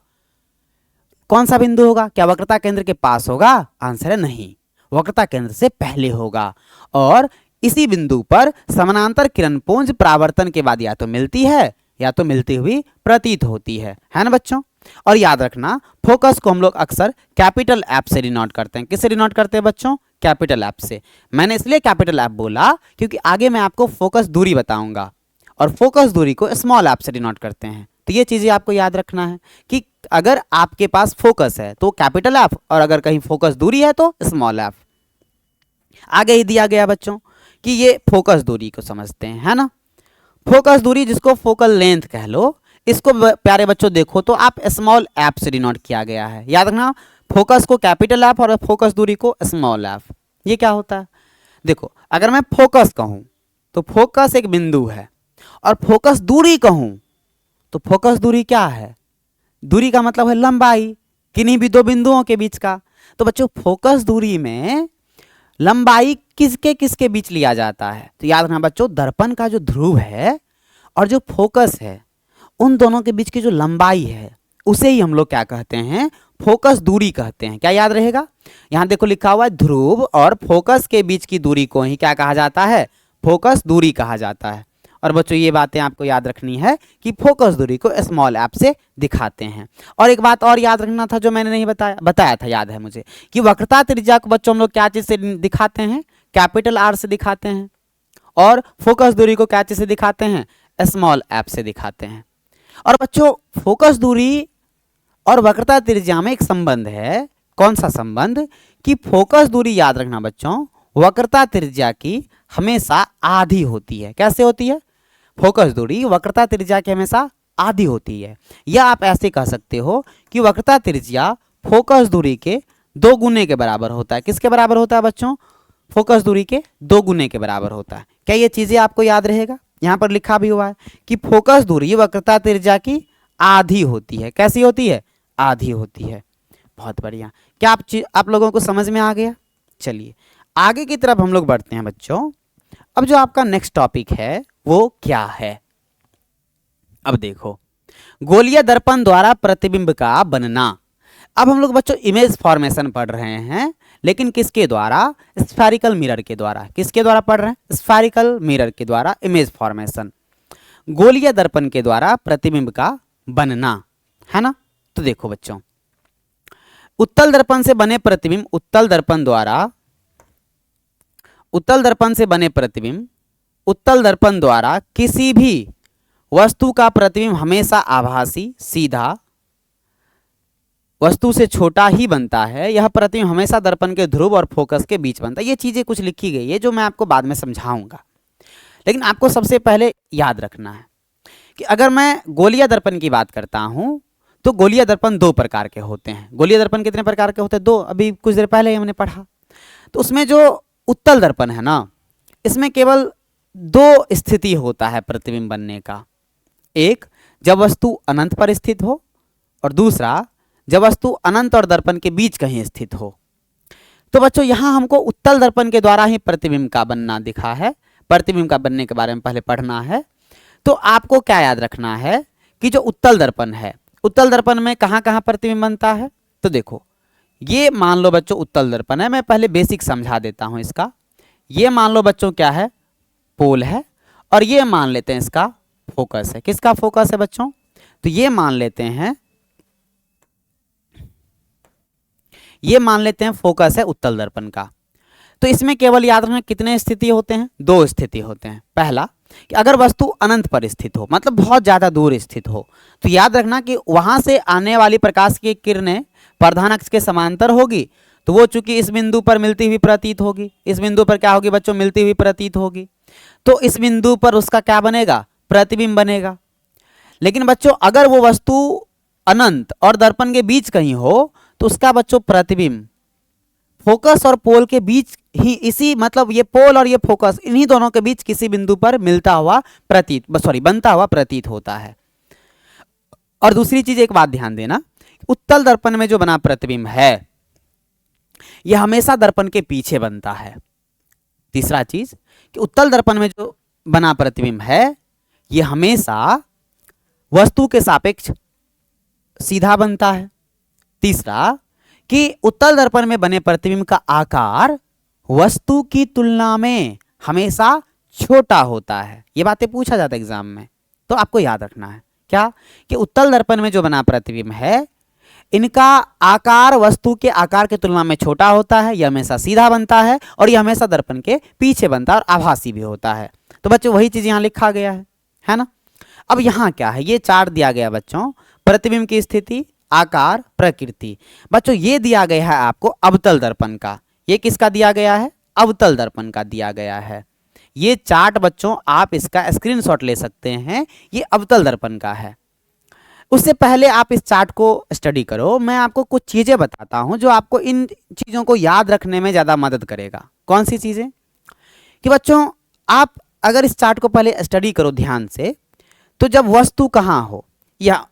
कौन सा बिंदु होगा? क्या वक्रता केंद्र के पास होगा? आंसर है नहीं, वक्रता केंद्र से पहले होगा। और इसी बिंदु पर समानांतर किरण पुंज परावर्तन के बाद या तो मिलती है या तो मिलती हुई प्रतीत होती है ना बच्चों। और याद रखना फोकस को हम लोग अक्सर कैपिटल एफ से डिनोट करते हैं। किससे डिनोट करते हैं बच्चों? कैपिटल एफ से। मैंने इसलिए कैपिटल एफ बोला क्योंकि आगे मैं आपको फोकस दूरी बताऊंगा और फोकस दूरी को स्मॉल एफ से डिनोट करते हैं। तो ये चीजें आपको याद रखना है कि अगर आपके पास फोकस है तो कैपिटल एफ, और अगर कहीं फोकस दूरी है तो स्मॉल एफ। आगे ही दिया गया बच्चों कि ये फोकस दूरी को समझते हैं, है ना। फोकस दूरी जिसको फोकल लेंथ कह लो, इसको प्यारे बच्चों देखो तो आप स्मॉल एफ से डिनोट किया गया है। याद रखना फोकस को कैपिटल एफ और फोकस दूरी को स्मॉल एफ। ये क्या होता है? देखो अगर मैं फोकस कहूं तो फोकस एक बिंदु है, और फोकस दूरी कहूं तो फोकस दूरी क्या है? दूरी का मतलब है लंबाई, किन्हीं भी दो बिंदुओं के बीच का। तो बच्चों फोकस दूरी में लंबाई किसके किसके बीच लिया जाता है? तो याद रखना बच्चों दर्पण का जो ध्रुव है और जो फोकस है उन दोनों के बीच की जो लंबाई है उसे ही हम लोग क्या कहते हैं? फोकस दूरी कहते हैं। क्या याद रहेगा? यहां देखो लिखा हुआ है ध्रुव और फोकस के बीच की दूरी को ही क्या कहा जाता है? फोकस दूरी कहा जाता है। और बच्चों ये बातें आपको याद रखनी है कि फोकस दूरी को स्मॉल एफ से दिखाते हैं। और एक बात और याद रखना था जो मैंने नहीं बताया था, याद है मुझे, कि वक्रता त्रिज्या को बच्चों हम लोग क्या चीज से दिखाते हैं, कैपिटल आर से दिखाते हैं, और फोकस दूरी को क्या चीज से दिखाते हैं, स्मॉल एफ से दिखाते हैं। और बच्चों फोकस दूरी और वक्रता त्रिज्या में एक संबंध है। कौन सा संबंध, कि फोकस दूरी याद रखना बच्चों वक्रता त्रिज्या की हमेशा आधी होती है। कैसे होती है, फोकस दूरी वक्रता त्रिज्या की हमेशा आधी होती है। या आप ऐसे कह सकते हो कि वक्रता त्रिज्या फोकस दूरी के 2 गुने के बराबर होता है। किसके बराबर होता है बच्चों, फोकस दूरी के 2 गुने के बराबर होता है। क्या ये चीजें आपको याद रहेगा, यहाँ पर लिखा भी हुआ है कि फोकस दूरी वक्रता त्रिज्या की आधी होती है। कैसी होती है, आधी होती है। बहुत बढ़िया, क्या आप लोगों को समझ में आ गया। चलिए आगे की तरफ हम लोग बढ़ते हैं बच्चों। अब जो आपका नेक्स्ट टॉपिक है वो क्या है, अब देखो, गोलीय दर्पण द्वारा प्रतिबिंब का बनना। अब हम लोग बच्चों इमेज फॉर्मेशन पढ़ रहे हैं, लेकिन किसके द्वारा, स्फेरिकल मिरर के द्वारा। किसके द्वारा पढ़ रहे हैं, स्फेरिकल मिरर के द्वारा इमेज फॉर्मेशन, गोलीय दर्पण के द्वारा प्रतिबिंब का बनना, है ना। तो देखो बच्चों, उत्तल दर्पण से बने प्रतिबिंब, उत्तल दर्पण से बने प्रतिबिंब, उत्तल दर्पण द्वारा किसी भी वस्तु का प्रतिबिंब हमेशा आभासी, सीधा, वस्तु से छोटा ही बनता है। यह प्रतिबिंब हमेशा दर्पण के ध्रुव और फोकस के बीच बनता है। ये चीजें कुछ लिखी गई है जो मैं आपको बाद में समझाऊंगा, लेकिन आपको सबसे पहले याद रखना है कि अगर मैं गोलीय दर्पण की बात करता हूं तो गोलीय दर्पण 2 प्रकार के होते हैं। गोलीय दर्पण कितने प्रकार के होते हैं, 2, अभी कुछ देर पहले हमने पढ़ा। तो उसमें जो उत्तल दर्पण है ना, इसमें केवल 2 स्थिति होता है प्रतिबिंब बनने का। एक, जब वस्तु अनंत पर स्थित हो, और दूसरा जब वस्तु अनंत और दर्पण के बीच कहीं स्थित हो। तो बच्चों यहां हमको उत्तल दर्पण के द्वारा ही प्रतिबिंब का बनना दिखा है। प्रतिबिंब का बनने के बारे में पहले पढ़ना है। तो आपको क्या याद रखना है कि जो उत्तल दर्पण है, उत्तल दर्पण में कहां कहां प्रतिबिंब बनता है। तो देखो, ये मान लो बच्चों उत्तल दर्पण है, मैं पहले बेसिक समझा देता हूं इसका। ये मान लो बच्चों क्या है, पोल है, और ये मान लेते हैं इसका फोकस है। किसका फोकस है बच्चों, तो ये मान लेते हैं फोकस है उत्तल दर्पण का। तो इसमें केवल याद रखना कितने स्थिति होते हैं, 2 स्थिति होते हैं। पहला कि अगर वस्तु अनंत पर स्थित हो, मतलब बहुत ज्यादा दूर स्थित हो, तो याद रखना कि वहां से आने वाली प्रकाश की किरणें प्रधान अक्ष के समांतर होगी। तो वो चूंकि इस बिंदु पर मिलती हुई प्रतीत होगी, इस बिंदु पर क्या होगी बच्चों, मिलती हुई प्रतीत होगी। तो इस बिंदु पर उसका क्या बनेगा, प्रतिबिंब बनेगा। लेकिन बच्चों अगर वो वस्तु अनंत और दर्पण के बीच कहीं हो, तो उसका बच्चों प्रतिबिंब फोकस और पोल के बीच ही, इसी मतलब ये पोल और ये फोकस, इन्हीं दोनों के बीच किसी बिंदु पर बनता हुआ प्रतीत होता है। और दूसरी चीज, एक बात ध्यान देना, उत्तल दर्पण में जो बना प्रतिबिंब है यह हमेशा दर्पण के पीछे बनता है। तीसरा चीज कि उत्तल दर्पण में जो बना प्रतिबिंब है यह हमेशा वस्तु के सापेक्ष सीधा बनता है। तीसरा कि उत्तल दर्पण में बने प्रतिबिंब का आकार वस्तु की तुलना में हमेशा छोटा होता है। ये बातें पूछा जाता है एग्जाम में, तो आपको याद रखना है क्या, कि उत्तल दर्पण में जो बना प्रतिबिंब है इनका आकार वस्तु के आकार की तुलना में छोटा होता है, यह हमेशा सीधा बनता है, और यह हमेशा दर्पण के पीछे बनता है और आभासी भी होता है। तो बच्चों वही चीज यहां लिखा गया है ना। अब यहां क्या है, ये चार्ट दिया गया बच्चों, प्रतिबिंब की स्थिति, आकार, प्रकृति। बच्चों ये दिया गया है आपको अवतल दर्पण का। ये किसका दिया गया है, अवतल दर्पण का दिया गया है। ये चार्ट बच्चों आप इसका स्क्रीनशॉट ले सकते हैं, ये अवतल दर्पण का है। उससे पहले आप इस चार्ट को स्टडी करो, मैं आपको कुछ चीजें बताता हूं जो आपको इन चीजों को याद रखने में ज्यादा मदद करेगा। कौन सी चीजें, कि बच्चों आप अगर इस चार्ट को पहले स्टडी करो ध्यान से, तो जब वस्तु कहां हो, या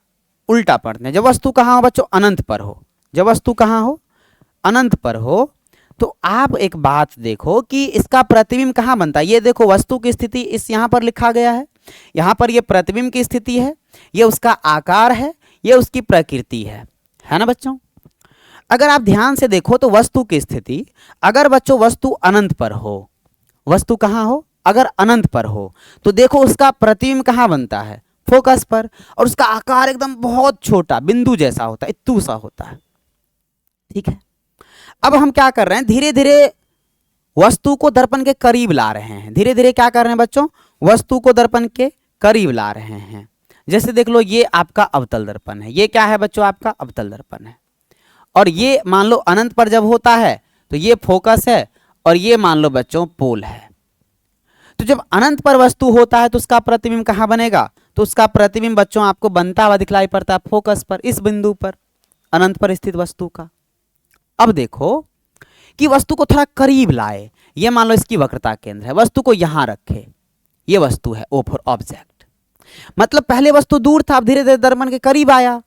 उल्टा पढ़ते हैं, जब वस्तु कहां हो बच्चों, अनंत पर हो, जब वस्तु कहां हो, अनंत पर हो, तो आप एक बात देखो कि इसका प्रतिबिंब कहां बनता है। ये देखो वस्तु की स्थिति इस यहां पर लिखा गया है, यहां पर ये प्रतिबिंब की स्थिति है, ये उसका आकार है, ये उसकी प्रकृति है ना बच्चों। अगर आप ध्यान से देखो तो वस्तु की स्थिति, अगर बच्चों वस्तु अनंत पर हो, वस्तु कहां हो, अगर अनंत पर हो तो देखो उसका प्रतिबिंब कहाँ बनता है, फोकस पर, और उसका आकार एकदम बहुत छोटा बिंदु जैसा होता है, इत्तू सा होता है। ठीक है, अब हम क्या कर रहे हैं, धीरे धीरे वस्तु को दर्पण के करीब ला रहे हैं। धीरे धीरे क्या कर रहे हैं बच्चों, वस्तु को दर्पण के करीब ला रहे हैं। जैसे देख लो ये आपका अवतल दर्पण है, ये क्या है बच्चों, आपका अवतल दर्पण है। और ये मान लो अनंत पर जब होता है तो ये फोकस है, और ये मान लो बच्चों पोल है। तो जब अनंत पर वस्तु होता है तो उसका प्रतिबिंब कहाँ बनेगा, तो उसका प्रतिबिंब बच्चों आपको बनता हुआ दिखलाई पड़ता है फोकस पर, इस बिंदु पर, अनंत पर स्थित वस्तु का। अब देखो कि वस्तु को थोड़ा करीब लाए, ये मान लो इसकी वक्रता केंद्र है, वस्तु को यहां रखे, ये वस्तु है O फॉर ऑब्जेक्ट। मतलब पहले वस्तु दूर था, अब धीरे धीरे दर्पण के करीब आया।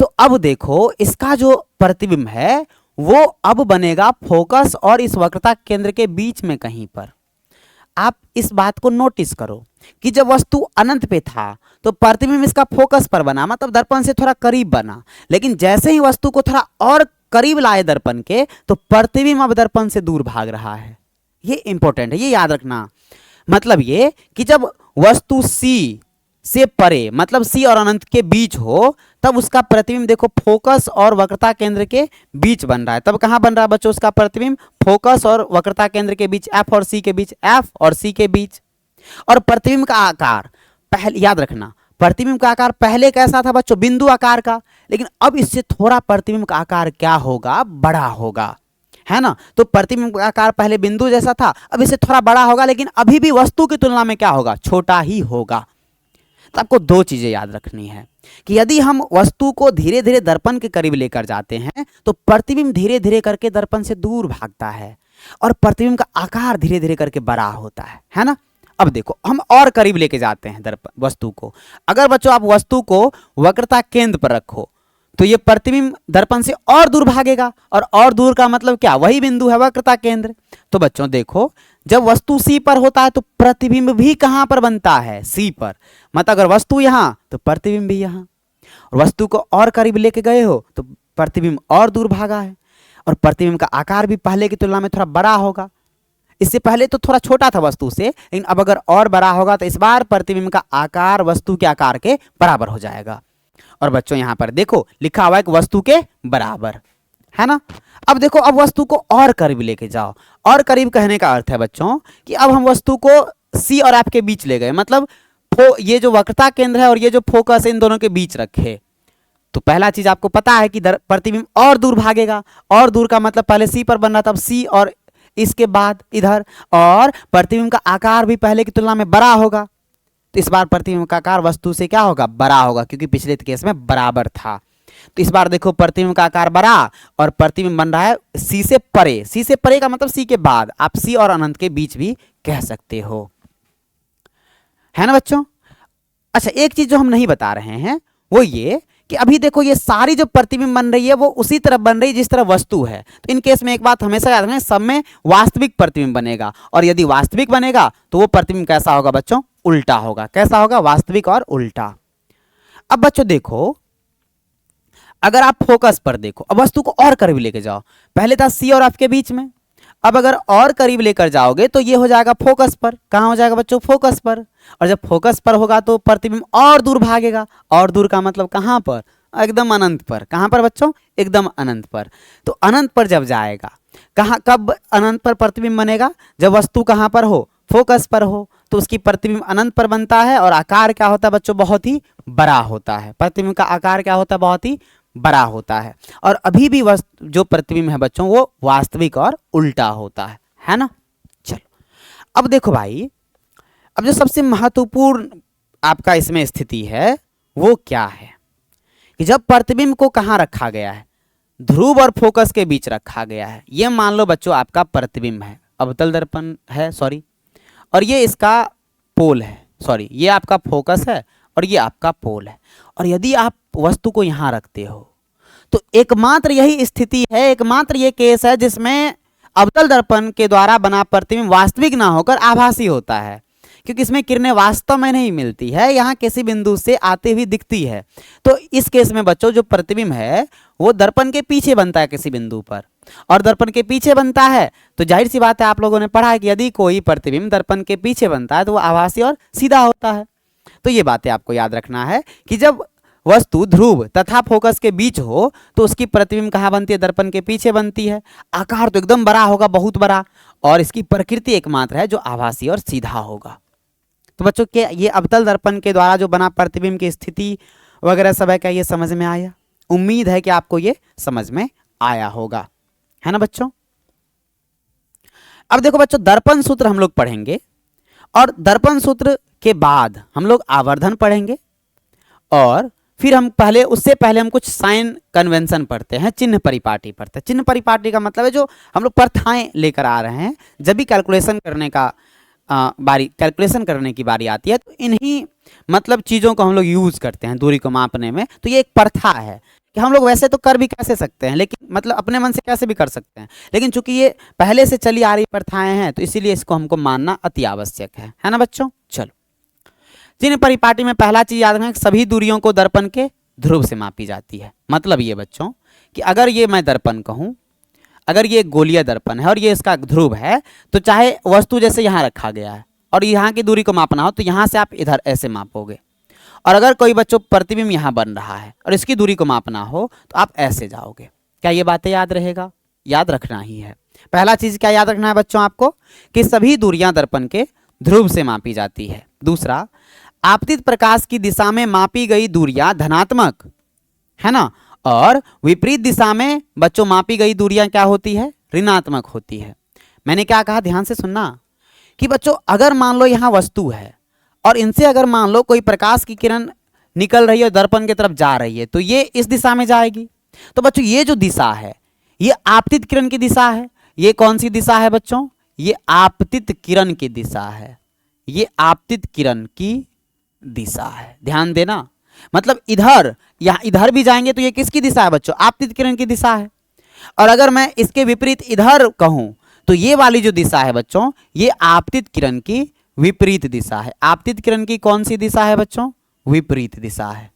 तो अब देखो इसका जो प्रतिबिंब है वो अब बनेगा फोकस और इस वक्रता केंद्र के बीच में कहीं पर। आप इस बात को नोटिस करो कि जब वस्तु अनंत पे था तो प्रतिबिंब इसका फोकस पर बना, मतलब दर्पण से थोड़ा करीब बना, लेकिन जैसे ही वस्तु को थोड़ा और करीब लाए दर्पण के तो प्रतिबिंब अब दर्पण से दूर भाग रहा है। ये इंपॉर्टेंट है, ये याद रखना। मतलब ये कि जब वस्तु C से परे, मतलब C और अनंत के बीच हो, तब उसका प्रतिबिंब देखो फोकस और वक्रता केंद्र के बीच बन रहा है। तब कहां बन रहा है बच्चों उसका प्रतिबिंब, फोकस और वक्रता केंद्र के बीच, F और C के बीच, F और C के बीच। और प्रतिबिंब का आकार पहले याद रखना, प्रतिबिंब का आकार पहले कैसा था बच्चों, बिंदु आकार का, लेकिन अब इससे थोड़ा प्रतिबिंब का आकार क्या होगा, बड़ा होगा, है ना। तो प्रतिबिंब का आकार पहले बिंदु जैसा था, अब इससे थोड़ा बड़ा होगा, लेकिन अभी भी वस्तु की तुलना में क्या होगा, छोटा ही होगा। तो आपको दो चीजें याद रखनी है कि यदि हम वस्तु को धीरे धीरे दर्पण के करीब लेकर जाते हैं तो प्रतिबिंब धीरे धीरे करके दर्पण से दूर भागता है और प्रतिबिंब का आकार धीरे धीरे करके बड़ा होता है ना। अब देखो हम और करीब लेके जाते हैं दर्पण वस्तु को। अगर बच्चों आप वस्तु को वक्रता केंद्र पर रखो तो ये प्रतिबिंब दर्पण से और दूर भागेगा, और दूर का मतलब क्या, वही बिंदु है वक्रता केंद्र। तो बच्चों देखो जब वस्तु C पर होता है तो प्रतिबिंब भी कहां पर बनता है, C पर। मतलब अगर वस्तु यहां तो प्रतिबिंब भी यहां, और वस्तु को और करीब लेके गए हो तो प्रतिबिंब और दूर भागा है, और प्रतिबिंब का आकार भी पहले की तुलना में थोड़ा बड़ा होगा। इससे पहले तो थोड़ा छोटा था वस्तु से, लेकिन अब अगर और बड़ा होगा तो इस बार प्रतिबिंब का आकार वस्तु के आकार के बराबर हो जाएगा। और बच्चों यहां पर देखो लिखा हुआ है कि वस्तु के बराबर, है ना। अब देखो अब वस्तु को और करीब लेके जाओ। और करीब कहने का अर्थ है बच्चों कि अब हम वस्तु को C और F के बीच ले गए, मतलब ये जो वक्रता केंद्र है और ये जो फोकस है इन दोनों के बीच रखे। तो पहला चीज आपको पता है कि प्रतिबिंब और दूर भागेगा, और दूर का मतलब पहले C पर बन रहा था, अब C और इसके बाद इधर, और प्रतिबिंब का आकार भी पहले की तुलना में बड़ा होगा। तो इस बार प्रतिबिंब का आकार वस्तु से क्या होगा, बड़ा होगा, क्योंकि पिछले केस में बराबर था। तो इस बार देखो प्रतिबिंब का आकार बड़ा और प्रतिबिंब बन रहा है C से परे। C से परे का मतलब C के बाद, आप C और अनंत के बीच भी कह सकते हो, है ना बच्चों। अच्छा एक चीज जो हम नहीं बता रहे हैं वो ये कि अभी देखो ये सारी जो प्रतिबिंब बन रही है वो उसी तरफ बन रही है जिस तरफ वस्तु है। तो इन केस में एक बात हमेशा याद रखना, सब में वास्तविक प्रतिबिंब बनेगा, और यदि वास्तविक बनेगा तो वो प्रतिबिंब कैसा होगा बच्चों, उल्टा होगा। कैसा होगा, वास्तविक और उल्टा। अब बच्चों देखो अगर आप फोकस पर देखो, अब वस्तु को और करीब लेके जाओ, पहले था C और F के बीच में, अब अगर और करीब लेकर जाओगे तो ये हो जाएगा फोकस पर। कहां हो जाएगा बच्चों, फोकस पर। और जब फोकस पर होगा तो प्रतिबिंब और दूर भागेगा, और दूर का मतलब कहां पर, एकदम अनंत पर। कहां पर बच्चों, एकदम अनंत पर। तो अनंत पर जब जाएगा, कहां कब अनंत पर प्रतिबिंब बनेगा, जब वस्तु कहां पर हो, फोकस पर हो, तो उसकी प्रतिबिंब अनंत पर बनता है, और आकार क्या होता है बच्चों, बहुत ही बड़ा होता है। प्रतिबिंब का आकार क्या होता है, बहुत ही बड़ा होता है। और अभी भी जो प्रतिबिंब है बच्चों वो वास्तविक और उल्टा होता है ना। चलो अब देखो भाई, अब जो सबसे महत्वपूर्ण आपका इसमें स्थिति है वो क्या है कि जब प्रतिबिंब को कहां रखा गया है, ध्रुव और फोकस के बीच रखा गया है। ये मान लो बच्चों आपका प्रतिबिंब है, अवतल दर्पण है, सॉरी, और ये इसका पोल है, सॉरी, ये आपका फोकस है और ये आपका पोल है। और यदि आप वस्तु को यहां रखते हो तो एकमात्र यही स्थिति है, एकमात्र ये केस है जिसमें अवतल दर्पण के द्वारा बना प्रतिबिंब वास्तविक ना होकर आभासी होता है, क्योंकि इसमें किरणें वास्तव में नहीं मिलती है, यहाँ किसी बिंदु से आती हुई दिखती है। तो इस केस में बच्चों जो प्रतिबिंब है वो दर्पण के पीछे बनता है किसी बिंदु पर, और दर्पण के पीछे बनता है तो जाहिर सी बात है, आप लोगों ने पढ़ा है कि यदि कोई प्रतिबिंब दर्पण के पीछे बनता है तो वो आभासी और सीधा होता है। तो ये बातें आपको याद रखना है कि जब वस्तु ध्रुव तथा फोकस के बीच हो तो उसकी प्रतिबिंब कहाँ बनती है? दर्पण के पीछे बनती है। आकार तो एकदम बड़ा होगा, बहुत बड़ा, और इसकी प्रकृति एकमात्र है जो आभासी और सीधा होगा। तो बच्चों के ये अवतल दर्पण के द्वारा जो बना प्रतिबिंब की स्थिति वगैरह सब है, क्या ये समझ में आया? उम्मीद है कि आपको ये समझ में आया होगा, है ना बच्चों। अब देखो बच्चों, दर्पण सूत्र हम लोग पढ़ेंगे और दर्पण सूत्र के बाद हम लोग आवर्धन पढ़ेंगे और फिर हम उससे पहले हम कुछ साइन कन्वेंशन पढ़ते हैं, चिन्ह परिपाटी पढ़ते हैं। चिन्ह परिपाटी का मतलब है जो हम लोग प्रथाएं लेकर आ रहे हैं, जब भी कैलकुलेशन करने की बारी आती है तो इन्हीं मतलब चीज़ों को हम लोग यूज़ करते हैं दूरी को मापने में। तो ये एक प्रथा है कि हम लोग वैसे तो कर भी कैसे सकते हैं, लेकिन मतलब अपने मन से कैसे भी कर सकते हैं, लेकिन चूंकि ये पहले से चली आ रही प्रथाएं हैं तो इसीलिए इसको हमको मानना अति आवश्यक है ना बच्चों। चलो, चिन्ह परिपाटी में पहला चीज याद रखना, सभी दूरियों को दर्पण के ध्रुव से मापी जाती है। मतलब ये बच्चों कि अगर ये मैं दर्पण कहूं, अगर ये गोलीय दर्पण है और ये इसका ध्रुव है, तो चाहे वस्तु जैसे यहाँ रखा गया है और यहाँ की दूरी को मापना हो तो यहाँ से आप इधर ऐसे मापोगे, और अगर कोई बच्चों प्रतिबिंब यहाँ बन रहा है और इसकी दूरी को मापना हो तो आप ऐसे जाओगे। क्या ये बातें याद रहेगा? याद रखना ही है। पहला चीज क्या याद रखना है बच्चों आपको कि सभी दूरियां दर्पण के ध्रुव से मापी जाती है। दूसरा, आपतित प्रकाश की दिशा में मापी गई दूरियां धनात्मक, है ना, और विपरीत दिशा में बच्चों मापी गई दूरियां क्या होती है? ऋणात्मक होती है। मैंने क्या कहा, ध्यान से सुनना कि बच्चों अगर मान लो यहां वस्तु है और इनसे अगर मान लो कोई प्रकाश की किरण निकल रही है, दर्पण की तरफ जा रही है, तो ये इस दिशा में जाएगी। तो बच्चों ये जो दिशा है ये आपतित किरण की दिशा है। ये कौन सी दिशा है बच्चों? ये आपतित किरण की दिशा है। ये आपतित किरण की दिशा है, ध्यान देना। मतलब इधर या इधर भी जाएंगे तो ये किसकी दिशा है बच्चों? आपतित किरण की दिशा है। और अगर मैं इसके विपरीत इधर कहूं तो ये वाली जो दिशा है बच्चों ये आपतित किरण की विपरीत दिशा है। आपतित किरण की कौन सी दिशा है बच्चों? विपरीत दिशा है।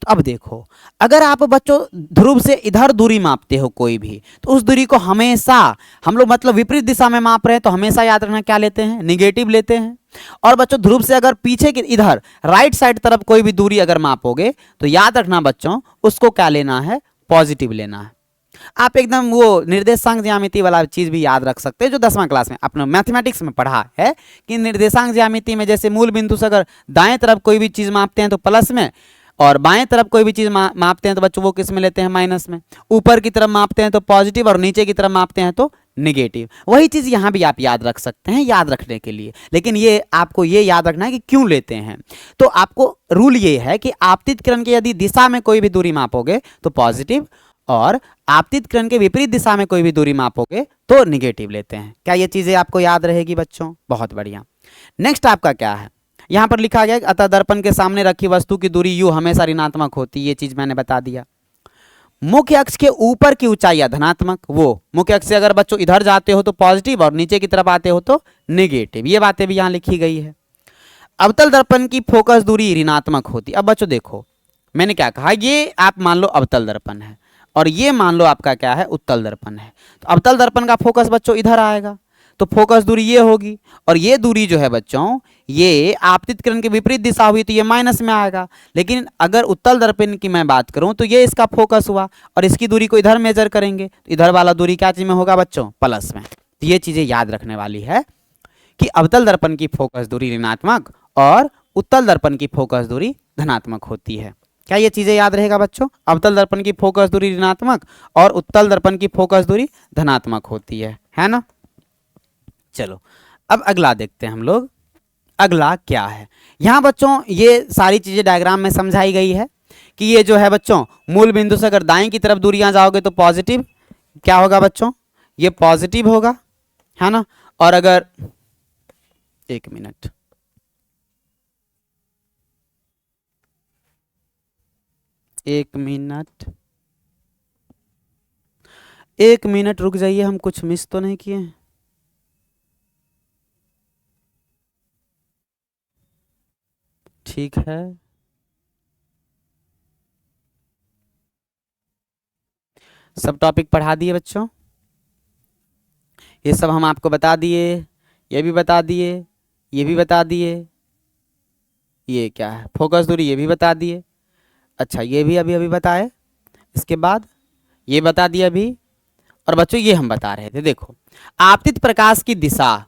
तो अब देखो, अगर आप बच्चों ध्रुव से इधर दूरी मापते हो कोई भी, तो उस दूरी को हमेशा हम लोग मतलब विपरीत दिशा में माप रहे हैं तो हमेशा याद रखना क्या लेते हैं? निगेटिव लेते हैं। और बच्चों ध्रुव से अगर पीछे के इधर राइट साइड तरफ कोई भी दूरी अगर मापोगे तो याद रखना बच्चों उसको क्या लेना है? पॉजिटिव लेना है। आप एकदम वो निर्देशांक ज्यामिति वाला चीज भी याद रख सकते हैं जो 10वां क्लास में अपने मैथमेटिक्स में पढ़ा है कि निर्देशांक ज्यामिति में जैसे मूल बिंदु से अगर दाएं तरफ कोई भी चीज मापते हैं तो प्लस में, और बाएं तरफ कोई भी चीज मापते हैं तो बच्चों वो किस में लेते हैं? माइनस में। ऊपर की तरफ मापते हैं तो पॉजिटिव और नीचे की तरफ मापते हैं तो निगेटिव। वही चीज यहां भी आप याद रख सकते हैं याद रखने के लिए, लेकिन ये आपको ये याद रखना है कि क्यों लेते हैं। तो आपको रूल ये है कि आपतित किरण की यदि दिशा में कोई भी दूरी मापोगे तो पॉजिटिव, और आपतित किरण के विपरीत दिशा में कोई भी दूरी मापोगे तो निगेटिव लेते हैं। क्या ये चीजें आपको याद रहेगी बच्चों? बहुत बढ़िया। नेक्स्ट आपका क्या है, यहां पर लिखा गया अतः दर्पण के सामने रखी वस्तु की दूरी यू हमेशा ऋणात्मक होती है। ये चीज मैंने बता दिया। मुख्य अक्ष के ऊपर की ऊंचाई धनात्मक, वो मुख्य अक्ष से अगर बच्चों इधर जाते हो तो पॉजिटिव और नीचे की तरफ आते हो तो निगेटिव। ये बातें भी यहां लिखी गई है। अवतल दर्पण की फोकस दूरी ऋणात्मक होती। अब बच्चों देखो मैंने क्या कहा, ये आप मान लो अवतल दर्पण है और ये मान लो आपका क्या है? उत्तल दर्पण है। तो अवतल दर्पण का फोकस बच्चों इधर आएगा तो फोकस दूरी ये होगी, और ये दूरी जो है बच्चों ये आपतित किरण की विपरीत दिशा हुई तो ये माइनस में आएगा। लेकिन अगर उत्तल दर्पण की मैं बात करूं तो ये इसका फोकस हुआ और इसकी दूरी को इधर मेजर करेंगे तो इधर वाला दूरी क्या चीज में होगा बच्चों? प्लस में। तो ये चीजें याद रखने वाली है कि अवतल दर्पण की फोकस दूरी ऋणात्मक और उत्तल दर्पण की फोकस दूरी धनात्मक होती है। क्या ये चीजें याद रहेगा बच्चों? अवतल दर्पण की फोकस दूरी ऋणात्मक और उत्तल दर्पण की फोकस दूरी धनात्मक होती है ना। चलो अब अगला देखते हैं हम लोग। अगला क्या है, यहां बच्चों ये सारी चीजें डायग्राम में समझाई गई है कि ये जो है बच्चों मूल बिंदु से अगर दाएं की तरफ दूरियां जाओगे तो पॉजिटिव क्या होगा बच्चों? ये पॉजिटिव होगा, है ना। और अगर एक मिनट, एक मिनट रुक जाइए, हम कुछ मिस तो नहीं किए? ठीक है, सब टॉपिक पढ़ा दिए बच्चों। ये सब हम आपको बता दिए, ये भी बता दिए, ये भी बता दिए, ये क्या है फोकस दूरी, ये भी बता दिए। अच्छा ये भी अभी अभी बताए, इसके बाद ये बता दिया अभी। और बच्चों ये हम बता रहे थे, देखो आपतित प्रकाश की दिशा,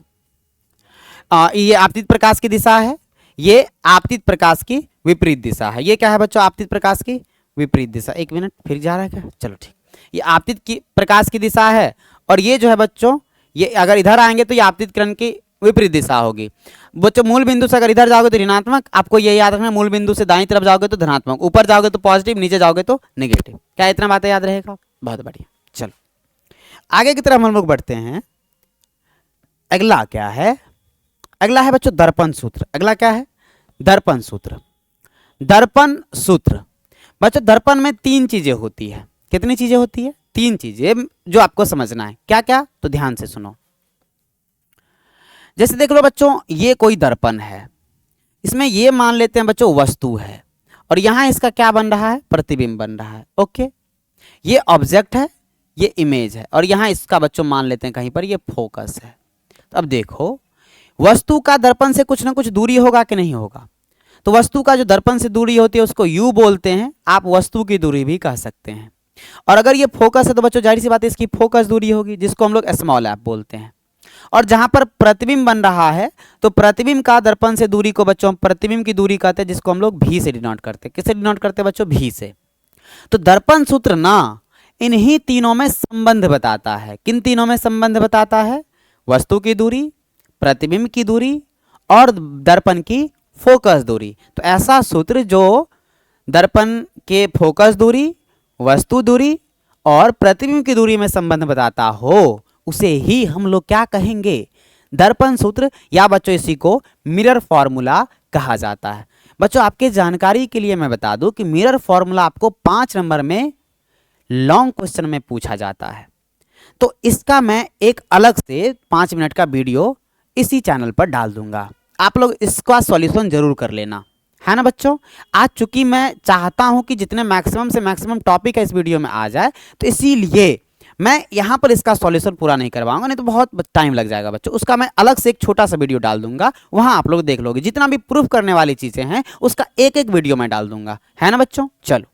ये आपतित प्रकाश की दिशा है, ये आपतित प्रकाश की विपरीत दिशा है। ये क्या है बच्चों, आपतित प्रकाश की विपरीत दिशा। एक मिनट फिर जा रहा है क्या, चलो ठीक, ये आपतित की प्रकाश की दिशा है। और ये जो है बच्चों, ये अगर इधर आएंगे तो ये आपतित किरण की विपरीत दिशा होगी। बच्चों मूल बिंदु से अगर इधर जाओगे तो ऋणात्मक, आपको ये याद रखना, मूल बिंदु से दाईं तरफ जाओगे तो धनात्मक, ऊपर जाओगे तो पॉजिटिव, नीचे जाओगे तो नेगेटिव। क्या इतना बातें याद रहेगा, बहुत बढ़िया। चलो आगे की तरफ हम लोग बढ़ते हैं। अगला क्या है, अगला है बच्चों दर्पण सूत्र। अगला क्या है, दर्पण सूत्र। दर्पण सूत्र बच्चों, दर्पण में तीन चीजें होती है। कितनी चीजें होती है, तीन चीजें जो आपको समझना है। क्या क्या, तो ध्यान से सुनो। जैसे देख लो बच्चों, ये कोई दर्पण है, इसमें ये मान लेते हैं बच्चों वस्तु है, और यहां इसका क्या बन रहा है, प्रतिबिंब बन रहा है। ओके, ये ऑब्जेक्ट है, ये इमेज है, और यहां इसका बच्चों मान लेते हैं कहीं पर ये फोकस है। तो अब देखो, वस्तु का दर्पण से कुछ ना कुछ दूरी होगा कि नहीं होगा। तो वस्तु का जो दर्पण से दूरी होती है उसको u बोलते हैं, आप वस्तु की दूरी भी कह सकते हैं। और अगर ये फोकस है तो बच्चों जाहिर सी बात है इसकी फोकस दूरी होगी, जिसको हम लोग स्मॉल f बोलते हैं। और जहां पर प्रतिबिंब बन रहा है तो प्रतिबिंब का दर्पण से दूरी को बच्चों प्रतिबिंब की दूरी कहते हैं, जिसको हम लोग v से डिनोट करते हैं। किससे डिनोट करते हैं बच्चों, v से। तो दर्पण सूत्र ना इन्हीं तीनों में संबंध बताता है। किन तीनों में संबंध बताता है, वस्तु की दूरी, प्रतिबिंब की दूरी और दर्पण की फोकस दूरी। तो ऐसा सूत्र जो दर्पण के फोकस दूरी, वस्तु दूरी और प्रतिबिंब की दूरी में संबंध बताता हो, उसे ही हम लोग क्या कहेंगे, दर्पण सूत्र, या बच्चों इसी को मिरर फॉर्मूला कहा जाता है। बच्चों आपके जानकारी के लिए मैं बता दूं कि मिरर फॉर्मूला आपको 5 नंबर में लॉन्ग क्वेश्चन में पूछा जाता है। तो इसका मैं एक अलग से 5 मिनट का वीडियो इसी चैनल पर डाल दूंगा, आप लोग इसका सॉल्यूशन जरूर कर लेना, है ना बच्चों। आज चूंकि मैं चाहता हूं कि जितने मैक्सिमम से मैक्सिमम टॉपिक है इस वीडियो में आ जाए, तो इसीलिए मैं यहां पर इसका सॉल्यूशन पूरा नहीं करवाऊंगा, नहीं तो बहुत टाइम लग जाएगा बच्चों। उसका मैं अलग से एक छोटा सा वीडियो डाल दूंगा, वहां आप लोग देख लोगे। जितना भी प्रूफ करने वाली चीजें हैं उसका एक एक वीडियो मैं डाल दूंगा, है ना बच्चों। चलो,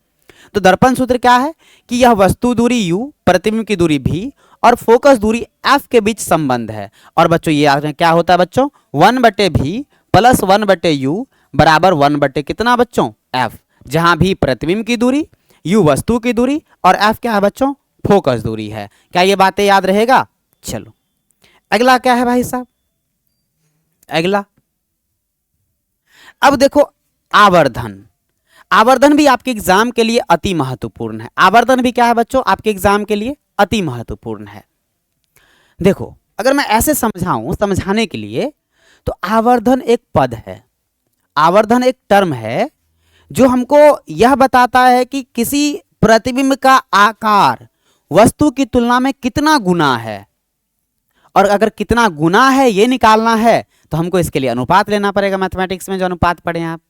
तो दर्पण सूत्र क्या है कि यह वस्तु दूरी u, प्रतिबिंब की दूरी v और फोकस दूरी f के बीच संबंध है। और बच्चों ये क्या होता है बच्चों, 1/v प्लस 1/u बराबर 1/ कितना बच्चों, f, जहां भी प्रतिबिंब की दूरी, u वस्तु की दूरी और f क्या है बच्चों, फोकस दूरी है। क्या ये बातें याद रहेगा। चलो अगला क्या है भाई साहब, अगला अब देखो आवर्धन। आवर्धन भी आपके एग्जाम के लिए अति महत्वपूर्ण है। आवर्धन भी क्या है बच्चों, आपके एग्जाम के लिए अति महत्वपूर्ण है। देखो अगर मैं ऐसे समझाऊं, समझाने के लिए, तो आवर्धन एक पद है, आवर्धन एक टर्म है जो हमको यह बताता है कि किसी प्रतिबिंब का आकार वस्तु की तुलना में कितना गुना है। और अगर कितना गुना है ये निकालना है तो हमको इसके लिए अनुपात लेना पड़ेगा। मैथमेटिक्स में जो अनुपात पढ़े हैं आप,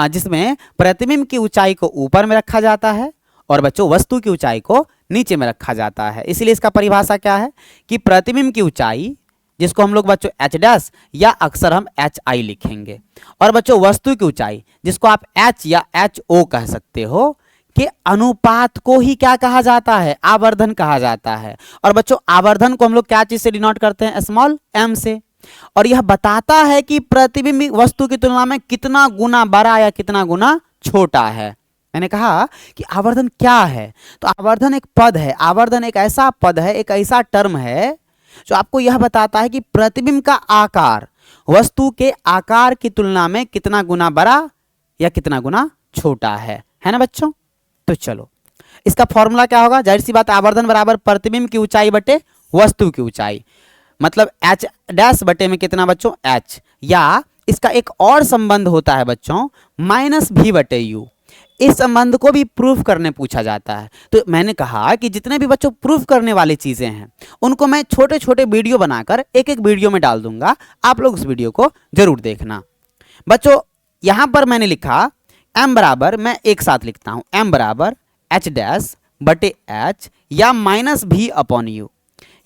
जिसमें प्रतिबिंब की ऊंचाई को ऊपर में रखा जाता है और बच्चों वस्तु की ऊंचाई को नीचे में रखा जाता है। इसलिए इसका परिभाषा क्या है कि प्रतिबिंब की ऊंचाई, जिसको हम लोग बच्चों h डैश या अक्सर हम hi लिखेंगे, और बच्चों वस्तु की ऊंचाई जिसको आप h या ho कह सकते हो, के अनुपात को ही क्या कहा जाता है, आवर्धन कहा जाता है। और बच्चों आवर्धन को हम लोग क्या चीज से डिनोट करते हैं, स्मॉल m से। और यह बताता है कि प्रतिबिंब वस्तु की तुलना में कितना गुना बड़ा या कितना गुना छोटा है। मैंने कहा कि आवर्धन क्या है, तो आवर्धन एक पद है, आवर्धन एक ऐसा पद है, एक ऐसा टर्म है जो आपको यह बताता है कि प्रतिबिंब का आकार वस्तु के आकार की तुलना में कितना गुना बड़ा या कितना गुना छोटा है ना बच्चों। तो चलो इसका फॉर्मूला क्या होगा, जाहिर सी बात, आवर्धन बराबर प्रतिबिंब की ऊंचाई बटे वस्तु की ऊंचाई, मतलब h डैश बटे में कितना बच्चों, h। या इसका एक और संबंध होता है बच्चों, -v/u। इस संबंध को भी प्रूफ करने पूछा जाता है। तो मैंने कहा कि जितने भी बच्चों प्रूफ करने वाली चीजें हैं उनको मैं छोटे छोटे वीडियो बनाकर एक एक वीडियो में डाल दूंगा, आप लोग उस वीडियो को जरूर देखना। बच्चों यहां पर मैंने लिखा m बराबर, मैं एक साथ लिखता हूं, m बराबर h डैश बटे h या -v/u।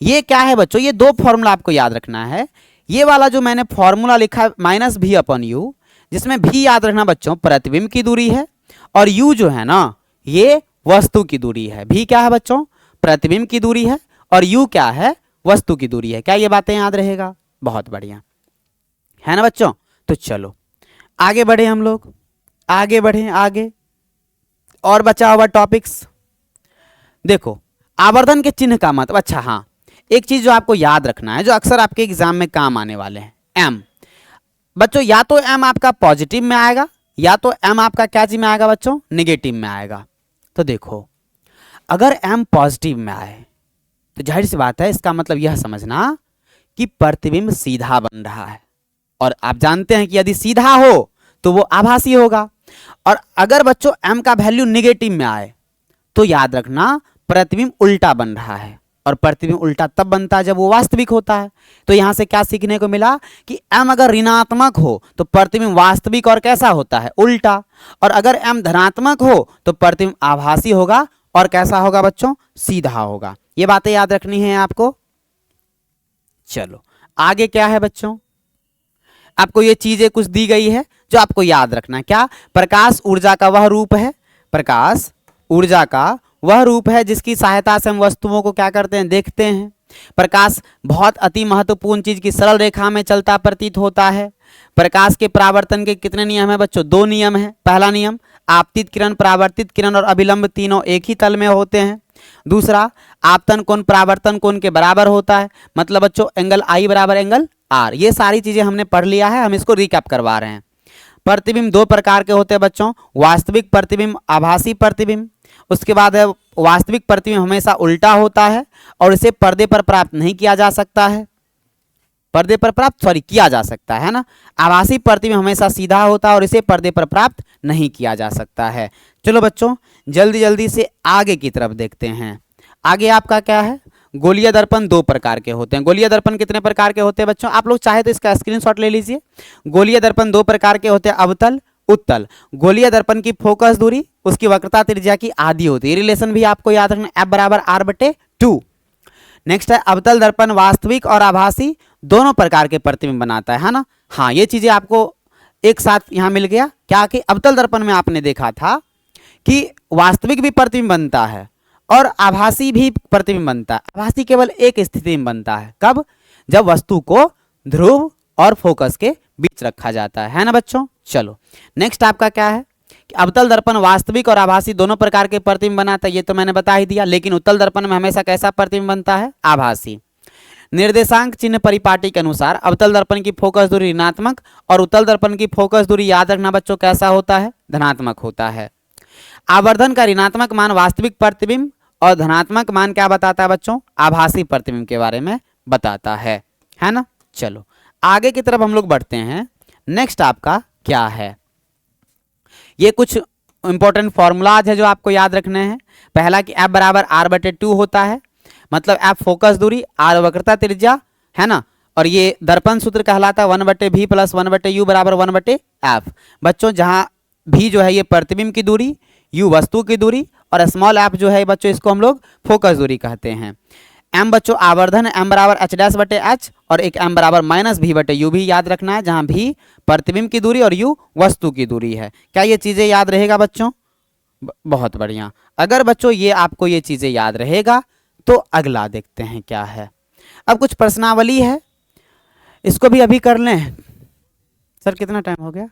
ये क्या है बच्चों, ये दो फॉर्मूला आपको याद रखना है। ये वाला जो मैंने फॉर्मूला लिखा है -v/u, जिसमें v याद रखना बच्चों प्रतिबिंब की दूरी है, और u जो है ना ये वस्तु की दूरी है। v क्या है बच्चों, प्रतिबिंब की दूरी है, और u क्या है, वस्तु की दूरी है। क्या ये बातें याद रहेगा? बहुत बढ़िया है ना बच्चों। तो चलो आगे बढ़े, हम लोग आगे बढ़े आगे, और बचा हुआ टॉपिक्स देखो। आवर्धन के चिन्ह का मतलब, अच्छा हाँ, एक चीज जो आपको याद रखना है, जो अक्सर आपके एग्जाम में काम आने वाले हैं, m बच्चों, या तो m आपका पॉजिटिव में आएगा, या तो m आपका क्या चीज में आएगा बच्चों, निगेटिव में आएगा। तो देखो अगर m पॉजिटिव में आए तो जाहिर सी बात है, इसका मतलब यह समझना कि प्रतिबिंब सीधा बन रहा है, और आप जानते हैं कि यदि सीधा हो तो वो आभासी होगा। और अगर बच्चों m का वैल्यू निगेटिव में आए तो याद रखना प्रतिबिंब उल्टा बन रहा है, और प्रतिबिंब उल्टा तब बनता है जब वो वास्तविक होता है। तो यहां से क्या सीखने को मिला कि m अगर ऋणात्मक हो तो प्रतिबिंब वास्तविक और कैसा होता है, उल्टा, और अगर m धनात्मक हो तो प्रतिबिंब आभासी होगा, और कैसा होगा बच्चों, सीधा होगा। ये बातें याद रखनी है आपको। चलो आगे क्या है बच्चों, आपको ये चीजें कुछ दी गई है जो आपको याद रखना है। क्या, प्रकाश ऊर्जा का वह रूप है, प्रकाश ऊर्जा का वह रूप है जिसकी सहायता से हम वस्तुओं को क्या करते हैं, देखते हैं। प्रकाश बहुत अति महत्वपूर्ण चीज की सरल रेखा में चलता प्रतीत होता है। प्रकाश के परावर्तन के कितने नियम है बच्चों, दो नियम है। पहला नियम, आपतित किरण, परावर्तित किरण और अभिलंब तीनों एक ही तल में होते हैं। दूसरा, आपतन कोण परावर्तन कोण के बराबर होता है, मतलब बच्चों एंगल I बराबर एंगल R। ये सारी चीजें हमने पढ़ लिया है, हम इसको रिकैप करवा रहे हैं। प्रतिबिंब दो प्रकार के होते हैं बच्चों, वास्तविक प्रतिबिंब, आभासी प्रतिबिंब। उसके बाद है वास्तविक प्रतिबिंब हमेशा उल्टा होता है, और इसे पर्दे पर प्राप्त नहीं किया जा सकता है, पर्दे पर प्राप्त किया जा सकता है ना। आभासी प्रतिबिंब हमेशा सीधा होता है, और इसे पर्दे पर प्राप्त नहीं किया जा सकता है। चलो बच्चों जल्दी जल्दी से आगे की तरफ देखते हैं। आगे आपका क्या है, गोलीय दर्पण दो प्रकार के होते हैं। गोलीय दर्पण कितने प्रकार के होते हैं बच्चों, आप लोग चाहे तो इसका स्क्रीनशॉट ले लीजिए। गोलीय दर्पण दो प्रकार के होते हैं, अवतल, उत्तल। गोलीय दर्पण की फोकस दूरी उसकी वक्रता त्रिज्या की आधी होती है। रिलेशन भी आपको याद रखना, F बराबर R/2। नेक्स्ट है अवतल दर्पण, वास्तविक और आभासी दोनों प्रकार के प्रतिबिंब बनाता है ना। हाँ, ये चीजें आपको एक साथ यहां मिल गया। क्या कि अवतल दर्पण में आपने देखा था कि वास्तविक भी प्रतिबिंब बनता है और आभासी भी प्रतिबिंब बनता है। आभासी केवल एक स्थिति में बनता है, कब, जब वस्तु को ध्रुव और फोकस के बीच रखा जाता है ना बच्चों। चलो नेक्स्ट आपका क्या है कि अवतल दर्पण वास्तविक और आभासी दोनों प्रकार के प्रतिबिंब बनाता है, ये तो मैंने बता ही दिया। लेकिन उत्तल दर्पण में हमेशा कैसा प्रतिबिंब बनता है, आभासी। निर्देशांक चिन्ह परिपाटी के अनुसार अवतल दर्पण की फोकस दूरी ऋणात्मक और उत्तल दर्पण की फोकस दूरी याद रखना बच्चों कैसा होता है, धनात्मक होता है। आवर्धन का ऋणात्मक मान वास्तविक प्रतिबिंब और धनात्मक मान क्या बताता है बच्चों, आभासी प्रतिबिंब के बारे में बताता है ना। चलो आगे की तरफ हम लोग बढ़ते हैं। नेक्स्ट आपका क्या है, ये कुछ इंपॉर्टेंट फॉर्मूलाज है जो आपको याद रखने हैं। पहला कि F बराबर R/2 होता है, मतलब F फोकस दूरी, R वक्रता त्रिज्या है ना, और ये दर्पण सूत्र कहलाता है 1/v + 1/u बराबर 1/f। बच्चों जहां v जो है ये प्रतिबिंब की दूरी, u वस्तु की दूरी, और स्मॉल f जो है बच्चों इसको हम लोग फोकस दूरी कहते हैं। m बच्चों आवर्धन है, m बराबर h' और एक m बराबर -v/u भी याद रखना है, जहां v प्रतिबिंब की दूरी और u वस्तु की दूरी है। क्या ये चीजें याद रहेगा बच्चों, बहुत बढ़िया। अगर बच्चों ये आपको ये चीजें याद रहेगा तो अगला देखते हैं क्या है। अब कुछ प्रश्नावली है, इसको भी अभी कर लें। सर कितना टाइम हो गया,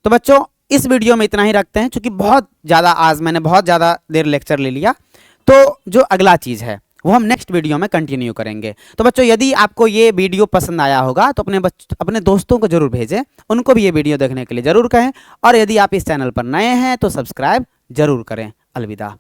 तो बच्चों इस वीडियो में इतना ही रखते हैं, क्योंकि बहुत ज़्यादा आज मैंने बहुत ज़्यादा देर लेक्चर ले लिया। तो जो अगला चीज़ है वो हम नेक्स्ट वीडियो में कंटिन्यू करेंगे। तो बच्चों यदि आपको ये वीडियो पसंद आया होगा तो अपने दोस्तों को जरूर भेजें, उनको भी ये वीडियो देखने के लिए जरूर कहें, और यदि आप इस चैनल पर नए हैं तो सब्सक्राइब जरूर करें। अलविदा।